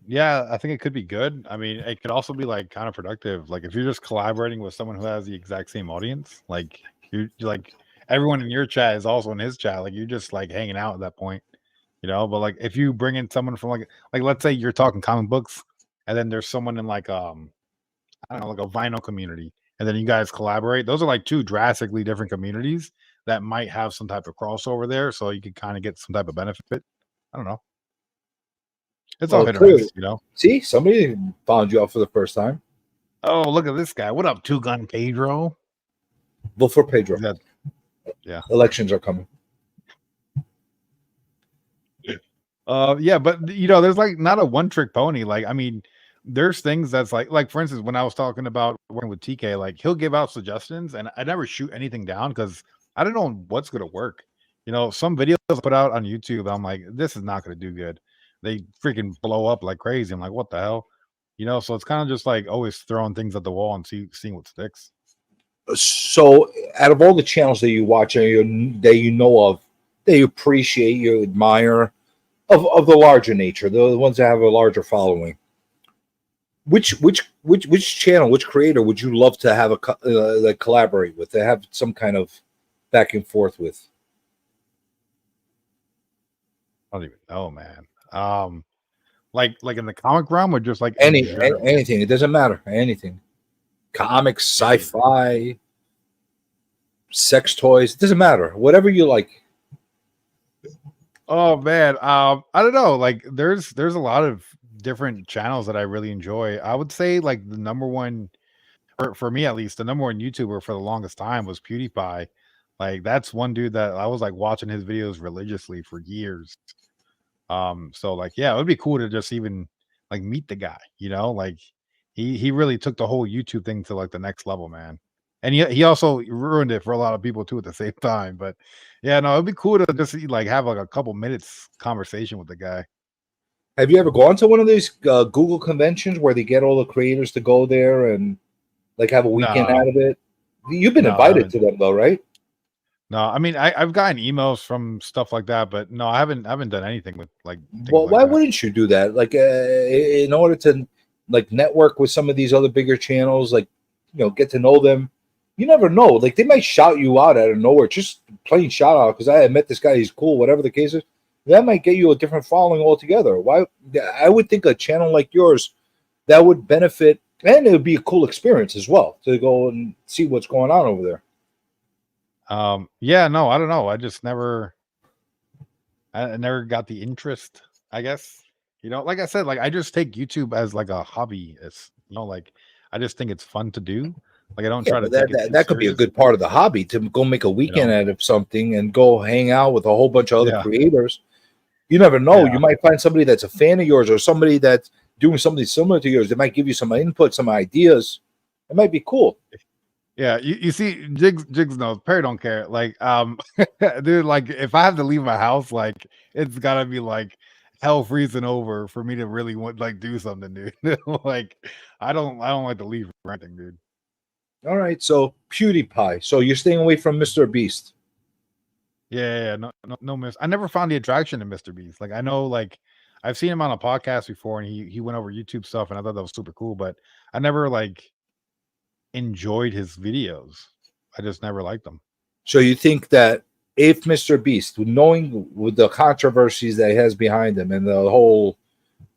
B: yeah, I think it could be good. I mean, it could also be like kind of productive. Like if you're just collaborating with someone who has the exact same audience, like you're like everyone in your chat is also in his chat. Like you're just like hanging out at that point, But like if you bring in someone from like let's say you're talking comic books, and then there's someone in like I don't know, like a vinyl community, and then you guys collaborate. Those are like two drastically different communities that might have some type of crossover there, so you could kind of get some type of benefit. I don't know. It's all hit or miss,
A: See, somebody found you out for the first time.
B: Oh, look at this guy. What up, Two Gun Pedro?
A: Vote for Pedro.
B: Yeah.
A: Elections are coming.
B: Yeah, but there's like not a one-trick pony. Like, I mean, there's things that's like for instance, when I was talking about working with TK, like he'll give out suggestions and I never shoot anything down because I don't know what's gonna work. Some videos I put out on YouTube, I'm like, this is not gonna do good. They freaking blow up like crazy. I'm like, what the hell? So it's kind of just like always throwing things at the wall and seeing what sticks.
A: So, out of all the channels that you watch that you know of, that you appreciate, you admire, of the larger nature, the ones that have a larger following, which channel, which creator would you love to have like collaborate with, to have some kind of back and forth with?
B: I don't even know, man. Like in the comic realm, or just like in general?
A: Anything. It doesn't matter. Anything. Comics, sci-fi, sex toys. It doesn't matter. Whatever you like.
B: Oh man, I don't know. Like, there's a lot of different channels that I really enjoy. I would say like the number one, for me at least, the number one YouTuber for the longest time was PewDiePie. Like, that's one dude that I was like watching his videos religiously for years. So like, yeah, it would be cool to just even like meet the guy, like he really took the whole YouTube thing to like the next level, man. And he also ruined it for a lot of people too at the same time. But yeah, no, it'd be cool to just like have like a couple minutes conversation with the guy.
A: Have you ever gone to one of these Google conventions where they get all the creators to go there and like have a weekend
B: No,
A: out of it? You've been
B: no, I
A: invited
B: haven't.
A: to them though, right?
B: No, I mean I've gotten emails from stuff like that, but no, I haven't done anything with like things
A: Well,
B: like
A: why
B: that.
A: wouldn't you do that? Like, in order to like network with some of these other bigger channels, like get to know them. You never know. Like, they might shout you out out of nowhere, just plain shout out because I met this guy. He's cool. Whatever the case is, that might get you a different following altogether. Why? I would think a channel like yours that would benefit, and it would be a cool experience as well to go and see what's going on over there.
B: Yeah, no, I don't know. I never got the interest, I guess. Like I said, like I just take YouTube as like a hobby. It's like I just think it's fun to do. Like, I don't
A: Yeah,
B: try to
A: but
B: take it too
A: that could be a
B: serious.
A: good part of the hobby, to go make a
B: You
A: weekend
B: know?
A: out of something and go hang out with a whole bunch of other
B: Yeah,
A: creators. You never know.
B: yeah,
A: You might find somebody that's a fan of yours or somebody that's doing something similar to yours. They might give you some input, some ideas. It might be cool.
B: yeah. You see, Jigs knows. Perry don't care. Like, dude, like if I have to leave my house, like it's gotta be like hell freezing over for me to really want like do something, dude. Like, I don't like to leave or anything, dude.
A: All right. So PewDiePie. So you're staying away from Mr. Beast.
B: Yeah, no, miss. I never found the attraction to Mr. Beast. Like, I know, like I've seen him on a podcast before, and he went over YouTube stuff, and I thought that was super cool. But I never like enjoyed his videos. I just never liked them.
A: So you think that if Mr. Beast, knowing with the controversies that he has behind him and the whole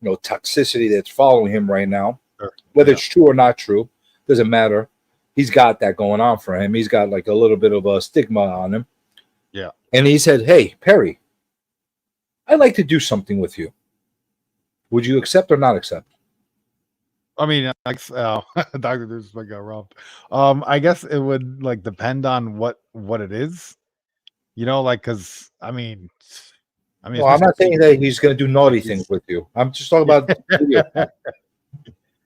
A: toxicity that's following him right now,
B: Sure.
A: whether
B: Yeah.
A: it's true or not true, doesn't matter. He's got that going on for him. He's got like a little bit of a stigma on him.
B: Yeah.
A: And he said, "Hey, Perry, I'd like to do something with you. Would you accept or not accept?"
B: I mean, like, Doctor Disrespect got robbed. I guess it would like depend on what it is. Like, because
A: Well, I'm
B: it's
A: not
B: Mr.
A: saying that he's going to do naughty
B: Like,
A: things with you. I'm just talking about video.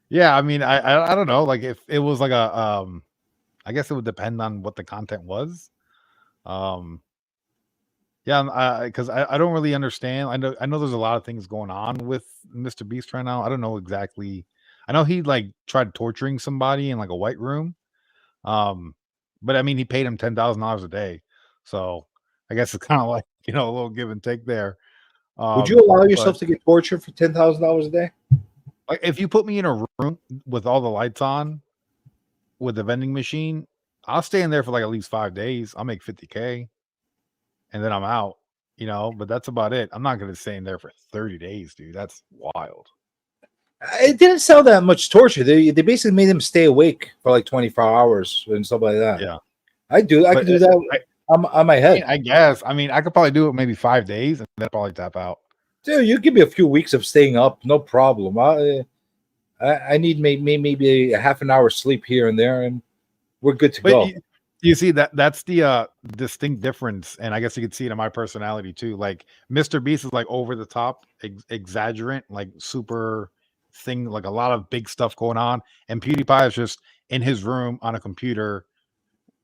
B: Yeah, I mean, I don't know. Like, if it was like I guess it would depend on what the content was. Yeah, because I don't really understand. I know there's a lot of things going on with Mr. Beast right now. I don't know exactly. I know he like tried torturing somebody in like a white room. But I mean, he paid him $10,000 a day, so I guess it's kind of like a little give and take there.
A: Would you allow
B: But
A: yourself to get tortured for $10,000 a day?
B: like, if you put me in a room with all the lights on, with the vending machine, I'll stay in there for like at least 5 days. I'll make $50K, and then I'm out. But that's about it. I'm not gonna stay in there for 30 days, dude. That's wild.
A: It didn't sound that much torture. They basically made him stay awake for like 24 hours and stuff like that.
B: Yeah,
A: I could do
B: but
A: that on my head.
B: I guess. I mean, I could probably do it maybe 5 days, and then probably tap out.
A: Dude, you give me a few weeks of staying up, no problem. I need maybe a half an hour sleep here and there, and we're good to
B: But
A: go.
B: you see that's the distinct difference, and I guess you could see it in my personality too. Like, Mr. Beast is like over the top, exaggerant, like super thing, like a lot of big stuff going on, and PewDiePie is just in his room on a computer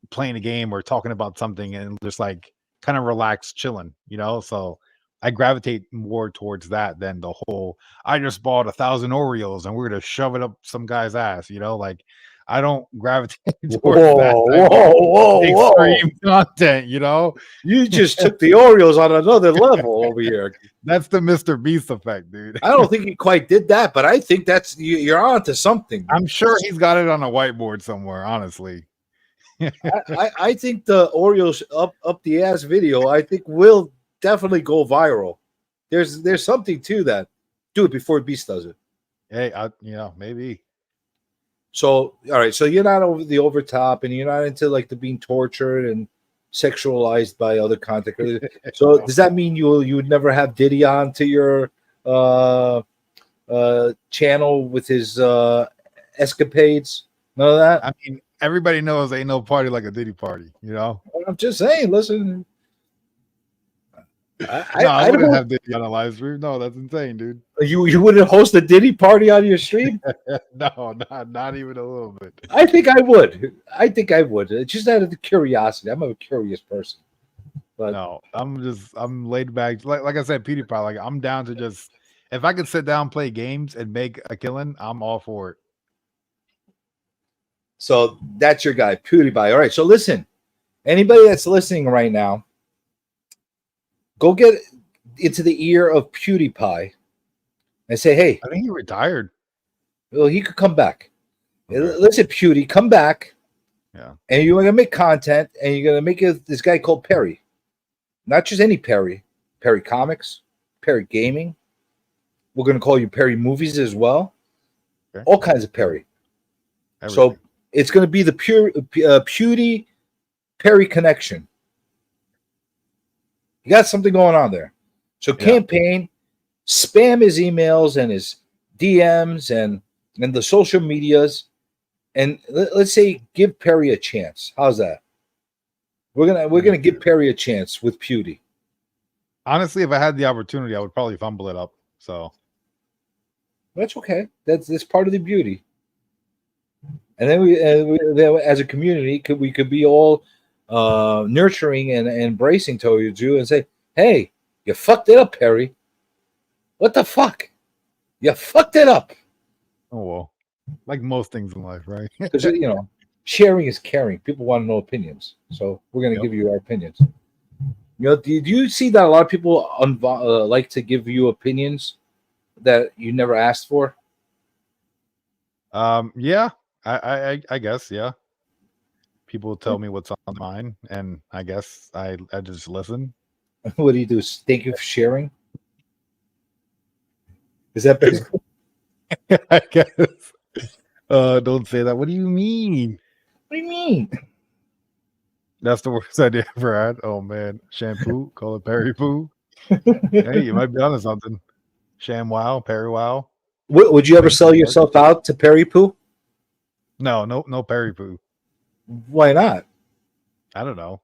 B: playing a game or talking about something and just like kind of relaxed, chilling. So I gravitate more towards that than the whole I just bought 1,000 Oreos and we're gonna shove it up some guy's ass. Like, I don't gravitate
A: Whoa,
B: towards that type of
A: whoa!
B: extreme content. You know,
A: You just took the Oreos on another level over here.
B: that's the Mr. Beast effect, dude.
A: I don't think he quite did that, but I think you're on to something.
B: I'm sure he's got it on a whiteboard somewhere. Honestly,
A: I think the Oreos up the ass video, I think will definitely go viral. There's something to that. Do it before Beast does it.
B: hey, maybe.
A: So all right, so you're not over top, and you're not into like the being tortured and sexualized by other content creators. So does that mean you would never have Diddy on to your channel with his escapades? None of that.
B: I mean, everybody knows ain't no party like a Diddy party. You know,
A: I'm just saying. Listen,
B: I wouldn't have Diddy on a live stream. No, that's insane, dude.
A: You wouldn't host a Diddy party on your stream?
B: No, not even a little bit.
A: I think I would. Just out of the curiosity. I'm a curious person. But
B: No, I'm laid back. Like I said, PewDiePie. Like I'm down to just if I could sit down, play games, and make a killing, I'm all for it.
A: so that's your guy, PewDiePie. All right. So listen, anybody that's listening right now, go get into the ear of PewDiePie and say, hey,
B: I think he retired.
A: well, he could come back.
B: Okay.
A: Listen, Pewdie, come back.
B: Yeah.
A: And you're gonna make content, and you're gonna make this guy called Perry. Not just any Perry. Perry Comics, Perry Gaming. We're gonna call you Perry Movies as well.
B: Okay.
A: All kinds of Perry.
B: Everything.
A: So it's gonna be the Pewdie Perry connection. You got something going on there. So campaign, spam his emails and his DMs and the social medias, and let's say give Perry a chance. How's that? We're gonna give Perry a chance with Pewdie.
B: honestly, if I had the opportunity, I would probably fumble it up. So
A: That's okay. That's part of the beauty. And then we as a community, we could be all nurturing and embracing towards you and say, "Hey, you fucked it up, Perry. What the fuck? You fucked it up."
B: oh well, like most things in life, right?
A: Because sharing is caring. People want to know opinions, so we're going to give you our opinions. Do you see that a lot of people like to give you opinions that you never asked for?
B: Yeah, I guess, yeah. People tell me what's on mine, and I guess I just listen.
A: What do you do? Thank you for sharing. Is that basically?
B: I guess. Don't say that. What do you mean?
A: What do you mean?
B: That's the worst idea I ever had. Oh man, shampoo, call it Perry Poo. Hey, you might be onto something. Sham Wow, Perry Wow.
A: Would you ever sell yourself out to Perry Poo?
B: No Perry Poo.
A: Why not?
B: I don't know.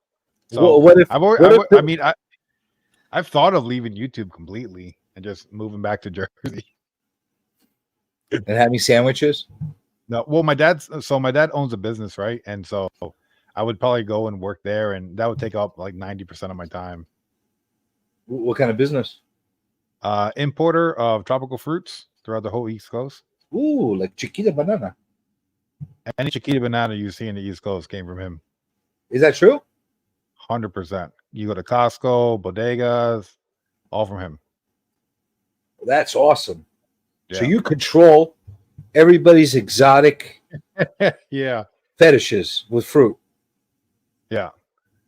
A: Well, what if?
B: I mean, I've thought of leaving YouTube completely and just moving back to Jersey.
A: And having sandwiches?
B: No, well, my dad owns a business, right? And so I would probably go and work there, and that would take up like 90% of my time.
A: What kind of business?
B: Importer of tropical fruits throughout the whole East Coast.
A: Ooh, like Chiquita Banana.
B: Any Chiquita banana you see in the East Coast came from him.
A: Is that true?
B: 100%. You go to Costco, bodegas, all from him.
A: That's awesome.
B: Yeah.
A: So you control everybody's exotic
B: Yeah.
A: fetishes with fruit.
B: Yeah.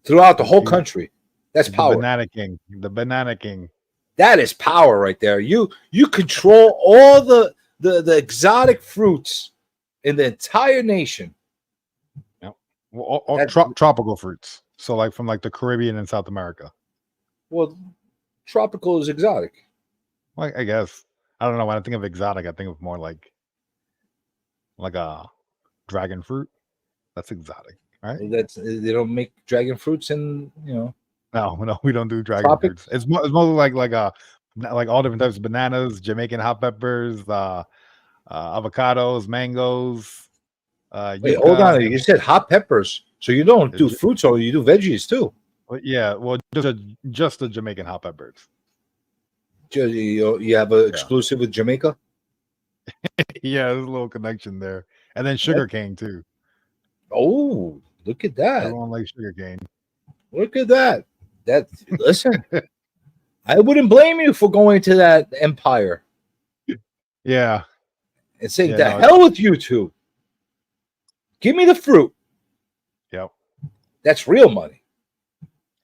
A: Throughout the whole country. That's power.
B: The banana king.
A: That is power right there. You control all the exotic fruits in the entire nation.
B: Yep. Well, all tropical fruits. So like from like the Caribbean and South America.
A: Well, tropical is exotic.
B: Like I guess. I don't know. When I think of exotic, I think of more like a dragon fruit. That's exotic, right?
A: They don't make dragon fruits in
B: No, we don't do dragon
A: Tropics?
B: fruits. It's mostly like all different types of bananas, Jamaican hot peppers, avocados, mangoes.
A: Wait, hold on. You said hot peppers, so you don't do fruits, or you do veggies too.
B: Yeah, well, just the Jamaican hot peppers.
A: You have an exclusive with Jamaica.
B: Yeah, there's a little connection there. And then sugarcane too.
A: Oh, look at that.
B: Everyone likes sugarcane.
A: Look at that. Listen, I wouldn't blame you for going to that empire
B: Yeah.
A: and saying,
B: Yeah,
A: "The
B: no,
A: hell with YouTube. Give me the fruit."
B: Yep.
A: That's real money,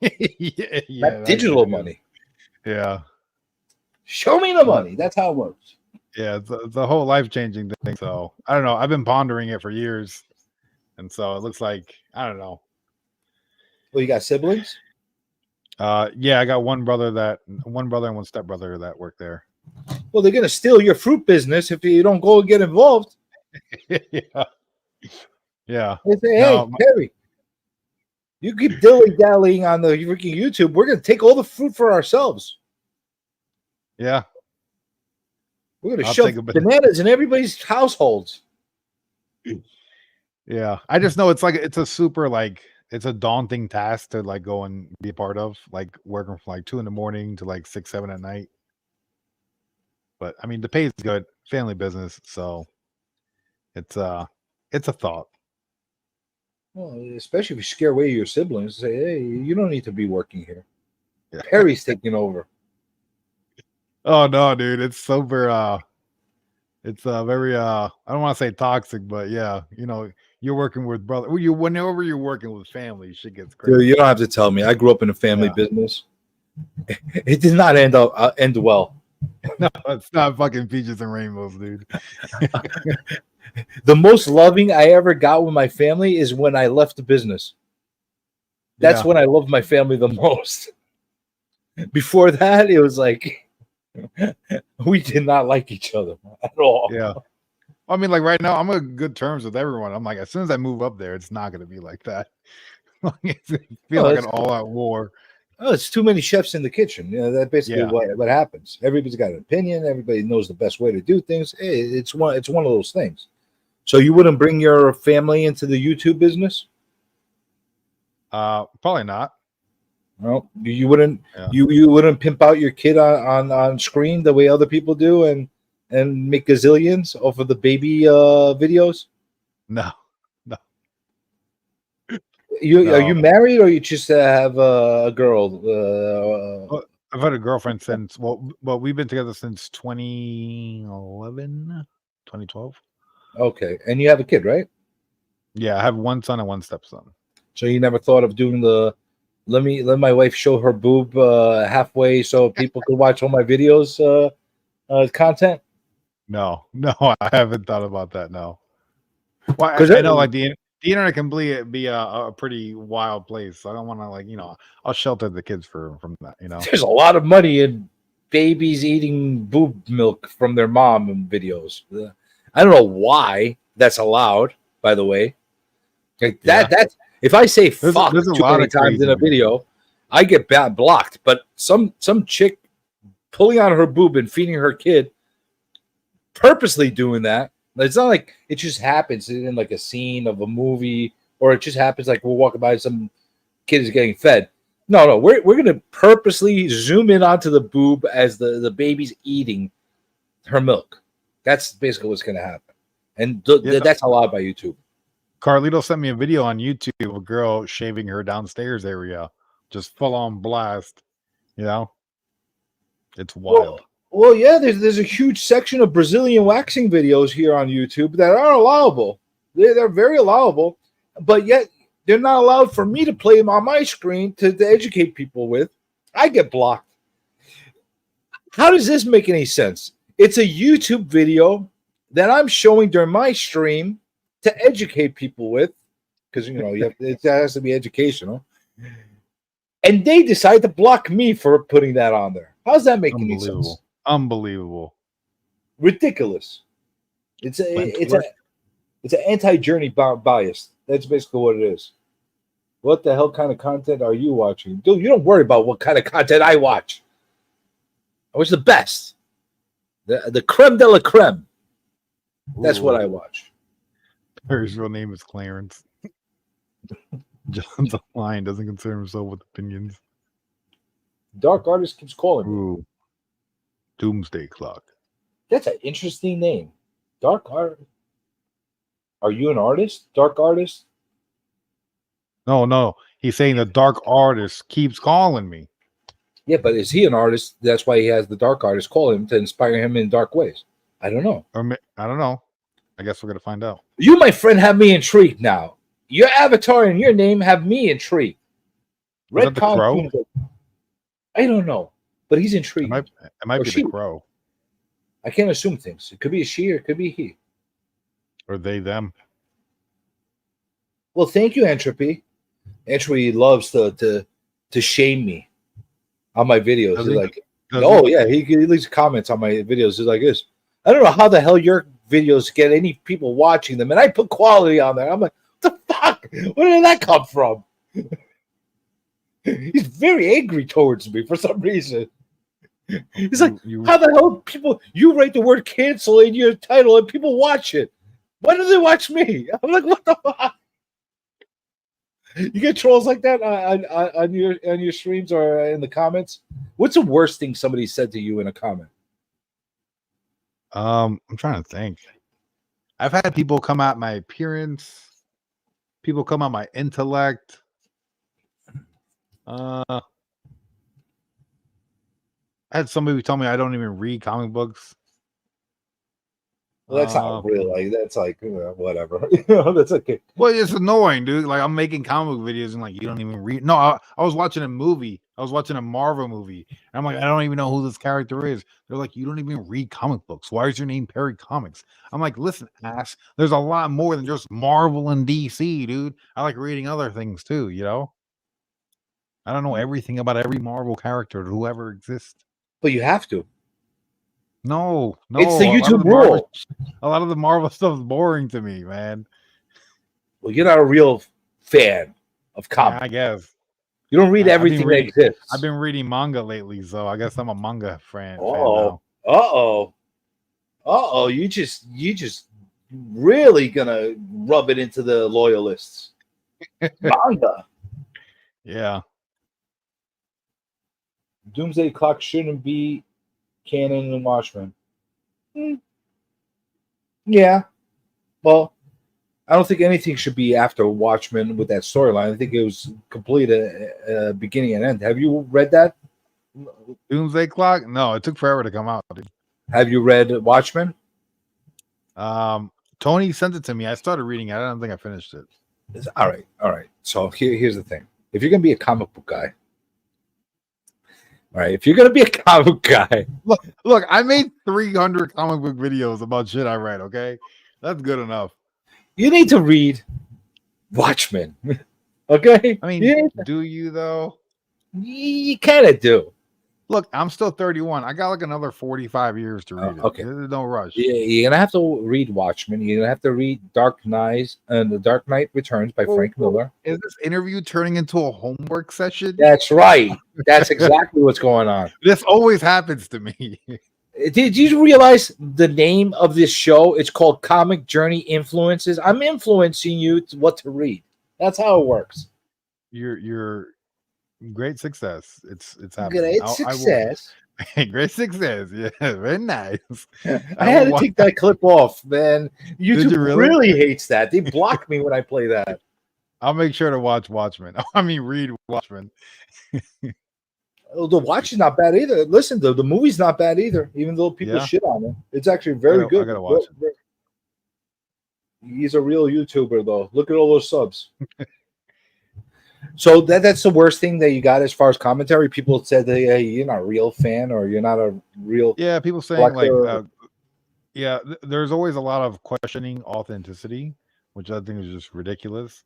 B: yeah,
A: not digital money.
B: Yeah.
A: Show me the money. That's how it works.
B: Yeah, it's a whole life-changing thing. So I don't know. I've been pondering it for years. And so it looks like I don't know.
A: Well, you got siblings?
B: Yeah, I got one brother and one stepbrother that work there.
A: Well, they're gonna steal your fruit business if you don't go and get involved.
B: Yeah. Yeah.
A: They say,
B: No,
A: "Hey, Perry, you keep dilly-dallying on the freaking YouTube. We're gonna take all the fruit for ourselves.
B: Yeah.
A: We're gonna
B: I'll
A: shove
B: take a bit.
A: bananas in everybody's households."
B: Yeah. I just know it's a super it's a daunting task to go and be a part of, working from 2 in the morning to 6, 7 at night. But I mean the pay is good, family business, so it's a thought.
A: Well, especially if you scare away your siblings, say, "Hey, you don't need to be working here.
B: Yeah.
A: Perry's taking over."
B: Oh no, dude, it's super it's very I don't want to say toxic, but yeah, you're working with brother. Whenever you're working with family, shit gets crazy.
A: Dude, you don't have to tell me. I grew up in a family business. It did not end well.
B: No, it's not fucking peaches and rainbows, dude.
A: The most loving I ever got with my family is when I left the business. That's
B: Yeah.
A: when I loved my family the most. Before that, it was like we did not like each other at all.
B: Yeah. I mean, right now, I'm on good terms with everyone. I'm as soon as I move up there, it's not going to be like that. It's feel like an all-out war.
A: Oh, it's too many chefs in the kitchen. That's basically
B: Yeah.
A: what happens. Everybody's got an opinion. Everybody knows the best way to do things. Hey, it's one of those things. So you wouldn't bring your family into the YouTube business?
B: Probably not.
A: No, you wouldn't.
B: Yeah.
A: You wouldn't pimp out your kid on screen the way other people do and make gazillions off of the baby videos.
B: No.
A: Are you married or you just have a girl?
B: I've had a girlfriend since we've been together since 2011, 2012.
A: Okay, and you have a kid, right?
B: Yeah, I have one son and one stepson.
A: So you never thought of doing the let my wife show her boob halfway so people could watch all my videos content?
B: No, I haven't thought about that. No, well, I know the internet can be a pretty wild place. So I don't want to I'll shelter the kids from that.
A: There's a lot of money in babies eating boob milk from their mom in videos. I don't know why that's allowed. By the way, that's if I say fuck
B: there's a
A: too
B: lot
A: many
B: of
A: times in a
B: crazy
A: video, I get blocked. But some chick pulling on her boob and feeding her kid, purposely doing that. It's not like it just happens in a scene of a movie, or it just happens we're walking by and some kid is getting fed. No, we're gonna purposely zoom in onto the boob as the baby's eating her milk. That's basically what's gonna happen, and that's allowed by YouTube.
B: Carlito sent me a video on YouTube of a girl shaving her downstairs area, just full on blast. It's wild.
A: Well, yeah, there's a huge section of Brazilian waxing videos here on YouTube that are allowable. They're very allowable, but yet they're not allowed for me to play them on my screen to educate people with. I get blocked. How does this make any sense? It's a YouTube video that I'm showing during my stream to educate people with, because it has to be educational. And they decide to block me for putting that on there. How does that make any sense?
B: Unbelievable.
A: Ridiculous. It's an anti-journey bias. That's basically what it is. What the hell kind of content are you watching? Dude, you don't worry about what kind of content I watch. I watch the best. The creme de la creme. That's what I watch.
B: His real name is Clarence. John's a lion, doesn't concern himself with opinions.
A: Dark Artist keeps calling me.
B: Ooh. Doomsday Clock.
A: That's an interesting name. Dark art. Are you an artist? Dark artist?
B: No. He's saying the dark artist keeps calling me.
A: Yeah, but is he an artist? That's why he has the dark artist call him to inspire him in dark ways. I don't know.
B: I don't know. I guess we're gonna find out.
A: You, my friend, have me intrigued now. Your avatar and your name have me intrigued.
B: Was that the crow?
A: Kingdom. I don't know, but he's
B: It
A: intrigued.
B: might
A: Or
B: be
A: she.
B: the crow.
A: I can't assume things. It could be a she or it could be he.
B: Or they, them.
A: Well, thank you, Entropy. Entropy loves to shame me on my videos.
B: Does
A: He's
B: he?
A: like,
B: Does
A: oh yeah, he leaves comments on my videos. He's like this. I don't know how the hell your videos get any people watching them, and I put quality on there. I'm like, what the fuck? Where did that come from? He's very angry towards me for some reason. He's like, how the hell people? You write the word cancel in your title and people watch it. Why do they watch me? I'm like, what the fuck? You get trolls like that on your streams or in the comments? What's the worst thing somebody said to you in a comment?
B: I'm trying to think. I've had people come at my appearance. People come at my intellect. I had somebody tell me I don't even read comic books.
A: Well, that's not real. Like that's like whatever. You know, that's okay.
B: Well, it's annoying, dude. Like I'm making comic book videos and like you don't even read. No, I was watching a movie. I was watching a Marvel movie. And I'm like, I don't even know who this character is. They're like, you don't even read comic books. Why is your name Perry Comics? I'm like, listen, ass. There's a lot more than just Marvel and DC, dude. I like reading other things too. You know. I don't know everything about every Marvel character, whoever exists.
A: But you have to.
B: No.
A: It's the
B: a lot of
A: YouTube
B: Marvel-
A: rule.
B: A lot of the Marvel stuff is boring to me, man.
A: Well, you're not a real fan of comics.
B: I guess.
A: You don't read everything that exists.
B: I've been reading manga lately, so I guess I'm a manga fan
A: Uh
B: now.
A: oh. You just really gonna rub it into the loyalists. Manga.
B: Yeah.
A: Doomsday Clock shouldn't be canon and Watchmen. Yeah. Well, I don't think anything should be after Watchmen with that storyline. I think it was complete beginning and end. Have you read that?
B: Doomsday Clock? No, it took forever to come out, dude.
A: Have you read Watchmen?
B: Tony sent it to me. I started reading it. I don't think I finished it.
A: All right. So here's the thing. If you're gonna be a comic book guy, all right. If you're gonna be a comic book guy,
B: Look, I made 300 comic book videos about shit I read. Okay, that's good enough.
A: you need to read Watchmen. Okay.
B: I mean,
A: yeah,
B: do you though?
A: you kind of do.
B: Look, I'm still 31. I got like another 45 years to read it.
A: Okay.
B: There's no rush.
A: Yeah, you're gonna have to read Watchmen. You're gonna have to read Dark Knight and The Dark Knight Returns by Frank Miller.
B: Is this interview turning into a homework session?
A: That's right. That's exactly what's going on.
B: This always happens to me.
A: Did you realize the name of this show? It's called Comic Journey Influences. I'm influencing you to what to read. That's how it works.
B: You're great success. It's happening.
A: Great success.
B: Great success. Yeah, very nice.
A: I had to take that clip off, man. YouTube
B: you really?
A: really hates that. They block me when I play that.
B: I'll make sure to watch Watchmen. I mean, read Watchmen.
A: The watch is not bad either. Listen, the movie's not bad either, even though people
B: Yeah.
A: shit on it. It's actually very good.
B: I gotta watch it.
A: He's a real YouTuber, though. Look at all those subs. So that's the worst thing that you got as far as commentary. People said that hey, you're not a real fan or you're not a real.
B: Yeah, people saying
A: collector.
B: there's always a lot of questioning authenticity, which I think is just ridiculous.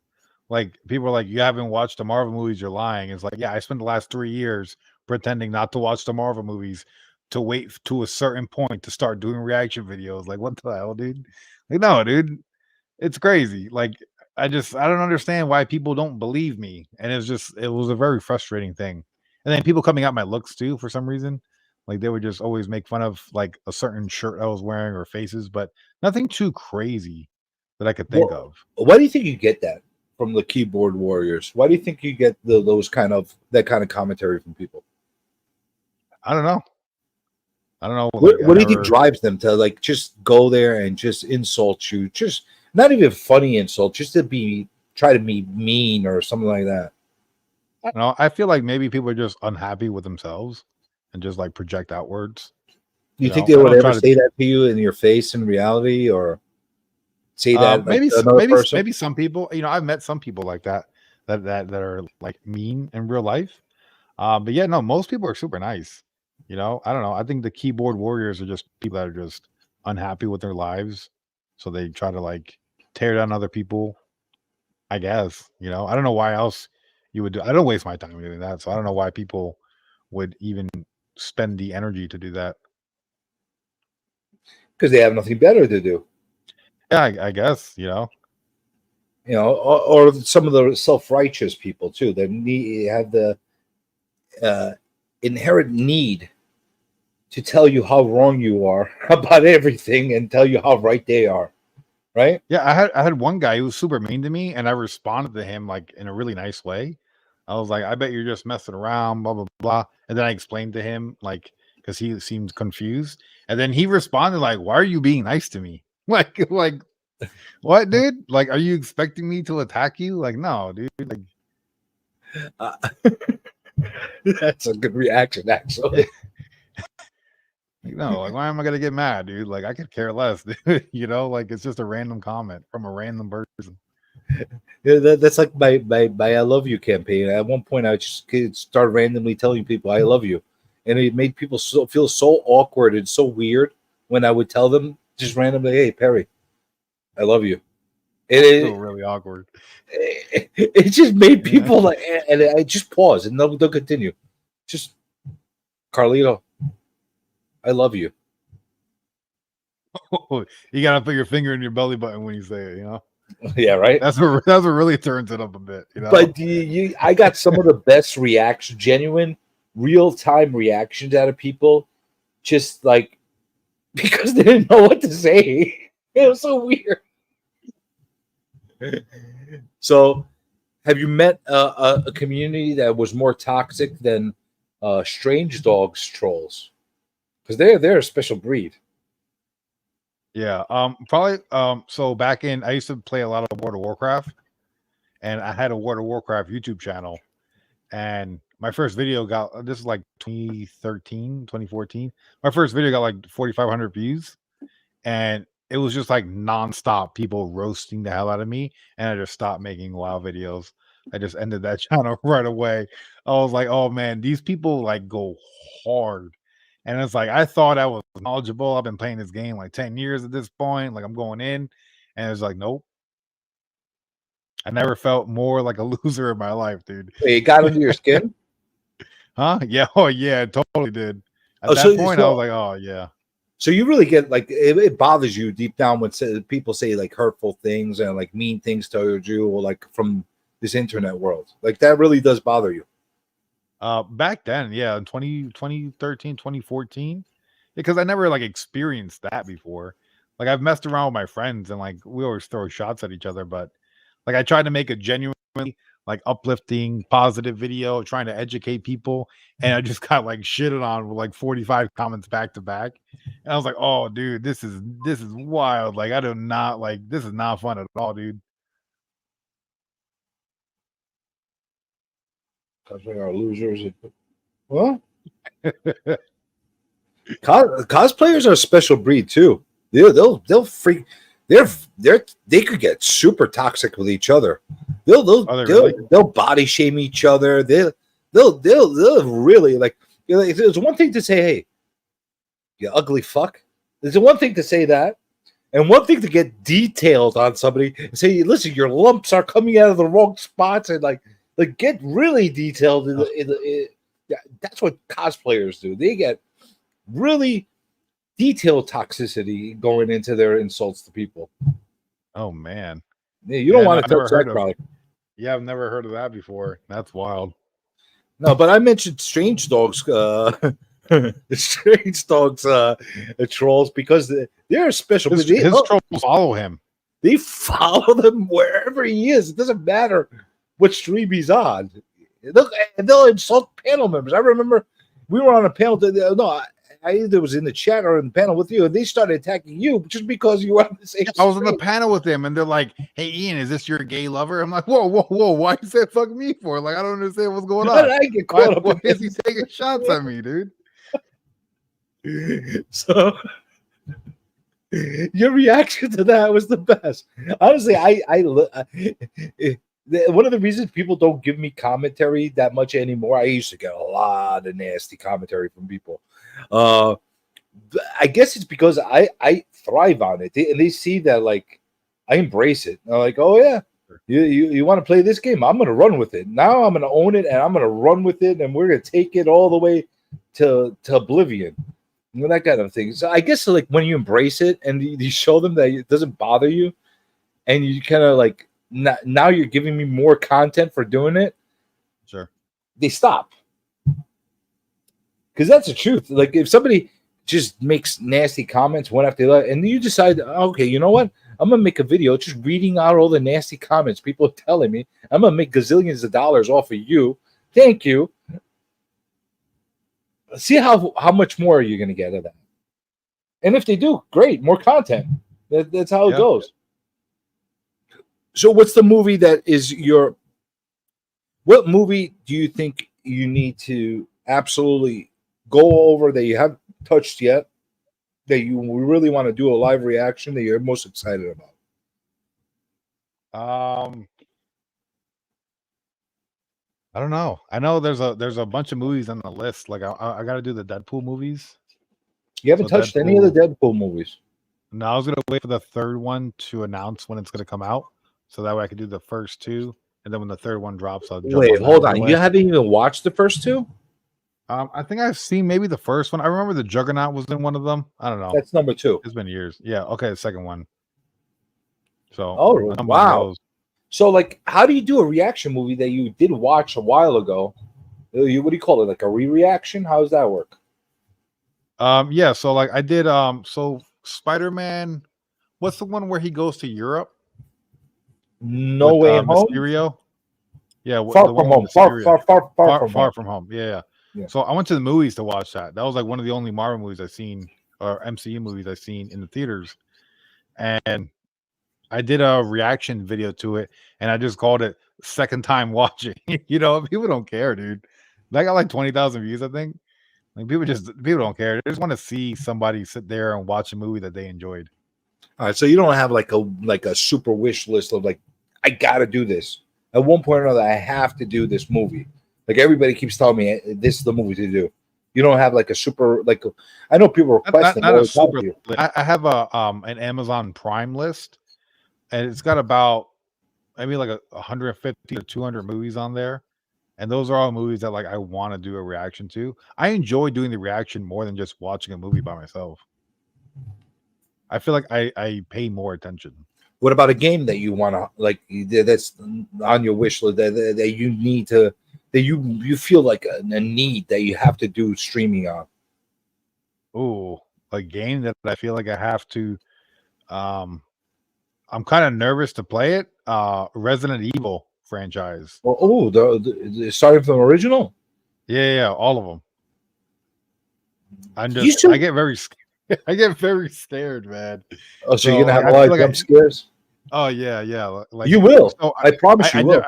B: Like people are like, you haven't watched the Marvel movies, you're lying. It's like, yeah, I spent the last 3 years pretending not to watch the Marvel movies to wait to a certain point to start doing reaction videos. Like, what the hell, dude? Like, no, dude, it's crazy. Like, I don't understand why people don't believe me. And it was a very frustrating thing. And then people coming out my looks too, for some reason. Like they would just always make fun of like a certain shirt I was wearing or faces, but nothing too crazy that I could think of.
A: Why do you think you get that from the keyboard warriors? Why do you think you get that kind of commentary from people?
B: I don't know. I don't know.
A: What,
B: Like, I
A: what do you think
B: never.
A: drives them to like just go there and just insult you? Just not even funny insult, just to try to be mean or something like that.
B: No, I feel like maybe people are just unhappy with themselves and just like project outwards.
A: Do you think
B: I
A: they would
B: don't
A: ever
B: try to.
A: say that to you in your face in reality, or say that like
B: Maybe
A: to another person?
B: maybe some people. I've met some people like that that are like mean in real life. But yeah, no, most people are super nice. I don't know. I think the keyboard warriors are just people that are just unhappy with their lives, so they try to like tear down other people. I guess. I don't know why else you would do. I don't waste my time doing that, so I don't know why people would even spend the energy to do that.
A: Because they have nothing better to do.
B: Yeah, I guess.
A: Or some of the self-righteous people too. They have the uh, inherent need to tell you how wrong you are about everything and tell you how right they are. Right?
B: Yeah, I had one guy who was super mean to me, and I responded to him like in a really nice way. I was like, "I bet you're just messing around, blah blah blah," and then I explained to him like because he seemed confused, and then he responded like, "Why are you being nice to me? Like what, dude? Like, are you expecting me to attack you? Like, no, dude. Like,
A: Uh, that's a good reaction, actually.
B: no, like, why am I gonna get mad, dude? Like, I could care less, dude. Like it's just a random comment from a random person.
A: Yeah, that's like my "I love you" campaign. At one point, I just could start randomly telling people "I love you," and it made people feel so awkward and so weird when I would tell them just randomly, "Hey, Perry, I love you." And
B: Still really awkward.
A: it just made
B: Yeah.
A: people like, and I just pause and they'll continue. Just Carlito, I love you.
B: You gotta put your finger in your belly button when you say it.
A: Yeah, right.
B: That's what really turns it up a bit.
A: But I got some of the best reactions, genuine, real time reactions out of people, just like because they didn't know what to say. It was so weird. So, have you met a community that was more toxic than Strange Dogs trolls? Because they're a special breed.
B: Yeah. Probably. So back in, I used to play a lot of World of Warcraft, and I had a World of Warcraft YouTube channel. And my first video got this is like 2013, 2014. My first video got like 4,500 views, and it was just like nonstop people roasting the hell out of me, and I just stopped making WoW videos. I just ended that channel right away. I was like, oh man, these people like go hard. And it's like I thought I was knowledgeable. I've been playing this game like 10 years at this point. Like I'm going in, and it's like, nope. I never felt more like a loser in my life, dude.
A: It got under your skin.
B: Huh? Yeah. Oh yeah, it totally did. At
A: Oh,
B: that point, I was like, oh yeah.
A: so you really get like it bothers you deep down when people say like hurtful things and like mean things towards you, or like from this internet world. Like that really does bother you.
B: Back then, yeah, in 2013, 2014, because I never like experienced that before. Like I've messed around with my friends and like we always throw shots at each other, but like I tried to make a genuinely like uplifting, positive video, trying to educate people, and I just got like shitted on with like 45 comments back to back. And I was like, oh dude, this is wild. Like I do not like this is not fun at all, dude.
A: Because we are losers. Well, cosplayers are a special breed too. They'll freak. They could get super toxic with each other.
B: Are they really?
A: They'll body shame each other. They'll really like. There's one thing to say, hey, you ugly fuck. There's one thing to say that, and one thing to get detailed on somebody and say, listen, your lumps are coming out of the wrong spots, and like get really detailed. Yeah, that's what cosplayers do. They get really detailed toxicity going into their insults to people.
B: Oh man.
A: Yeah, you don't
B: Yeah, no,
A: want
B: I've
A: to
B: never
A: touch
B: heard
A: that
B: of
A: crowd.
B: Yeah, I've never heard of that before. That's wild.
A: No, but I mentioned Strange Dogs, Strange Dogs trolls because they're a special.
B: His trolls follow him.
A: They follow them wherever he is. It doesn't matter what stream he's on. They'll insult panel members. I remember we were on a panel. I either was in the chat or in the panel with you, and they started attacking you just because you were on the same.
B: I was on the
A: screen.
B: panel with them, and they're like, "Hey, Ian, is this your gay lover?" I'm like, "Whoa, whoa, whoa! Why you say fuck me for? Like, I don't understand what's going
A: How did
B: on.
A: I get
B: Why,
A: caught up
B: why
A: in
B: is he
A: this?
B: taking shots at me, dude?"
A: So your reaction to that was the best. Honestly, one of the reasons people don't give me commentary that much anymore. I used to get a lot of nasty commentary from people. I guess it's because I thrive on it, and they see that like I embrace it. They're like, oh yeah, you want to play this game? I'm gonna run with it. Now I'm gonna own it, and I'm gonna run with it, and we're gonna take it all the way to oblivion. You know, that kind of thing. So I guess like when you embrace it and you show them that it doesn't bother you, and you kind of like now you're giving me more content for doing it.
B: Sure.
A: They stop, because that's the truth. Like if somebody just makes nasty comments one after the other, and you decide, okay, you know what? I'm gonna make a video just reading out all the nasty comments people are telling me. I'm gonna make gazillions of dollars off of you. Thank you. See how much more are you gonna get of that? And if they do, great, more content. That's how it goes. So, what's the movie that is your? What movie do you think you need to absolutely go over that you haven't touched yet, that you really want to do a live reaction that you're most excited about?
B: I don't know. I know there's a bunch of movies on the list. Like I got to do the Deadpool movies.
A: You haven't touched any of the Deadpool movies.
B: No, I was gonna wait for the third one to announce when it's gonna come out, so that way I could do the first two, and then when the third one drops, I'll jump
A: Wait,
B: on
A: hold
B: that
A: on.
B: right
A: You
B: away.
A: haven't even watched the first two?
B: I think I've seen maybe the first one. I remember the Juggernaut was in one of them. I don't know.
A: That's number two.
B: It's been years. Yeah. Okay. The second one. So.
A: Oh,
B: I'm
A: wow. So, like, how do you do a reaction movie that you did watch a while ago? What do you call it? Like a re-reaction? How does that work?
B: Yeah. So, like, I did. So Spider-Man. What's the one where he goes to Europe?
A: No Way Home.
B: Mysterio. Yeah.
A: Far from home.
B: Far from home. Yeah. So I went to the movies to watch that. That was like one of the only Marvel movies I've seen, or MCU movies I've seen in the theaters. And I did a reaction video to it, and I just called it second time watching. You know, people don't care, dude. That got like 20,000 views, I think. Like people don't care. They just want to see somebody sit there and watch a movie that they enjoyed.
A: All right, so you don't have like a super wish list of like, I gotta do this. At one point or another, I have to do this movie. Like everybody keeps telling me this is the movie to do. You don't have like a super like I know people requesting.
B: Not a super. I have a an Amazon Prime list, and it's got about maybe like 150 or 200 movies on there, and those are all movies that like I want to do a reaction to. I enjoy doing the reaction more than just watching a movie by myself. I feel like I pay more attention.
A: What about a game that you want to like that's on your wish list that you need to that you feel like a need that you have to do streaming on?
B: Oh, a game that I feel like I have to. I'm kind of nervous to play it. Resident Evil franchise.
A: Oh, the starting from the original.
B: Yeah, all of them. I get very scared. I get very scared, man.
A: Oh, so you're gonna have a lot of jump scares?
B: Oh yeah. Like
A: you will.
B: So
A: I promise you will.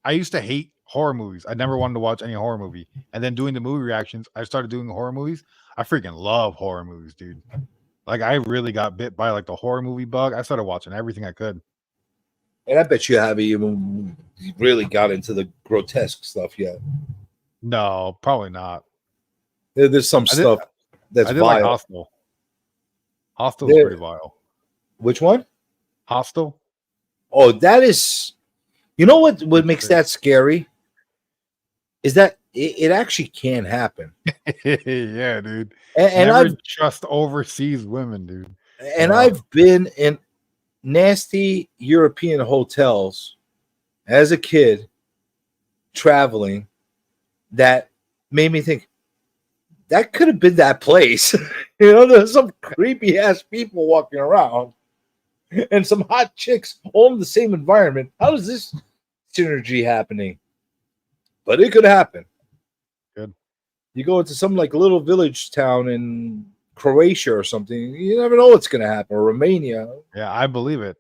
B: I used to hate horror movies. I never wanted to watch any horror movie. And then doing the movie reactions, I started doing horror movies. I freaking love horror movies, dude. Like I really got bit by like the horror movie bug. I started watching everything I could.
A: And I bet you haven't even really got into the grotesque stuff yet.
B: No, probably not.
A: There's some stuff that's vile.
B: Like Hostel. Hostel's pretty vile.
A: Which one?
B: Hostel.
A: Oh, that is. You know what makes that scary? Is that it actually can happen.
B: Yeah, dude.
A: And
B: Never trust overseas women, dude.
A: And I've been in nasty European hotels as a kid traveling that made me think that could have been that place. You know, there's some creepy ass people walking around and some hot chicks all in the same environment. How is this synergy happening? But it could happen.
B: Good.
A: You go into some like little village town in Croatia or something. You never know what's gonna happen. Or Romania.
B: Yeah, I believe it.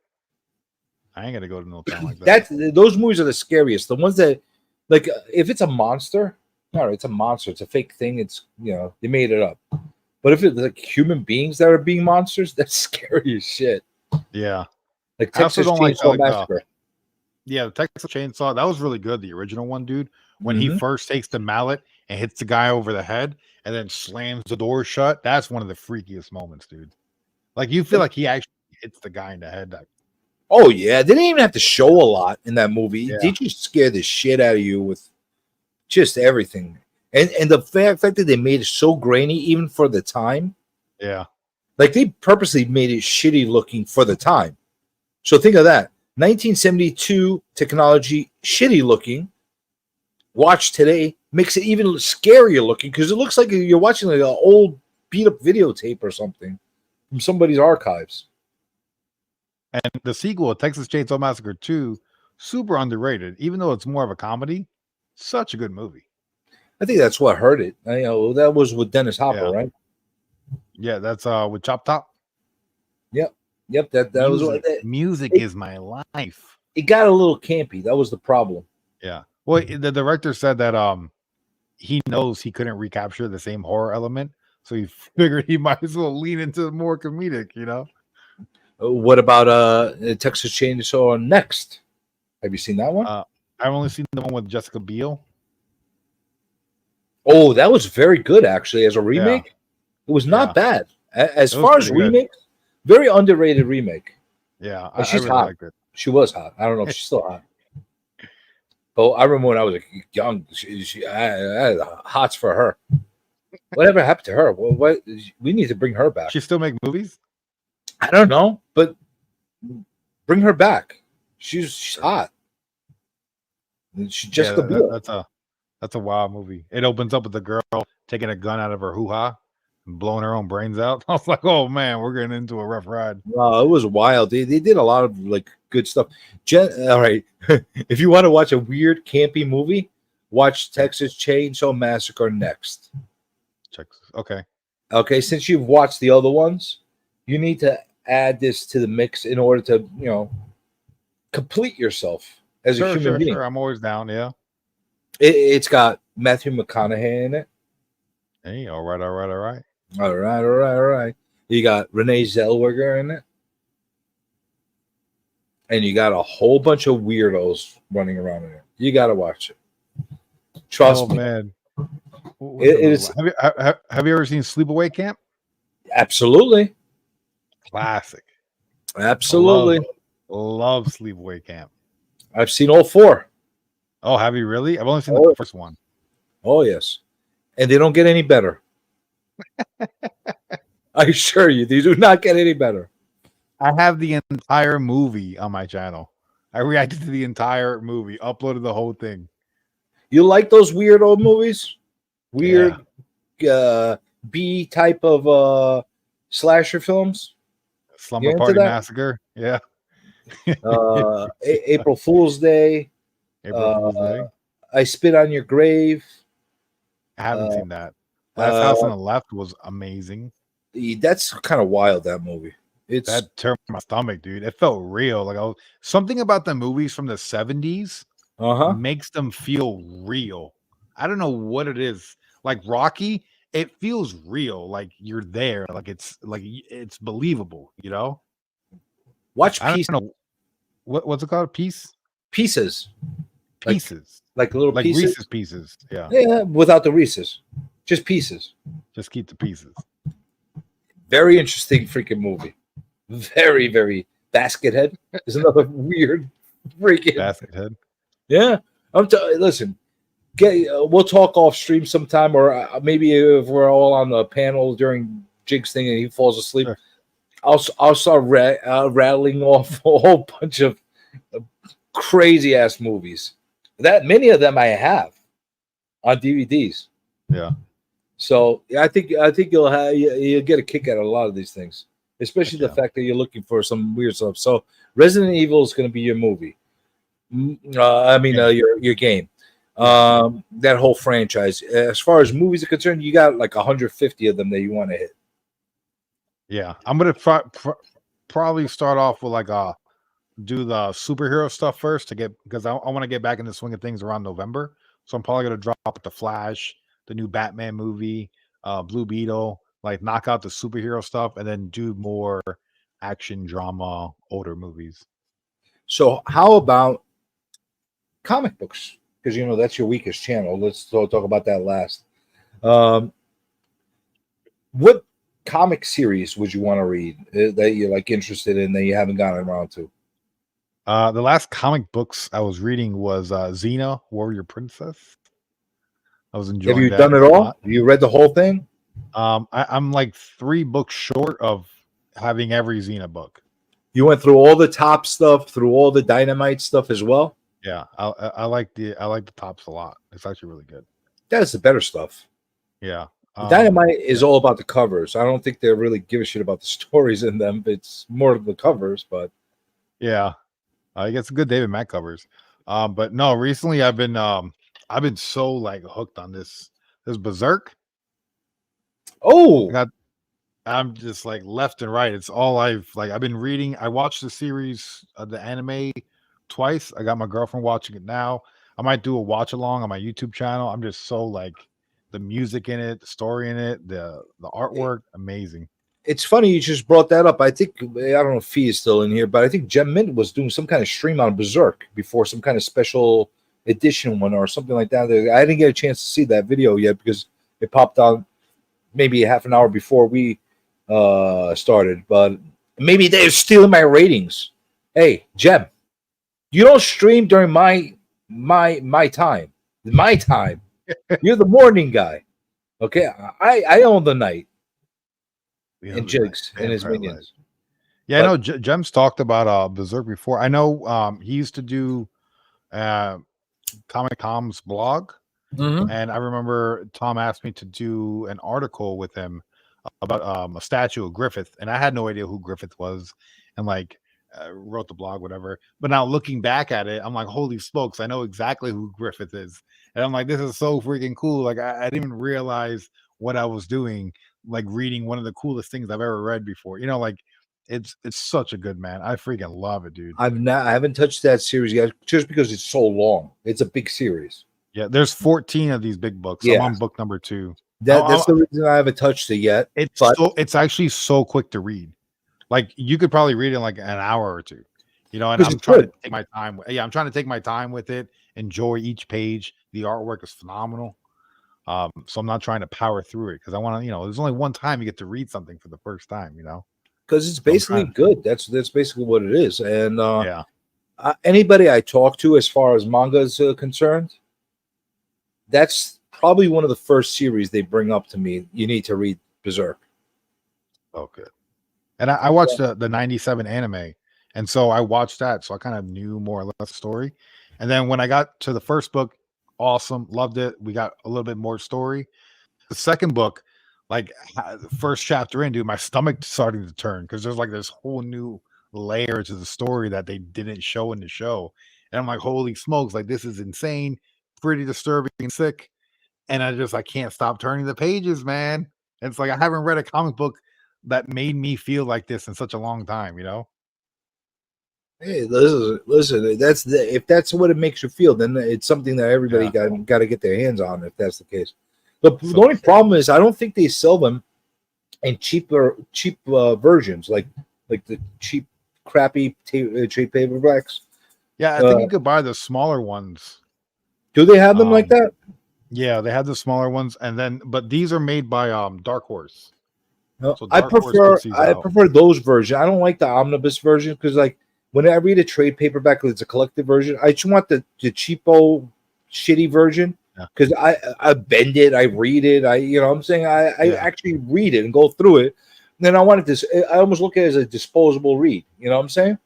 B: I ain't gonna go to no town like that.
A: Those movies are the scariest. The ones that, like, if it's a monster, all right, it's a monster. It's a fake thing. It's they made it up. But if it's like human beings that are being monsters, that's scary as shit.
B: Yeah.
A: Like
B: I also
A: Texas
B: don't like,
A: Chainsaw
B: like,
A: Massacre.
B: Yeah, the Texas Chainsaw, that was really good. The original one, dude. When he
A: Mhm.
B: first takes the mallet and hits the guy over the head and then slams the door shut, that's one of the freakiest moments, dude. Like, you feel like he actually hits the guy in the head.
A: Oh yeah, they didn't even have to show a lot in that movie.
B: Yeah.
A: They just scare the shit out of you with just everything. And the fact that they made it so grainy, even for the time,
B: Yeah.
A: like they purposely made it shitty looking for the time. So think of that. 1972 technology, shitty looking. Watch today makes it even scarier looking because it looks like you're watching like an old beat up videotape or something from somebody's archives.
B: And the sequel, Texas Chainsaw Massacre 2, super underrated. Even though it's more of a comedy, such a good movie.
A: I think that's what hurt it. That was with Dennis Hopper,
B: Yeah.
A: right?
B: Yeah, that's with Chop Top.
A: Yep, that was
B: Music,
A: what
B: music
A: it-
B: is my life.
A: it got a little campy. That was the problem.
B: Yeah. Well, the director said that he knows he couldn't recapture the same horror element, so he figured he might as well lean into more comedic,
A: What about Texas Chainsaw Next? Have you seen that one?
B: I've only seen the one with Jessica Biel.
A: Oh, that was very good actually as a remake. It was not
B: Yeah.
A: bad. As
B: It was
A: far as
B: pretty good.
A: remakes, very underrated remake.
B: Yeah,
A: But she's
B: I really
A: hot.
B: liked it.
A: She was hot. I don't know if she's still hot. Oh, I remember when I was young. I had hots for her. Whatever happened to her? Well, we need to bring her back.
B: She still make movies?
A: I don't know, but bring her back. She's hot. She's Jessica
B: Yeah,
A: Biel.
B: that's a wild movie. It opens up with the girl taking a gun out of her hoo-ha and blowing her own brains out. I was like, oh man, we're getting into a rough ride.
A: It was wild. They did a lot of like good stuff. All right, if you want to watch a weird campy movie, watch Texas Chainsaw Massacre Next.
B: Texas. Okay.
A: Okay, since you've watched the other ones, you need to add this to the mix in order to complete yourself as a human being.
B: Sure. I'm always down. Yeah.
A: It's got Matthew McConaughey in it.
B: Hey, all right.
A: All right. You got Renee Zellweger in it. And you got a whole bunch of weirdos running around in it. You got to watch it. Trust me.
B: Man.
A: It is
B: Have you ever seen Sleepaway Camp?
A: absolutely.
B: Classic.
A: Absolutely.
B: Love Sleepaway Camp.
A: I've seen all four.
B: Oh, have you really? I've only seen
A: Oh.
B: the first one.
A: Oh, yes. And they don't get any better. I assure you, they do not get any better.
B: I have the entire movie on my channel. I reacted to the entire movie, uploaded the whole thing.
A: You like those weird old movies? Weird B type of slasher films?
B: Slumber
A: into
B: Party
A: that?
B: Massacre. Yeah.
A: April Fool's Day.
B: April Fool's Day.
A: I Spit on Your Grave.
B: I haven't seen that. Last House on the Left was amazing.
A: That's kind of wild, that movie. It's
B: That turned my stomach, dude. It felt real. Like something about the movies from the 70s makes them feel real. I don't know what it is. Like Rocky, it feels real. Like you're there. Like it's believable.
A: Watch
B: I don't know what's it called. Pieces.
A: Like little
B: Like
A: pieces.
B: Reese's Pieces. Yeah.
A: Yeah, without the Reese's. Just pieces.
B: Just keep the pieces.
A: Very interesting freaking movie. Very, very Baskethead is another weird freaking
B: Basket Head.
A: Yeah. Listen, we'll talk off stream sometime, or maybe if we're all on the panel during Jig's thing and he falls asleep,
B: Sure.
A: I'll start rattling off a whole bunch of crazy ass movies. That many of them I have on DVDs.
B: Yeah.
A: So I think you'll get a kick out of a lot of these things, especially the fact that you're looking for some weird stuff. So Resident Evil is going to be your movie. Your game. That whole franchise. As far as movies are concerned, you got like 150 of them that you want to hit.
B: Yeah, I'm gonna probably start off with like do the superhero stuff first to get because I want to get back in the swing of things around November. So I'm probably gonna drop the Flash, the new Batman movie, Blue Beetle, like knock out the superhero stuff, and then do more action drama older movies.
A: So how about comic books? Because you know that's your weakest channel. Let's talk about that last. What comic series would you want to read that you're like interested in that you haven't gotten around to?
B: The last comic books I was reading was Xena, Warrior Princess. I was
A: Have
B: enjoying
A: you
B: that
A: done it
B: a
A: all?
B: lot.
A: You read the whole thing?
B: I'm like 3 books short of having every Xena book.
A: You went through all the top stuff, through all the Dynamite stuff as well.
B: Yeah, I like the tops a lot. It's actually really good.
A: That's the better stuff.
B: Yeah,
A: Dynamite is all about the covers. I don't think they really give a shit about the stories in them. It's more of the covers, but
B: yeah, I get some good David Mack covers. But no, recently I've been so like hooked on this Berserk.
A: oh,
B: I'm just like left and right. It's all I've been reading. I watched the series, the anime twice. I got my girlfriend watching it now. I might do a watch along on my YouTube channel. I'm just so like the music in it, the story in it, the artwork, amazing.
A: it's funny you just brought that up. I think I don't know if Fee is still in here, but I think Gem Mint was doing some kind of stream on Berserk before some kind of special edition one or something like that. I didn't get a chance to see that video yet because it popped on maybe half an hour before we started, but maybe they're stealing my ratings. Hey, Gem, you don't stream during my time. My time. You're the morning guy. Okay, I own the night. And Jigs and his minions.
B: Yeah, I know Jem's talked about Berserk before. I know he used to do Comic Tom's blog, and I remember Tom asked me to do an article with him about a statue of Griffith, and I had no idea who Griffith was, and like wrote the blog, whatever. But now looking back at it, I'm like, holy smokes, I know exactly who Griffith is, and I'm like, this is so freaking cool. Like I didn't even realize what I was doing, like reading one of the coolest things I've ever read before. You know, like it's such a good man. I freaking love it, dude.
A: I haven't touched that series yet just because it's so long. It's a big series.
B: Yeah, there's 14 of these big books.
A: Yeah.
B: I'm on book number 2.
A: That's the reason I haven't touched it yet.
B: It's actually so quick to read. Like you could probably read it in like an hour or two. You know, and I'm trying to take my time. I'm trying to take my time with it, enjoy each page. The artwork is phenomenal. So I'm not trying to power through it because I want to, there's only one time you get to read something for the first time,
A: because it's basically good. That's basically what it is. And
B: yeah,
A: anybody I talk to as far as manga is concerned, that's probably one of the first series they bring up to me. You need to read Berserk.
B: Oh, good. And I watched the 97 anime, and so I watched that, so I kind of knew more or less the story. And then when I got to the first book, awesome, loved it. We got a little bit more story. The second book, like the first chapter in, dude, my stomach starting to turn because there's like this whole new layer to the story that they didn't show in the show. And I'm like, holy smokes, like this is insane, pretty disturbing and sick. And I can't stop turning the pages, man. And it's like I haven't read a comic book that made me feel like this in such a long time,
A: Hey, listen. If that's what it makes you feel, then it's something that everybody got to get their hands on. If that's the case, the only problem is I don't think they sell them in cheap versions, like the cheap, crappy trade paperbacks.
B: Yeah, I think you could buy the smaller ones.
A: Do they have them like that?
B: Yeah, they have the smaller ones, but these are made by Dark Horse.
A: No,
B: So
A: I
B: I
A: prefer those versions. I don't like the omnibus version because like when I read a trade paperback, it's a collected version. I just want the cheapo, shitty version because I bend it, I read it, I'm saying I actually read it and go through it. And then I almost look at it as a disposable read. You know what I'm saying?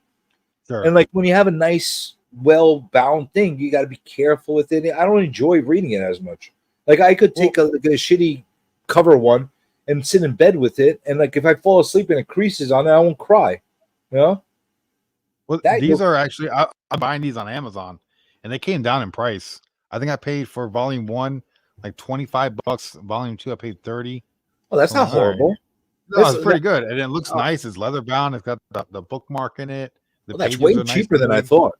B: Sure.
A: And like when you have a nice, well-bound thing, you got to be careful with it. I don't enjoy reading it as much. Like I could take a shitty cover one and sit in bed with it, and like if I fall asleep and it creases on it, I won't cry.
B: Well, these are actually I'm buying these on Amazon, and they came down in price. I think I paid for volume 1 like $25. Volume 2 I paid 30.
A: Oh, that's
B: I'm
A: not
B: like, all right.
A: horrible.
B: No, it's pretty good, and it looks
A: Oh.
B: nice. It's leather bound. It's got the bookmark in it. The
A: Well, that's
B: pages
A: way
B: are nice
A: cheaper than I
B: looking.
A: thought.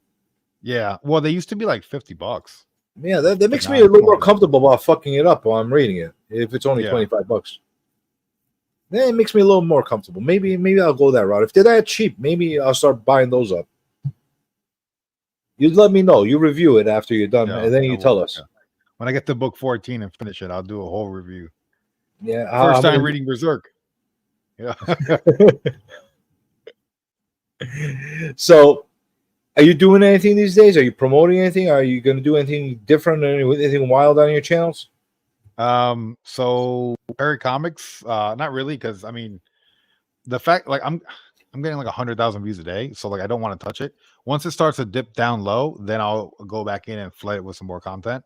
B: Yeah. Well, they used to be like $50.
A: Yeah, that makes
B: But
A: me
B: now
A: a little
B: come
A: more
B: on.
A: comfortable about fucking it up while I'm reading it. If it's only
B: Yeah.
A: $25, then it makes me a little more comfortable. Maybe I'll go that route. If they're that cheap, maybe I'll start buying those up. You let me know. You review it after you're done,
B: Yeah,
A: and then
B: I
A: you
B: will,
A: tell us.
B: yeah. When I get to book 14 and finish it, I'll do a whole review.
A: Yeah,
B: First time reading Berserk. Yeah.
A: So, are you doing anything these days? Are you promoting anything? Are you going to do anything different? Anything wild on your channels?
B: So Perry Comics, not really, because I mean, the fact like I'm getting like 100,000 views a day, so like I don't want to touch it. Once it starts to dip down low, then I'll go back in and flood it with some more content.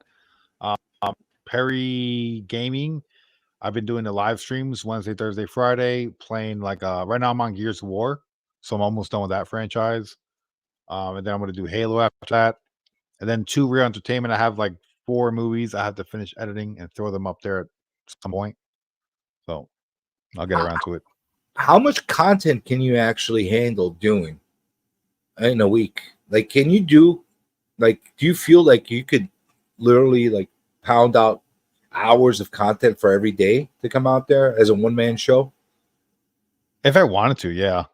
B: Um, Perry Gaming, I've been doing the live streams Wednesday, Thursday, Friday, playing like right now I'm on Gears of War, so I'm almost done with that franchise. And then I'm gonna do Halo after that, and then 2 Real Entertainment. I have like 4 movies I have to finish editing and throw them up there at some point. So I'll get around to it.
A: How much content can you actually handle doing in a week? Like, can you do, like, do you feel like you could literally like pound out hours of content for every day to come out there as a one-man show?
B: If I wanted to, yeah.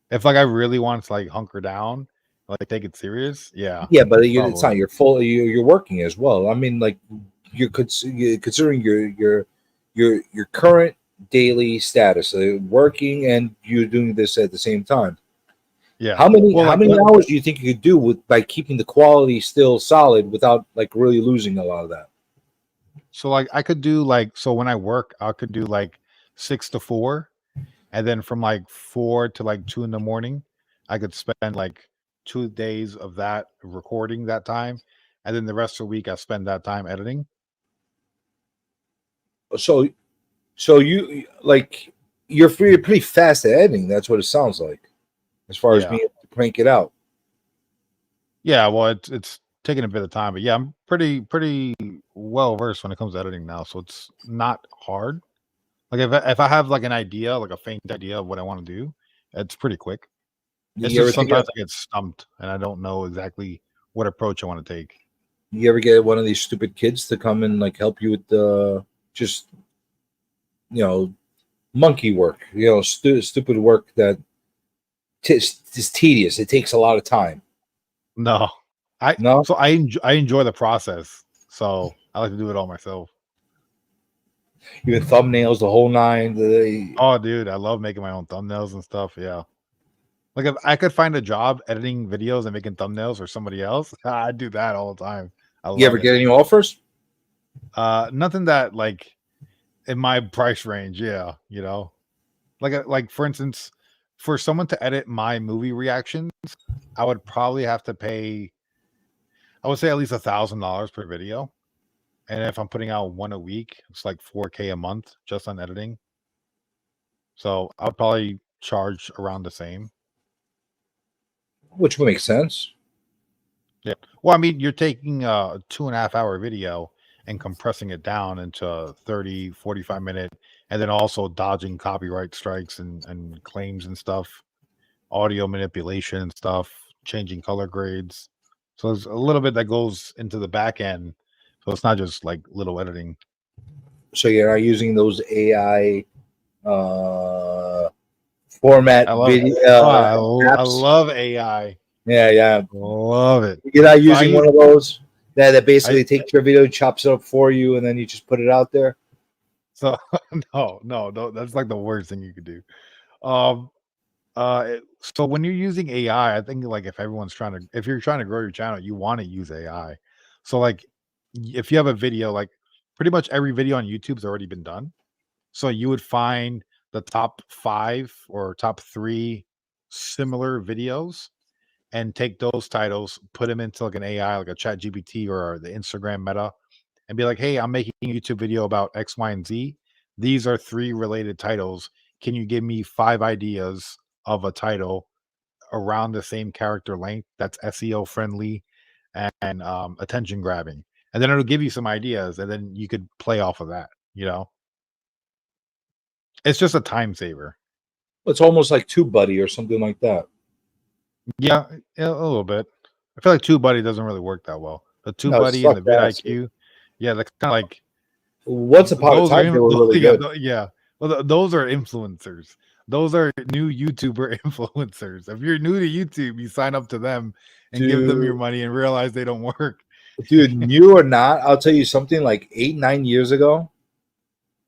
B: If like I really wanted to like hunker down, like take it serious, yeah.
A: Yeah, but it's
B: Probably.
A: not your full. You're working as well. I mean, like you're considering your current daily status, working, and you're doing this at the same time.
B: Yeah.
A: How many
B: Well, like,
A: hours do you think you could do with by keeping the quality still solid without like really losing a lot of that?
B: so like I could do like so when I work, I could do like 6 to 4, and then from like 4 to like 2 in the morning, I could spend like 2 days of that recording that time, and then the rest of the week I spend that time editing.
A: So, you like you're pretty fast at editing. That's what it sounds like, as far as
B: Yeah.
A: being able to crank it out.
B: Yeah, well, it's taking a bit of time, but yeah, I'm pretty well versed when it comes to editing now, so it's not hard. Like if I have like an idea, like a faint idea of what I want to do, it's pretty quick. It's
A: You ever
B: just
A: think of,
B: sometimes I get stumped and I don't know exactly what approach I want to take.
A: you ever get one of these stupid kids to come and like help you with the just monkey work, stupid work that is tedious. It takes a lot of time.
B: No,
A: No,
B: I enjoy the process, so I like to do it all myself.
A: even thumbnails, the whole nine.
B: Oh, dude, I love making my own thumbnails and stuff. Yeah, like if I could find a job editing videos and making thumbnails for somebody else, I'd do that all the time. I
A: You ever
B: love it.
A: get any offers?
B: Nothing that like in my price range. Yeah, like for instance, for someone to edit my movie reactions, I would probably have to pay. I would say at least $1,000 per video. And if I'm putting out one a week, it's like $4K a month just on editing. So I'll probably charge around the same.
A: Which would make sense.
B: Yeah. Well, I mean, you're taking a 2.5 hour video and compressing it down into a 30, 45 minute, and then also dodging copyright strikes and claims and stuff, audio manipulation and stuff, changing color grades. So there's a little bit that goes into the back end. So it's not just like little editing.
A: So you're not using those AI format
B: I love
A: video
B: I
A: apps.
B: love AI.
A: Yeah.
B: Love it.
A: You're not
B: So I
A: using
B: use
A: one of those that basically
B: I
A: takes your video, chops it up for you, and then you just put it out there.
B: so no, that's like the worst thing you could do. Um so when you're using AI, I think like if you're trying to grow your channel, you want to use AI. So like if you have a video, like pretty much every video on YouTube's already been done. So you would find the top 5 or top 3 similar videos and take those titles, put them into like an AI, like a Chat GPT or the Instagram Meta, and be like, "Hey, I'm making a YouTube video about X, Y, and Z. These are 3 related titles. Can you give me 5 ideas of a title around the same character length that's SEO friendly and attention grabbing, and then it'll give you some ideas, and then you could play off of that. It's just a time saver.
A: It's almost like TubeBuddy or something like that.
B: Yeah, a little bit. I feel like TubeBuddy doesn't really work that well. The
A: No, it
B: TubeBuddy and the
A: sucked ass.
B: vidIQ, yeah, they're kind of like
A: Once upon a
B: those are
A: time, they were really
B: yeah,
A: good.
B: yeah. Well, those are influencers. Those are new YouTuber influencers. If you're new to YouTube, you sign up to them and give them your
A: Dude.
B: money and realize they don't work.
A: Dude, new or not, I'll tell you something. Like 8-9 years ago,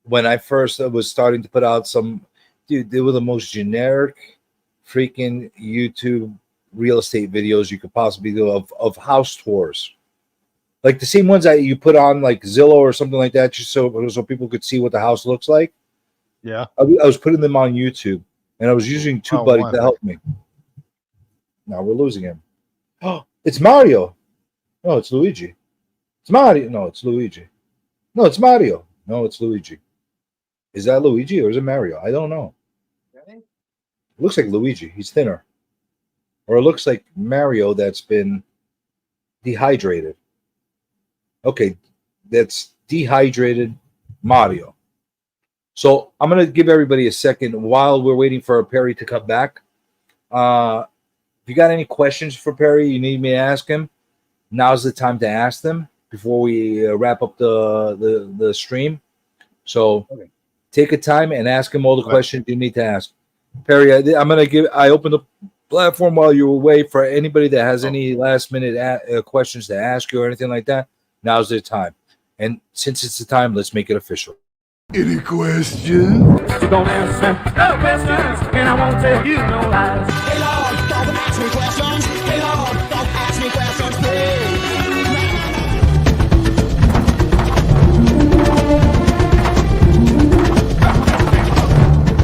A: when I first was starting to put out some, dude, they were the most generic freaking YouTube real estate videos you could possibly do of house tours, like the same ones that you put on like Zillow or something like that, just so people could see what the house looks like.
B: Yeah,
A: I was putting them on YouTube, and I was using TubeBuddy to help me. Now we're losing him. Oh, it's Mario. No, it's Luigi. It's Mario. No, it's Luigi. No, it's Mario. No, it's Luigi. Is that Luigi or is it Mario? I don't know. It looks like Luigi. He's thinner. Or it looks like Mario that's been dehydrated. Okay, that's dehydrated Mario. So I'm going to give everybody a second while we're waiting for Perry to come back. If you got any questions for Perry, you need me to ask him, now's the time to ask them before we wrap up the stream. So take a time and ask him all the questions you need to ask. Perry, I opened the platform while you were away for anybody that has any last minute questions to ask you or anything like that. Now's the time. And since it's the time, let's make it official.
D: Any questions?
H: Don't answer no questions, and I won't tell you no lies. Hey Lord, don't ask me questions. Hey Lord, don't ask me questions, please.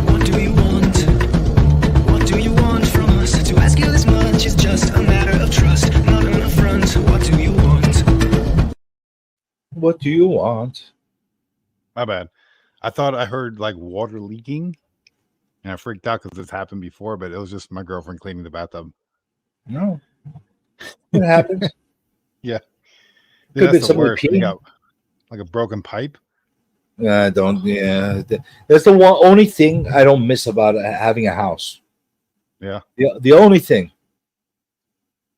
I: What do you want? What do you want from us? To ask you this much is just a matter of trust, not an affront. What do you want?
A: What do you want?
B: My bad. I thought I heard like water leaking, and I freaked out because this happened before, but it was just my girlfriend cleaning the bathtub.
A: No. It happens.
B: Yeah.
A: Could be
B: That's the
A: somebody
B: worst. You
A: peeing.
B: got like a broken pipe.
A: Don't. Yeah. That's the only thing I don't miss about having a house.
B: Yeah.
A: The only thing.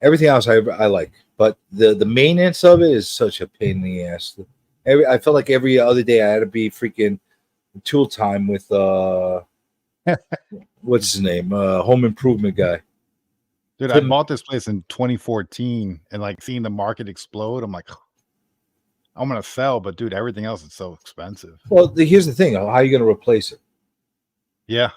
A: Everything else I like, but the maintenance of it is such a pain in the ass. I felt like every other day I had to be freaking tool time with what's his name, home improvement guy.
B: Dude, I bought this place in 2014, and like seeing the market explode, I'm like, I'm gonna sell, but dude, everything else is so expensive.
A: Well, here's the thing: how are you going to replace it?
B: Yeah,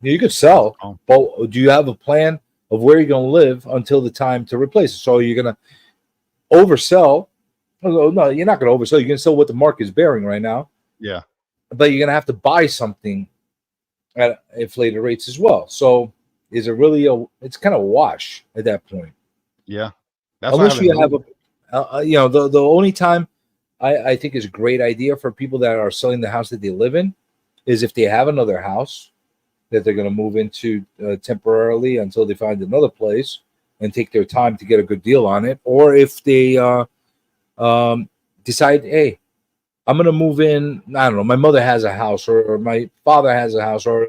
A: you could sell, but do you have a plan of where you're going to live until the time to replace it? So you're going to oversell. No, you're not going to oversell. You're going to sell what the market is bearing right now.
B: Yeah,
A: but you're going to have to buy something at inflated rates as well. So is it really it's kind of a wash at that point?
B: Yeah,
A: unless you have the only time I think is a great idea for people that are selling the house that they live in is if they have another house that they're going to move into temporarily until they find another place and take their time to get a good deal on it, or if they decide, hey, I'm going to move in. I don't know. My mother has a house, or my father has a house, or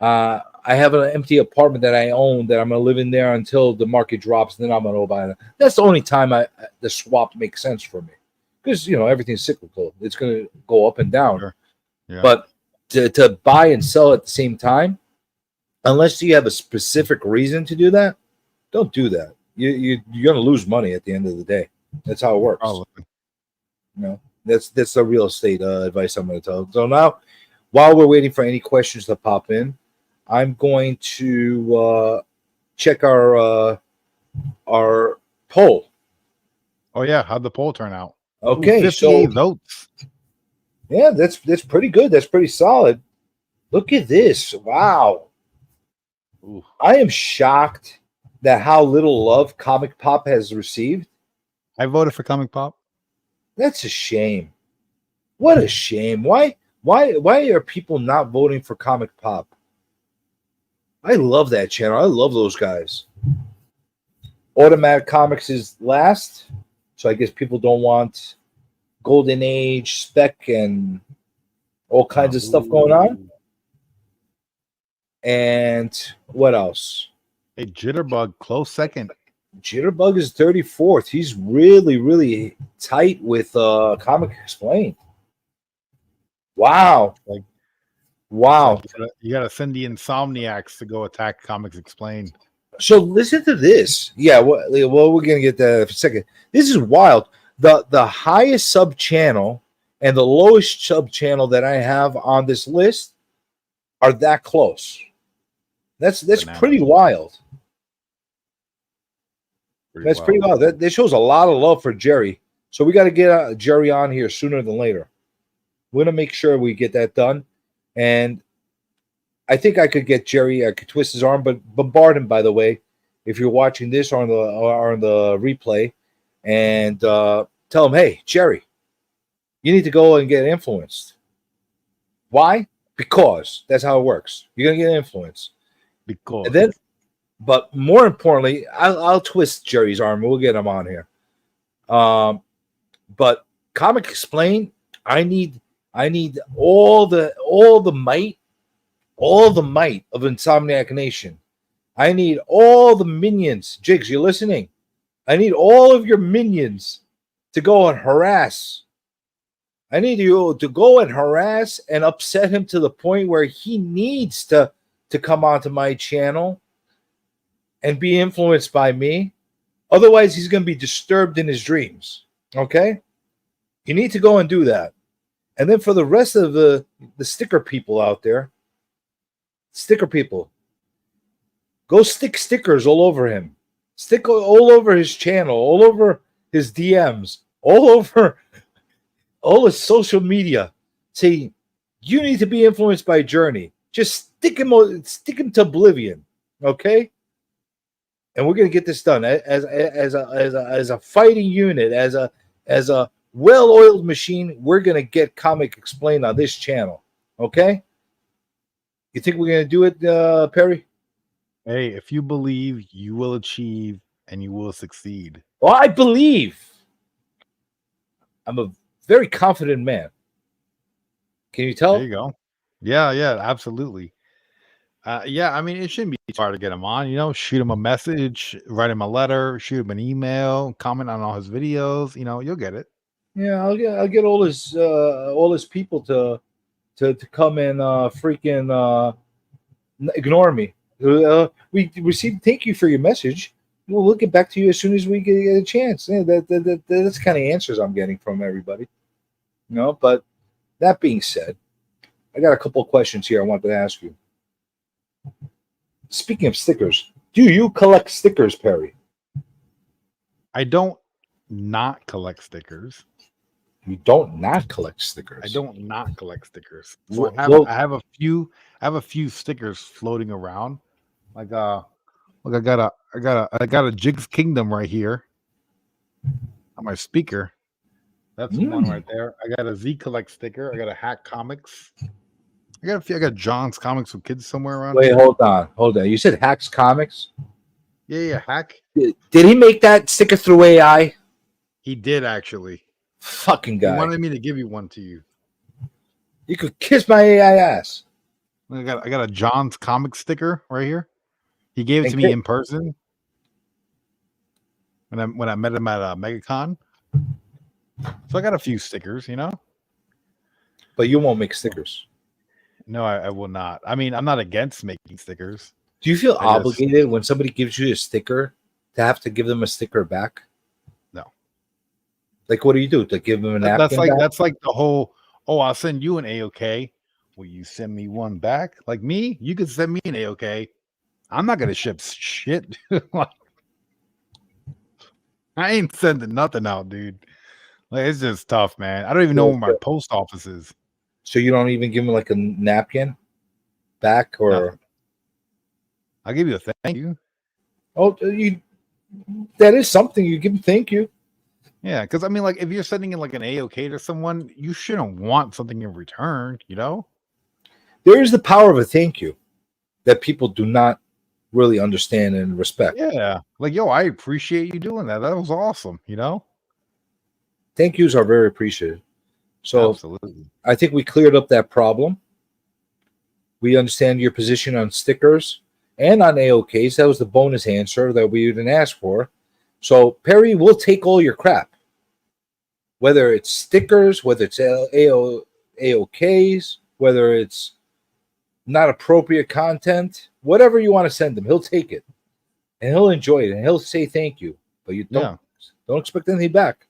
A: I have an empty apartment that I own that I'm going to live in there until the market drops. And then I'm going to buy it. That's the only time the swap makes sense for me, because everything's cyclical. It's going to go up and down.
B: Sure. Yeah.
A: But to buy and sell at the same time, unless you have a specific reason to do that, don't do that. You're going to lose money at the end of the day. That's how it works.
B: Probably.
A: That's the real estate advice I'm going to tell. So now, while we're waiting for any questions to pop in, I'm going to check our poll.
B: Oh yeah, how'd the poll turn out?
A: Okay,
B: 58 votes.
A: Yeah, that's pretty good. That's pretty solid. Look at this! Wow,
B: Ooh.
A: I am shocked that how little love Comic Pop has received.
B: I voted for Comic Pop.
A: That's a shame. What a shame. Why are people not voting for Comic Pop? I love that channel. I love those guys. Automatic Comics is last, so I guess people don't want Golden Age spec and all kinds of stuff going on. And what else?
B: Hey, Jitterbug, close second.
A: Jitterbug is 34th. He's really, really tight with Comic Explained. Wow.
B: Like,
A: wow.
B: You gotta send the Insomniacs to go attack Comics Explained.
A: So listen to this. Yeah, well, we're gonna get that in a second. This is wild. The highest sub channel and the lowest sub channel that I have on this list are that close. That's pretty wild. Pretty wild. That shows a lot of love for Jerry. So we got to get Jerry on here sooner than later. We're gonna make sure we get that done. And I think I could get Jerry. I could twist his arm, but bombard him. By the way, if you're watching this or on the replay, and tell him, hey, Jerry, you need to go and get influenced. Why? Because that's how it works. You're gonna get influenced.
B: Because.
A: And then, but more importantly, I'll twist Jerry's arm. We'll get him on here. But Comic Explain, I need all the might of Insomniac Nation. I need all the minions. Jigs, you listening? I need all of your minions to go and harass. I need you to go and harass and upset him to the point where he needs to come onto my channel and be influenced by me. Otherwise, he's going to be disturbed in his dreams. Okay? You need to go and do that. And then for the rest of the sticker people out there, sticker people, go stick stickers all over him. Stick all over his channel, all over his DMs, all over all his social media. Say, you need to be influenced by Journey. Just stick him to oblivion. Okay? And we're gonna get this done as a fighting unit, as a well-oiled machine. We're gonna get Comic Explained on this channel. Okay? You think we're gonna do it, Perry?
B: Hey, if you believe, you will achieve and you will succeed.
A: Well, I believe. I'm a very confident man. Can you tell?
B: There you go. Yeah, absolutely. Yeah, I mean, it shouldn't be hard to get him on. Shoot him a message, write him a letter, shoot him an email, comment on all his videos. You'll get it.
A: Yeah, I'll get all his people to come and freaking ignore me. We received. Thank you for your message. We'll get back to you as soon as we get a chance. Yeah, that's kind of answers I'm getting from everybody. But that being said, I got a couple of questions here I wanted to ask you. Speaking of stickers, do you collect stickers, Perry?
B: I don't not collect stickers.
A: You don't not collect stickers.
B: I don't not collect stickers. So
A: Well,
B: I have a few stickers floating around. Like look, I got a Jigs Kingdom right here on my speaker. That's one right there. I got a Z Collect sticker. I got a Hack Comics. I got John's Comics for Kids somewhere around.
A: Wait,
B: here.
A: hold on. You said Hack's Comics?
B: Yeah, Hack.
A: Did he make that sticker through AI?
B: He did actually.
A: Fucking guy.
B: He wanted me to give you one to you.
A: You could kiss my AI ass.
B: I got a John's Comics sticker right here. He gave it to me in person when I met him at MegaCon. So I got a few stickers,
A: But you won't make stickers.
B: No, I will not. I mean, I'm not against making stickers.
A: Do you feel obligated when somebody gives you a sticker to have to give them a sticker back?
B: No.
A: Like, what do you do? To give them a napkin back?
B: That's like the whole, I'll send you an AOK. Will you send me one back? Like me, you can send me an AOK. I'm not gonna ship shit. I ain't sending nothing out, dude. Like, it's just tough, man. I don't even know where my post office is.
A: So you don't even give them like a napkin back, or?
B: No. I'll give you a thank you.
A: Oh, that is something you give them. Thank you.
B: Yeah, because I mean, like, if you're sending in like an AOK to someone, you shouldn't want something in return,
A: There is the power of a thank you that people do not really understand and respect.
B: Yeah, like yo, I appreciate you doing that. That was awesome. You know,
A: Thank yous are very appreciated. So
B: absolutely.
A: I think we cleared up that problem. We understand your position on stickers and on AOKs. That was the bonus answer that we didn't ask for. So Perry will take all your crap, whether it's stickers, whether it's AOKs, whether it's not appropriate content, whatever you want to send him, he'll take it and he'll enjoy it and he'll say thank you. But you don't expect anything back.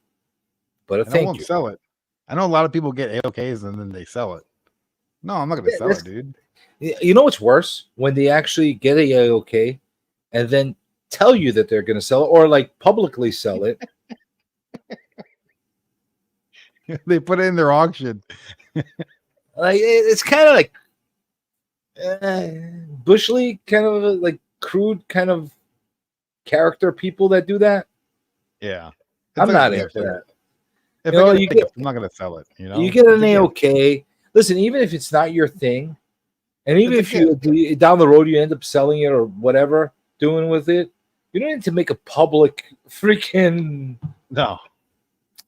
A: But a
B: And I
A: thank
B: won't
A: you.
B: sell it. I know a lot of people get AOKs and then they sell it. No, I'm not gonna sell it, dude.
A: You know what's worse? When they actually get a AOK and then tell you that they're going to sell it or like publicly sell it.
B: They put it in their auction.
A: Like it's kind of like Bush League, kind of like crude kind of character people that do that.
B: Yeah,
A: I'm not into that.
B: If
A: You know,
B: you get, I'm not gonna sell it. You know,
A: you get an AOK. Listen, even if it's not your thing, and even if you down the road you end up selling it or whatever, doing with it, you don't need to make a public freaking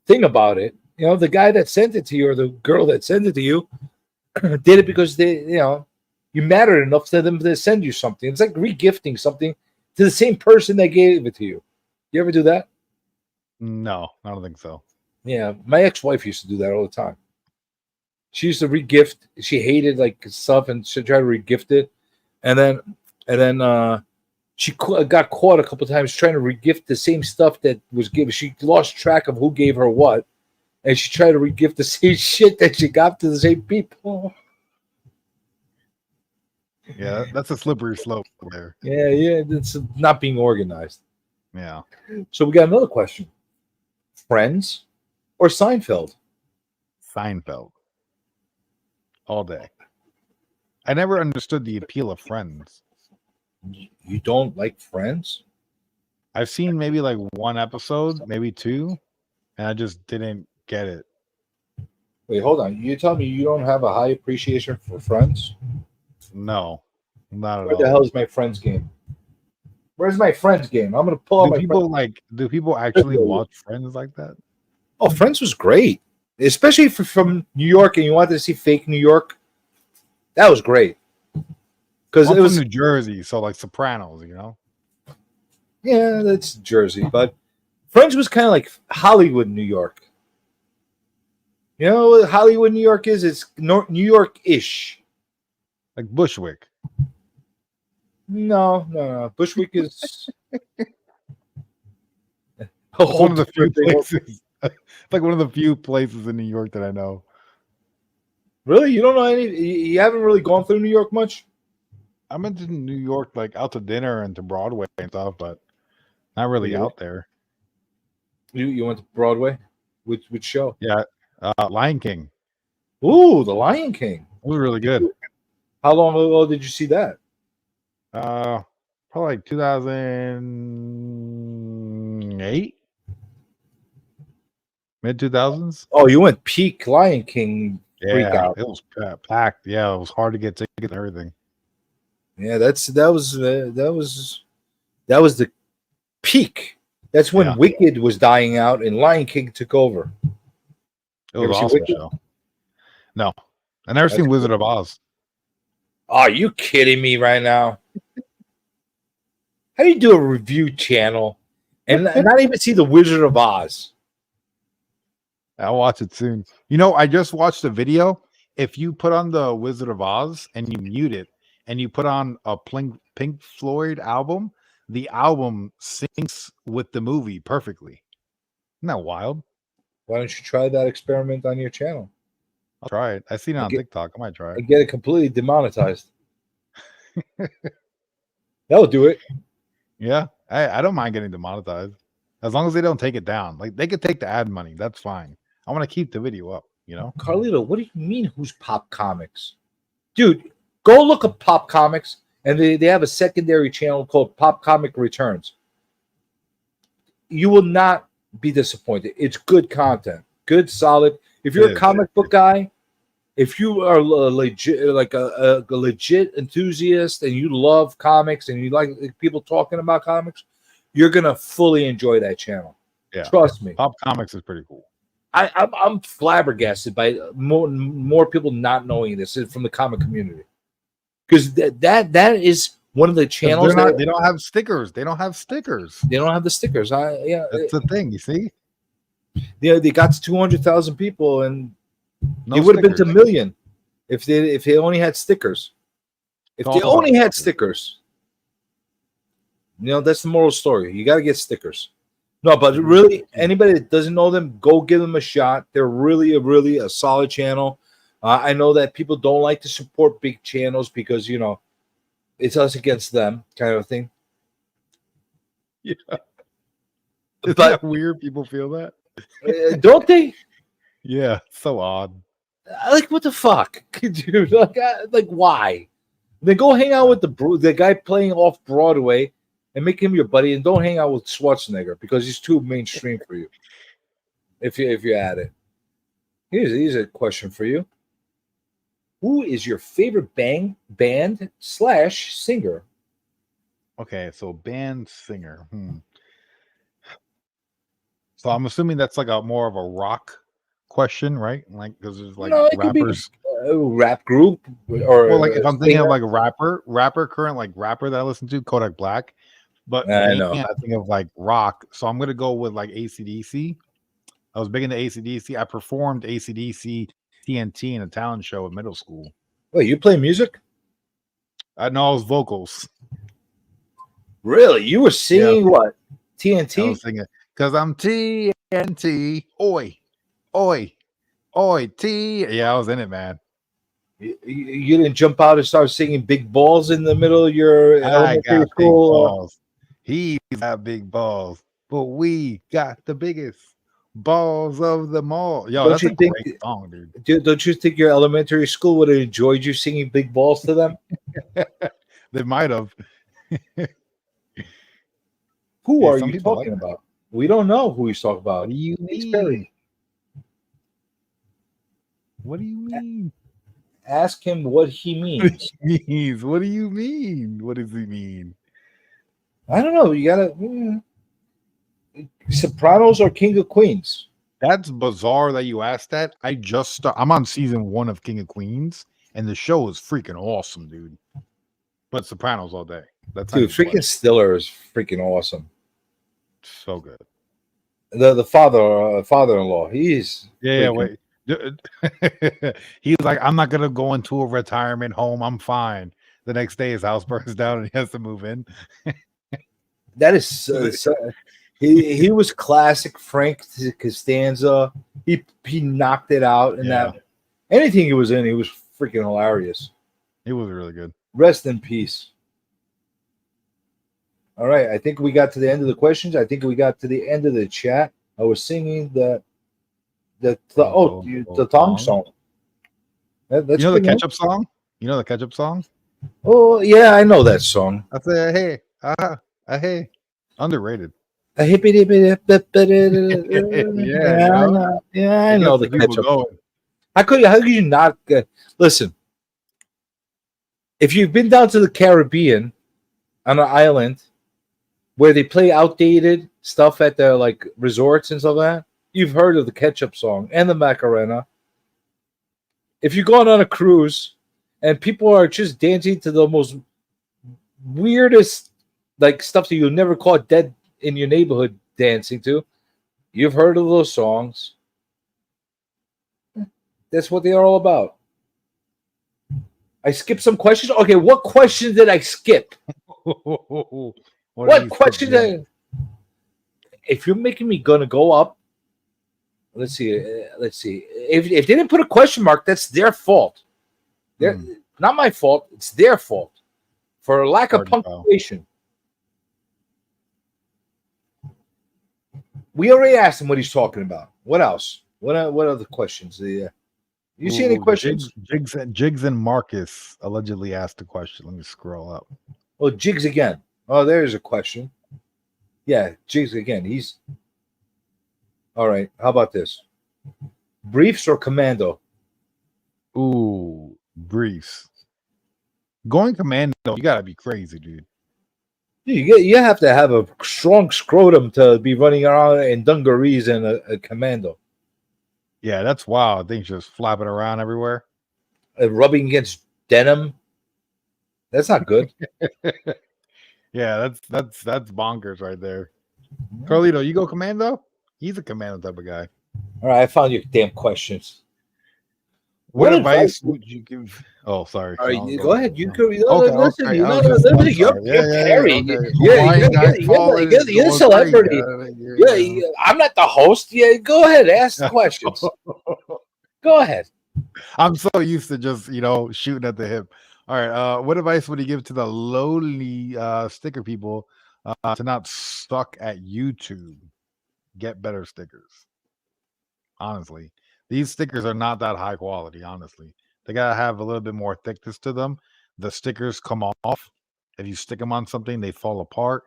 A: thing about it. You know, the guy that sent it to you or the girl that sent it to you did it because you mattered enough to them to send you something. It's like regifting something to the same person that gave it to you. You ever do that?
B: No, I don't think so.
A: Yeah, my ex-wife used to do that all the time. She used to regift. She hated like stuff, and she tried to regift it, and then she got caught a couple times trying to regift the same stuff that was given. She lost track of who gave her what, and she tried to regift the same shit that she got to the same people.
B: Yeah, that's a slippery slope there.
A: Yeah, it's not being organized.
B: Yeah.
A: So we got another question: Friends or Seinfeld?
B: Seinfeld. All day. I never understood the appeal of Friends.
A: You don't like Friends?
B: I've seen maybe like one episode, maybe two, and I just didn't get it.
A: Wait, hold on. You tell me you don't have a high appreciation for Friends?
B: No, not at all.
A: Where the hell is my Friends game? Where's my Friends game? I'm gonna pull out my
B: Do people actually watch Friends like that?
A: Oh, Friends was great, especially if you're from New York and you wanted to see fake New York. That was great because it was
B: New Jersey, so like Sopranos, you know.
A: Yeah, that's Jersey, but Friends was kind of like Hollywood, New York. You know what Hollywood, New York is? It's New York-ish.
B: Like Bushwick.
A: No. Bushwick is
B: one of the few places. Like one of the few places in New York that I know.
A: Really? You don't know any? You haven't really gone through New York much?
B: I've been to New York, like out to dinner and to Broadway and stuff, but not really out there.
A: You went to Broadway? Which show?
B: Yeah, Lion King.
A: Ooh, The Lion King.
B: It was really good.
A: How long ago did you see that?
B: Probably like 2008, mid 2000s.
A: Oh, you went peak Lion King freak
B: Yeah,
A: out.
B: it was packed. Yeah, it was hard to get tickets and everything.
A: Yeah, that was the peak. That's when Wicked was dying out and Lion King took over.
B: It was an awesome show. No, I never seen Wizard of Oz.
A: Are you kidding me right now? How do you do a review channel and not even see the Wizard of Oz?
B: I'll watch it soon. You know, I just watched a video. If you put on the Wizard of Oz and you mute it and you put on a Pink Floyd album, the album syncs with the movie perfectly. Isn't that wild?
A: Why don't you try that experiment on your channel?
B: I'll try it. I seen it on TikTok. I might try it.
A: And get it completely demonetized. That'll do it.
B: Yeah, I don't mind getting demonetized as long as they don't take it down. Like they could take the ad money. That's fine. I want to keep the video up, you know?
A: Carlito, what do you mean who's Pop Comics? Dude, go look up Pop Comics, and they have a secondary channel called Pop Comic Returns. You will not be disappointed. It's good content. Good, solid. If you're a comic book guy, if you are legit, like a legit enthusiast, and you love comics and you like people talking about comics, you're gonna fully enjoy that channel.
B: Yeah.
A: Trust me.
B: Pop Comics is pretty cool.
A: I'm flabbergasted by more people not knowing this from the comic community, because that is one of the
B: 'Cause
A: channels
B: they don't have stickers. They don't have stickers.
A: they don't have the stickers.
B: That's the thing. You see,
A: They got to 200,000 people, and
B: no
A: it would have been to
B: stickers.
A: a million if they only had stickers. If
B: It's
A: they
B: all about
A: only had
B: stickers.
A: stickers, that's the moral story. You got to get stickers. No, but
B: Mm-hmm.
A: really, anybody that doesn't know them, go give them a shot. They're really a solid channel. I know that people don't like to support big channels because it's us against them kind of thing.
B: Yeah. Is
A: But
B: that weird? People feel that.
A: don't they?
B: Yeah, so odd.
A: Like, what the fuck, dude? Like why? Then go hang out with the guy playing off Broadway and make him your buddy, and don't hang out with Schwarzenegger because he's too mainstream for you. If you add it, here's a question for you: who is your favorite band / singer?
B: Okay, so band singer. So I'm assuming that's like a more of a rock question, right? Like because there's like
A: No, it could be
B: rappers.
A: a rap group or
B: Well, like if I'm thinking
A: singer.
B: of like current like rapper that I listen to, Kodak Black. But
A: I
B: band,
A: know.
B: I think of like rock. So I'm gonna go with like AC/DC. I was big into AC/DC. I performed AC/DC TNT in a talent show in middle school.
A: Wait, you play music?
B: I know I was vocals.
A: Really? You were singing what?
B: I
A: TNT?
B: was singing because I'm TNT. Oi, oi, oi, T. Yeah, I was in it, man.
A: You didn't jump out and start singing Big Balls in the middle of your
B: I
A: elementary
B: got big
A: school?
B: balls. He's got big balls, but we got the biggest balls of them all. Yo,
A: Don't
B: that's
A: you
B: a
A: think-
B: great song, dude.
A: Don't you think your elementary school would have enjoyed you singing Big Balls to them?
B: They might have.
A: Who
B: Yeah,
A: are
B: some
A: you
B: people
A: talking
B: like that.
A: about? We don't know who he's talking about.
B: What do you
A: It's Perry.
B: mean? What do you mean?
A: Ask him what he means.
B: What do you mean? What does he mean?
A: I don't know. You gotta Sopranos or King of Queens?
B: That's bizarre that you asked that. I'm on season 1 of King of Queens, and the show is freaking awesome, dude. But Sopranos all day. That's
A: Dude, freaking Stiller is freaking awesome.
B: so good.
A: The father-in-law, he's
B: Yeah,
A: freaking-
B: wait. He's like, I'm not gonna go into a retirement home. I'm fine. The next day, his house burns down and he has to move in.
A: That is he was classic Frank Costanza. He knocked it out in
B: Yeah.
A: that anything he was in, he was freaking hilarious.
B: It was really good.
A: Rest in peace. All right, I think we got to the end of the questions. I think we got to the end of the chat. I was singing the thong song. That's
B: You know the
A: pretty nice.
B: ketchup song? You know the ketchup song?
A: Oh yeah, I know that song.
B: I said, hey, underrated.
A: Yeah, I know the ketchup. How could you not listen? If you've been down to the Caribbean on an island where they play outdated stuff at their like resorts and stuff like that, you've heard of the ketchup song and the Macarena. If you're going on a cruise and people are just dancing to the most weirdest like stuff that you'll never caught dead in your neighborhood dancing to, you've heard of those songs. That's what they're all about. I skipped some questions. Okay, what questions did I skip? What question did if you're making me gonna go up, let's see. If they didn't put a question mark, that's their fault. They're not my fault. It's their fault for a lack of punctuation. We already asked him what he's talking about. What else? What other questions? You see any questions?
B: Jigs and Marcus allegedly asked a question. Let me scroll up.
A: Oh, Jigs again. Oh, there's a question. Yeah, Jigs again. He's all right. How about this? Briefs or commando?
B: Ooh, briefs. Going commando, you gotta be crazy, dude.
A: You have to have a strong scrotum to be running around in dungarees and a commando,
B: Yeah, that's wild. Things just flapping around everywhere.
A: rubbing against denim. That's not good.
B: Yeah, that's bonkers right there. Carlito, you go commando? He's a commando type of guy.
A: All right, I found your damn questions.
B: What advice would you give? Oh, sorry.
A: All right,
B: No,
A: go ahead. You could
B: Okay,
A: listen.
B: okay.
A: You
B: I
A: know,
B: was just, I'm
A: listen.
B: sorry.
A: You're Perry.
B: Okay.
A: Yeah,
B: Hawaiian guy calling is
A: you're a
B: going
A: celebrity.
B: crazy.
A: Yeah, I'm not the host. Yeah, go ahead. Ask the questions. Go ahead.
B: I'm so used to just shooting at the hip. All right. What advice would you give to the lowly sticker people to not suck at YouTube? Get better stickers. Honestly, these stickers are not that high quality. Honestly, they gotta have a little bit more thickness to them. The stickers come off. If you stick them on something, they fall apart.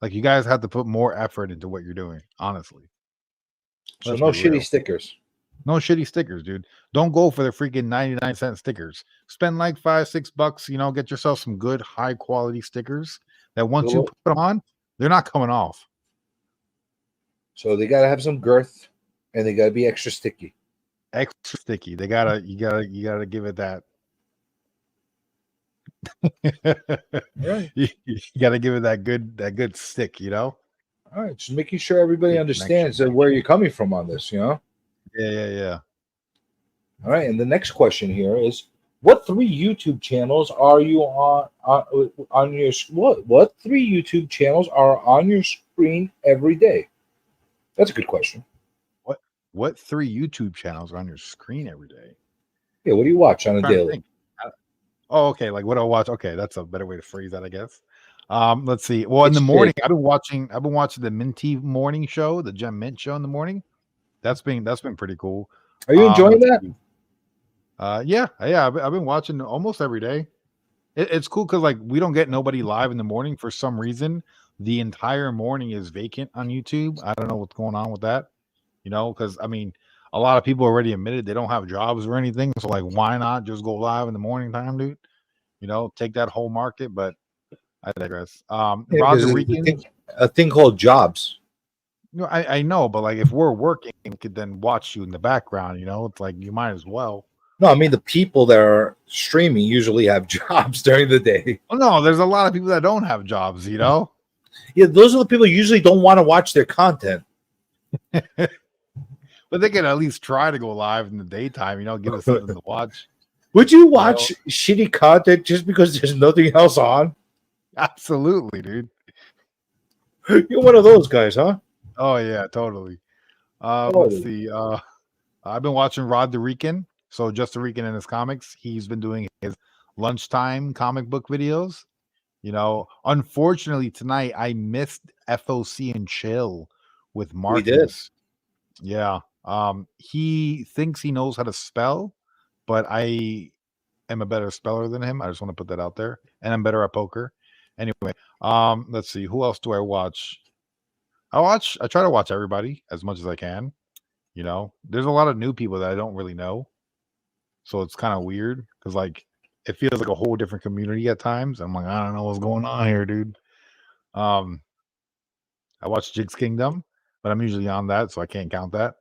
B: Like you guys have to put more effort into what you're doing. Honestly,
A: So
B: let's
A: no
B: be
A: shitty
B: real.
A: stickers.
B: No shitty stickers, dude. Don't go for the freaking 99-cent stickers. Spend like $5-6, get yourself some good high quality stickers that once you put them on, they're not coming off.
A: So they gotta have some girth, and they gotta be extra sticky.
B: Extra sticky. You gotta give it that.
A: Right.
B: You gotta give it that good stick,
A: All right, just making sure everybody
B: Good
A: understands
B: connection.
A: where you're coming from on this.
B: Yeah.
A: All right, and the next question here is: what 3 YouTube channels are you on your what 3 YouTube channels are on your screen every day? That's a good question.
B: What 3 YouTube channels are on your screen every day?
A: Yeah, what do you watch on a
B: Trying to
A: daily?
B: think. Oh, okay. Like what I watch. Okay, that's a better way to phrase that, I guess. Let's see. Well, in the
A: It's
B: morning,
A: big.
B: I've been watching the Minty morning show, the Gem Mint show in the morning. That's been pretty cool.
A: Are you enjoying
B: let's
A: that?
B: see. Yeah. I've been watching almost every day. It's cool because like we don't get nobody live in the morning for some reason. The entire morning is vacant on YouTube. I don't know what's going on with that. Because I mean, a lot of people already admitted they don't have jobs or anything. So like, why not just go live in the morning time, dude? Take that whole market. But I digress.
A: Yeah,
B: Rod the
A: because
B: Rican.
A: a thing called jobs.
B: I know, but like if we're working, we could then watch you in the background. It's like you might as well.
A: No, I mean the people that are streaming usually have jobs during the day.
B: Oh no, there's a lot of people that don't have jobs.
A: Yeah, those are the people who usually don't want to watch their content.
B: But they can at least try to go live in the daytime. Give us something to watch.
A: Would you watch shitty content just because there's nothing else on?
B: Absolutely, dude.
A: You're one of those guys, huh?
B: Oh yeah, totally. Let's see. I've been watching Rod the Rican. So just the Rican in his comics. He's been doing his lunchtime comic book videos. Unfortunately tonight I missed FOC and Chill with Marcus.
A: We did.
B: Yeah. He thinks he knows how to spell, but I am a better speller than him. I just want to put that out there. And I'm better at poker. Anyway, let's see. Who else do I watch? I try to watch everybody as much as I can. There's a lot of new people that I don't really know. So it's kind of weird because like it feels like a whole different community at times. I'm like, I don't know what's going on here, dude. I watch Jigs Kingdom, but I'm usually on that, so I can't count that.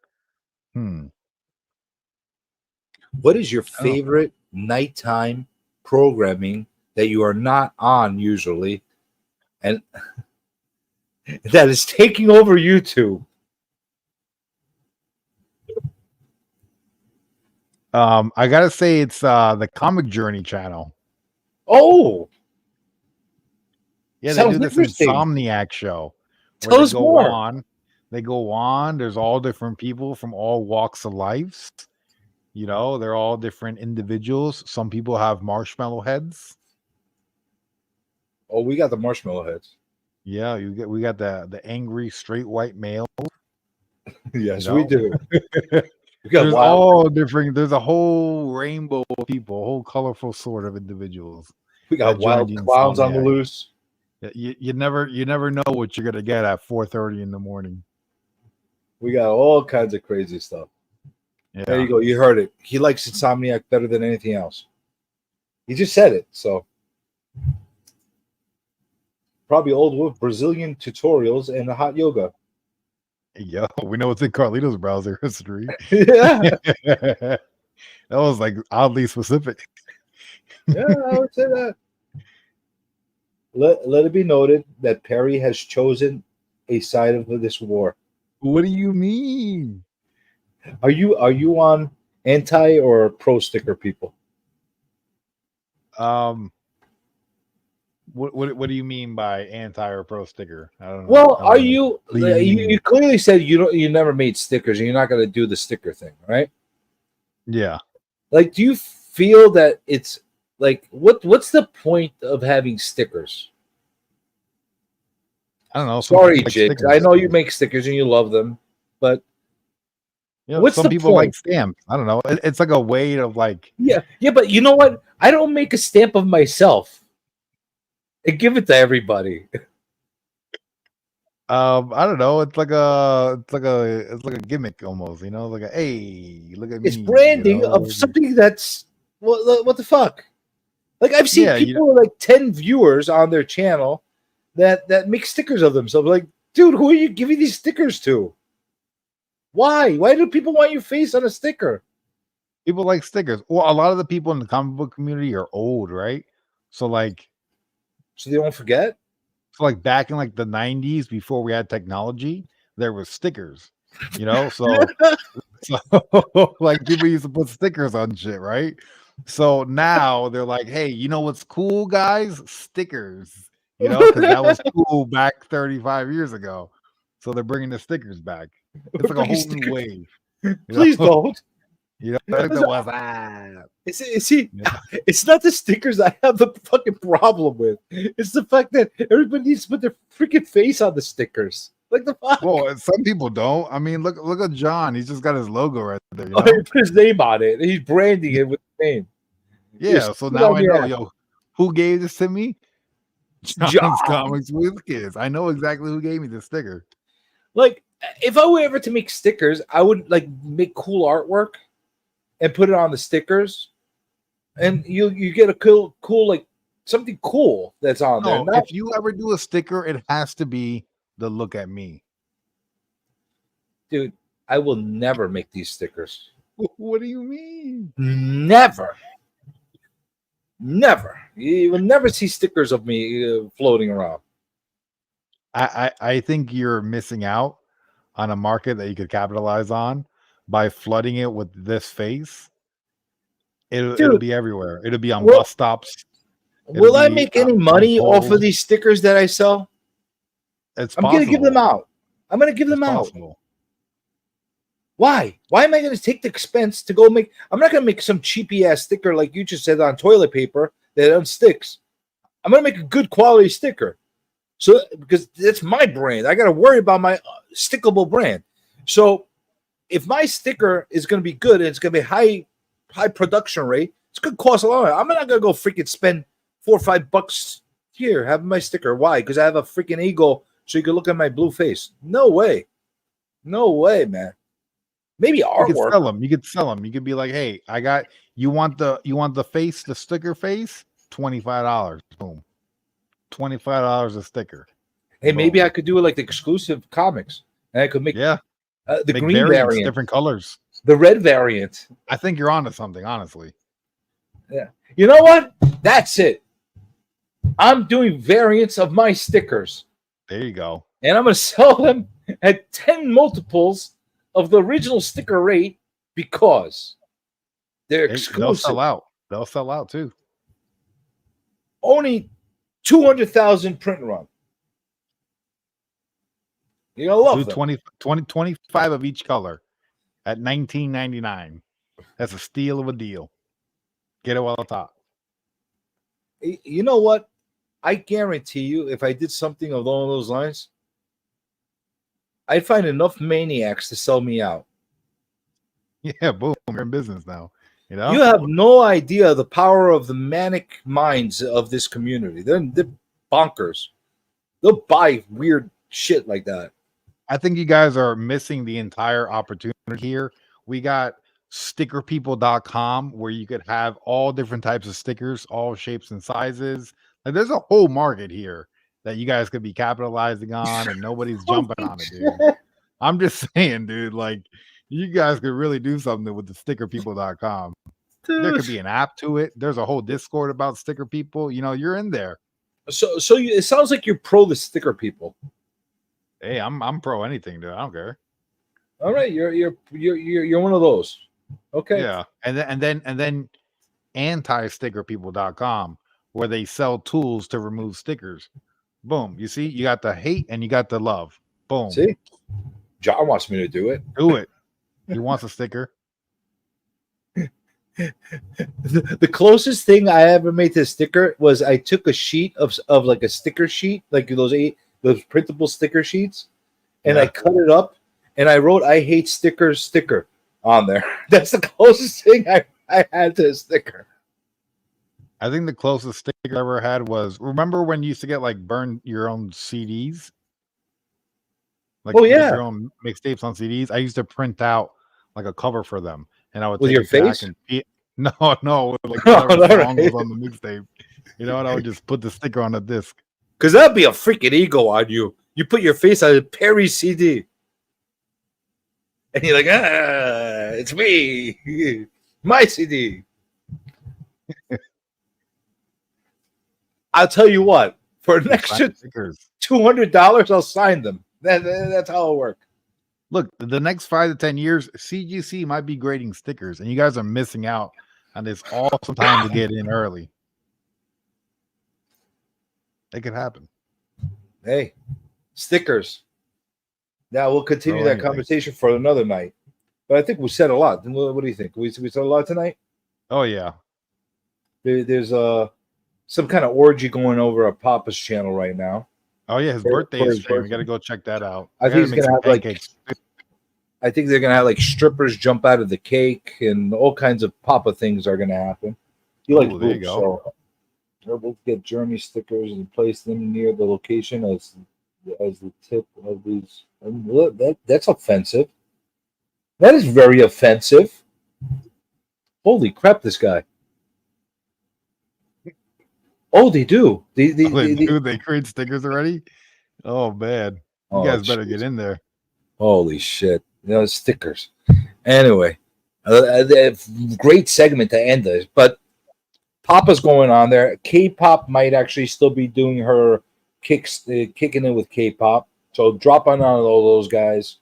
A: What is your favorite nighttime programming that you are not on usually, and that is taking over YouTube?
B: I gotta say it's the Comic Journey channel.
A: Oh,
B: yeah,
A: sounds
B: they do this
A: interesting.
B: Insomniac show.
A: Tell us more.
B: They go on. There's all different people from all walks of life. They're all different individuals. Some people have marshmallow heads.
A: Oh, we got the marshmallow heads.
B: Yeah, we got the angry straight white male.
A: Yes, we do.
B: There's all different. There's a whole rainbow of people, a whole colorful sort of individuals.
A: We got wild clowns on the loose.
B: You never know what you're gonna get at 4:30 in the morning.
A: We got all kinds of crazy stuff.
B: Yeah.
A: There you go. You heard it. He likes Insomniac better than anything else. He just said it. So probably old wolf Brazilian tutorials and the hot yoga.
B: Yo, we know what's in Carlito's browser history.
A: Yeah,
B: That was like oddly specific.
A: yeah, I would say that. Let it be noted that Perry has chosen a side of this war.
B: What do you mean?
A: Are you on anti or pro sticker people?
B: What do you mean by anti or pro sticker? I don't know.
A: Well,
B: I don't
A: are
B: know.
A: you?
B: What do you mean?
A: You clearly said you never made stickers and you're not going to do the sticker thing, right?
B: Yeah.
A: Like, do you feel that it's like what's the point of having stickers?
B: I don't know. Some
A: Sorry,
B: people like
A: Jigs.
B: stickers.
A: I know you make stickers and you love them, but
B: You know,
A: what's
B: some
A: the
B: people like
A: point?
B: stamps. I don't know. It's like a way of like.
A: Yeah, but you know what? I don't make a stamp of myself and give it to everybody.
B: I don't know. It's like a gimmick almost. You know, like a hey, look at me.
A: It's branding
B: you know?
A: of something that's what the fuck? Like I've seen
B: Yeah,
A: people with like 10 viewers on their channel that make stickers of themselves. Like, dude, who are you giving these stickers to? Why? Why do people want your face on a sticker?
B: People like stickers. Well, a lot of the people in the comic book community are old, right? So like
A: So they don't forget?
B: back in like the 90s before we had technology, there was stickers. You know, so like people used to put stickers on shit, right? So now they're like, hey, you know what's cool, guys? Stickers. You know, because that was cool back 35 years ago. So they're bringing the stickers back. It's like a
A: Bringing
B: whole
A: stickers.
B: new wave. You
A: Please
B: know?
A: don't.
B: You know, like the WhatsApp.
A: See, it's not the stickers I have the fucking problem with. It's the fact that everybody needs to put their freaking face on the stickers. Like the fuck?
B: Well, some people don't. I mean, look at John. He's just got his logo right there. You
A: Oh,
B: know?
A: he put his name on it. He's branding it with his name.
B: Yeah.
A: Just
B: So
A: put
B: now
A: on
B: I
A: the
B: know,
A: app.
B: yo, who gave this to me? John's
A: John.
B: Comics with Kids. I know exactly who gave me the sticker.
A: Like, if I were ever to make stickers, I would like make cool artwork and put it on the stickers, and you get a cool like something cool that's on there.
B: No,
A: Not,
B: if you ever do a sticker, it has to be the look at me.
A: dude, I will never make these stickers.
B: What do you mean?
A: Never. You will never see stickers of me floating around.
B: I think you're missing out on a market that you could capitalize on by flooding it with this face. It'll
A: Dude,
B: be everywhere. It'll be on
A: well,
B: bus stops.
A: Will I
B: be,
A: make any
B: on
A: money off of
B: poles.
A: these stickers that I sell?
B: It's
A: I'm going to give them
B: possible.
A: out. I'm going to give
B: It's
A: them out.
B: possible.
A: Why? Why am I going to take the expense to go make? I'm not going to make some cheapy ass sticker like you just said on toilet paper that unsticks. I'm going to make a good quality sticker. So because that's my brand, I got to worry about my stickable brand. So if my sticker is going to be good and it's going to be high production rate, it's going to cost a lot. I'm not going to go freaking spend $4 or $5 here having my sticker. Why? Because I have a freaking eagle, so you can look at my blue face. No way, man. Maybe
B: You could
A: artwork.
B: sell them. You could sell them. You could be like, hey, I got you want the face, the sticker face, $25. Boom. $25 a sticker.
A: Hey, maybe
B: Boom.
A: I could do it like the exclusive comics, and I could make
B: Yeah.
A: the
B: Make
A: green
B: variants,
A: variant,
B: different colors.
A: the red variant.
B: I think you're onto something, honestly.
A: Yeah. You know what? That's it. I'm doing variants of my stickers,
B: There you go.
A: and I'm going to sell them at 10 multiples of the original sticker rate because they're
B: They'll
A: exclusive.
B: sell out. They'll sell out too.
A: Only 200,000 print run. You're going to love
B: Do
A: them.
B: 25 of each color at $19.99. That's a steal of a deal. Get it while it's hot.
A: You know what? I guarantee you, if I did something along those lines, I'd find enough maniacs to sell me out.
B: Yeah, boom. We're in business now. You know?
A: You have no idea the power of the manic minds of this community. They're bonkers. They'll buy weird shit like that.
B: I think you guys are missing the entire opportunity here. We got stickerpeople.com where you could have all different types of stickers, all shapes and sizes. Like there's a whole market here that you guys could be capitalizing on, and nobody's jumping on it, dude. I'm just saying, dude, like you guys could really do something with the stickerpeople.com. There could be an app to it. There's a whole Discord about sticker people. You know, you're in there.
A: So it sounds like you're pro the sticker people.
B: Hey, I'm pro anything, dude. I don't care.
A: All right, you're one of those. Okay.
B: Yeah. And then anti-stickerpeople.com where they sell tools to remove stickers. Boom. You see, you got the hate and you got the love. Boom.
A: See, John wants me to do it.
B: Do it. He wants a sticker.
A: The closest thing I ever made to a sticker was I took a sheet of like a sticker sheet, like those printable sticker sheets, and I cut it up and I wrote "I hate stickers" sticker on there. That's the closest thing I had to a sticker.
B: I think the closest sticker I ever had was, remember when you used to get like burn your own CDs? Like
A: Oh yeah,
B: your own mixtapes on CDs. I used to print out like a cover for them, and I would
A: with
B: take
A: your
B: it back
A: face.
B: And no, with like whatever song was on the mixtape. You know, and I would just put the sticker on the disc.
A: Because that'd be a freaking ego on you. You put your face on a Perry CD, and you're like, it's me, my CD. I'll tell you what, for an extra $200, I'll sign them. That's how it'll work.
B: Look, the next 5 to 10 years, CGC might be grading stickers, and you guys are missing out on this awesome time to get in early. It could happen.
A: Hey, stickers. Now we'll continue that conversation for another night. But I think we said a lot. What do you think? We said a lot tonight?
B: Oh, yeah.
A: There's some kind of orgy going over at Papa's channel right now.
B: Oh, yeah, his birthday is stream. We got to go check that out.
A: I think he's gonna have pancakes. I think they're gonna have like strippers jump out of the cake and all kinds of Papa things are gonna happen. You like boobs, so we'll get Jeremy stickers and place them near the location as the tip of these. That's offensive. That is very offensive. Holy crap, this guy. Oh, they do.
B: They create stickers already? Oh, man. You guys better get in there.
A: Holy shit. Stickers. Anyway, great segment to end this. But Papa's going on there. K-pop might actually still be doing her kicking in with K-pop. So drop on all those guys.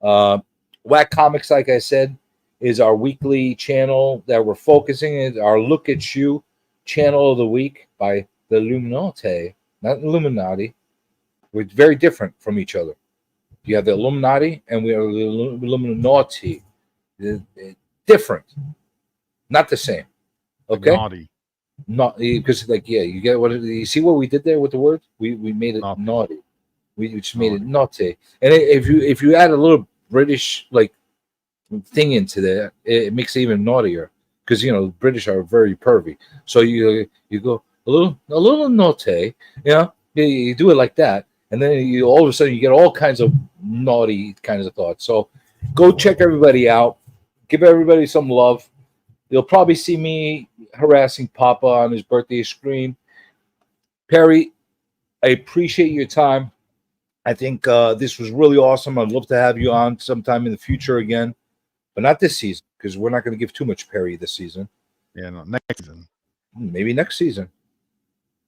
A: Whack Comics, like I said, is our weekly channel that we're focusing in. Our Look at You channel of the week by the Illuminati, not Illuminati. We're very different from each other. You have the Illuminati and we are the Illuminati. Different, not the same. Okay,
B: naughty.
A: Not because you get what you see what we did there with the word. We made it naughty. We just made it naughty. And if you add a little British thing into that, it makes it even naughtier. Because the British are very pervy, so you go a little naughty, you do it like that, and then you all of a sudden you get all kinds of naughty kinds of thoughts. So go check everybody out, give everybody some love. You'll probably see me harassing Papa on his birthday stream. Perry, I appreciate your time. I think this was really awesome. I'd love to have you on sometime in the future again, but not this season. Because we're not going to give too much Perry this season.
B: Yeah, no, next season.
A: Maybe next season.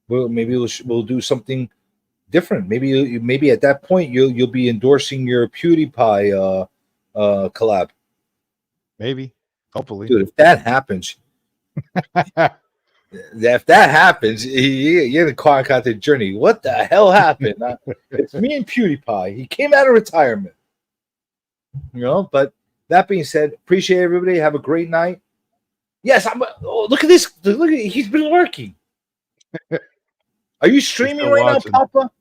A: We'll do something different. Maybe at that point you'll be endorsing your PewDiePie collab.
B: Maybe, hopefully,
A: dude. If that happens, you're gonna contact the journey. What the hell happened? It's me and PewDiePie. He came out of retirement. But. That being said, appreciate everybody. Have a great night. Yes, look at this. He's been lurking. Are you streaming right now, Papa?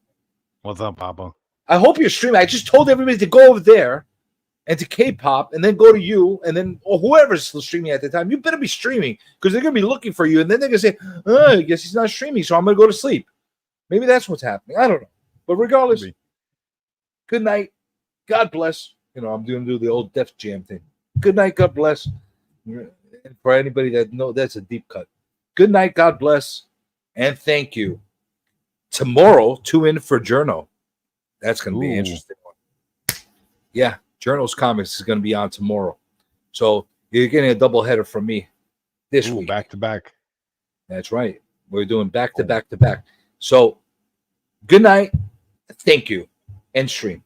B: What's up, Papa?
A: I hope you're streaming. I just told everybody to go over there and to K-pop and then go to you and then whoever's still streaming at the time. You better be streaming because they're going to be looking for you. And then they're going to say, I guess he's not streaming, so I'm going to go to sleep. Maybe that's what's happening. I don't know. But regardless, good night. God bless. I'm going to do the old Def Jam thing. Good night. God bless. For anybody that know, that's a deep cut. Good night, God bless, and thank you. Tomorrow, tune in for Journo. That's going to be an
B: Ooh.
A: interesting one. Yeah, Journo's Comics is going to be on tomorrow. So you're getting a double header from me this week.
B: Back to back.
A: That's right. We're doing back to back to back. So good night. Thank you. End stream.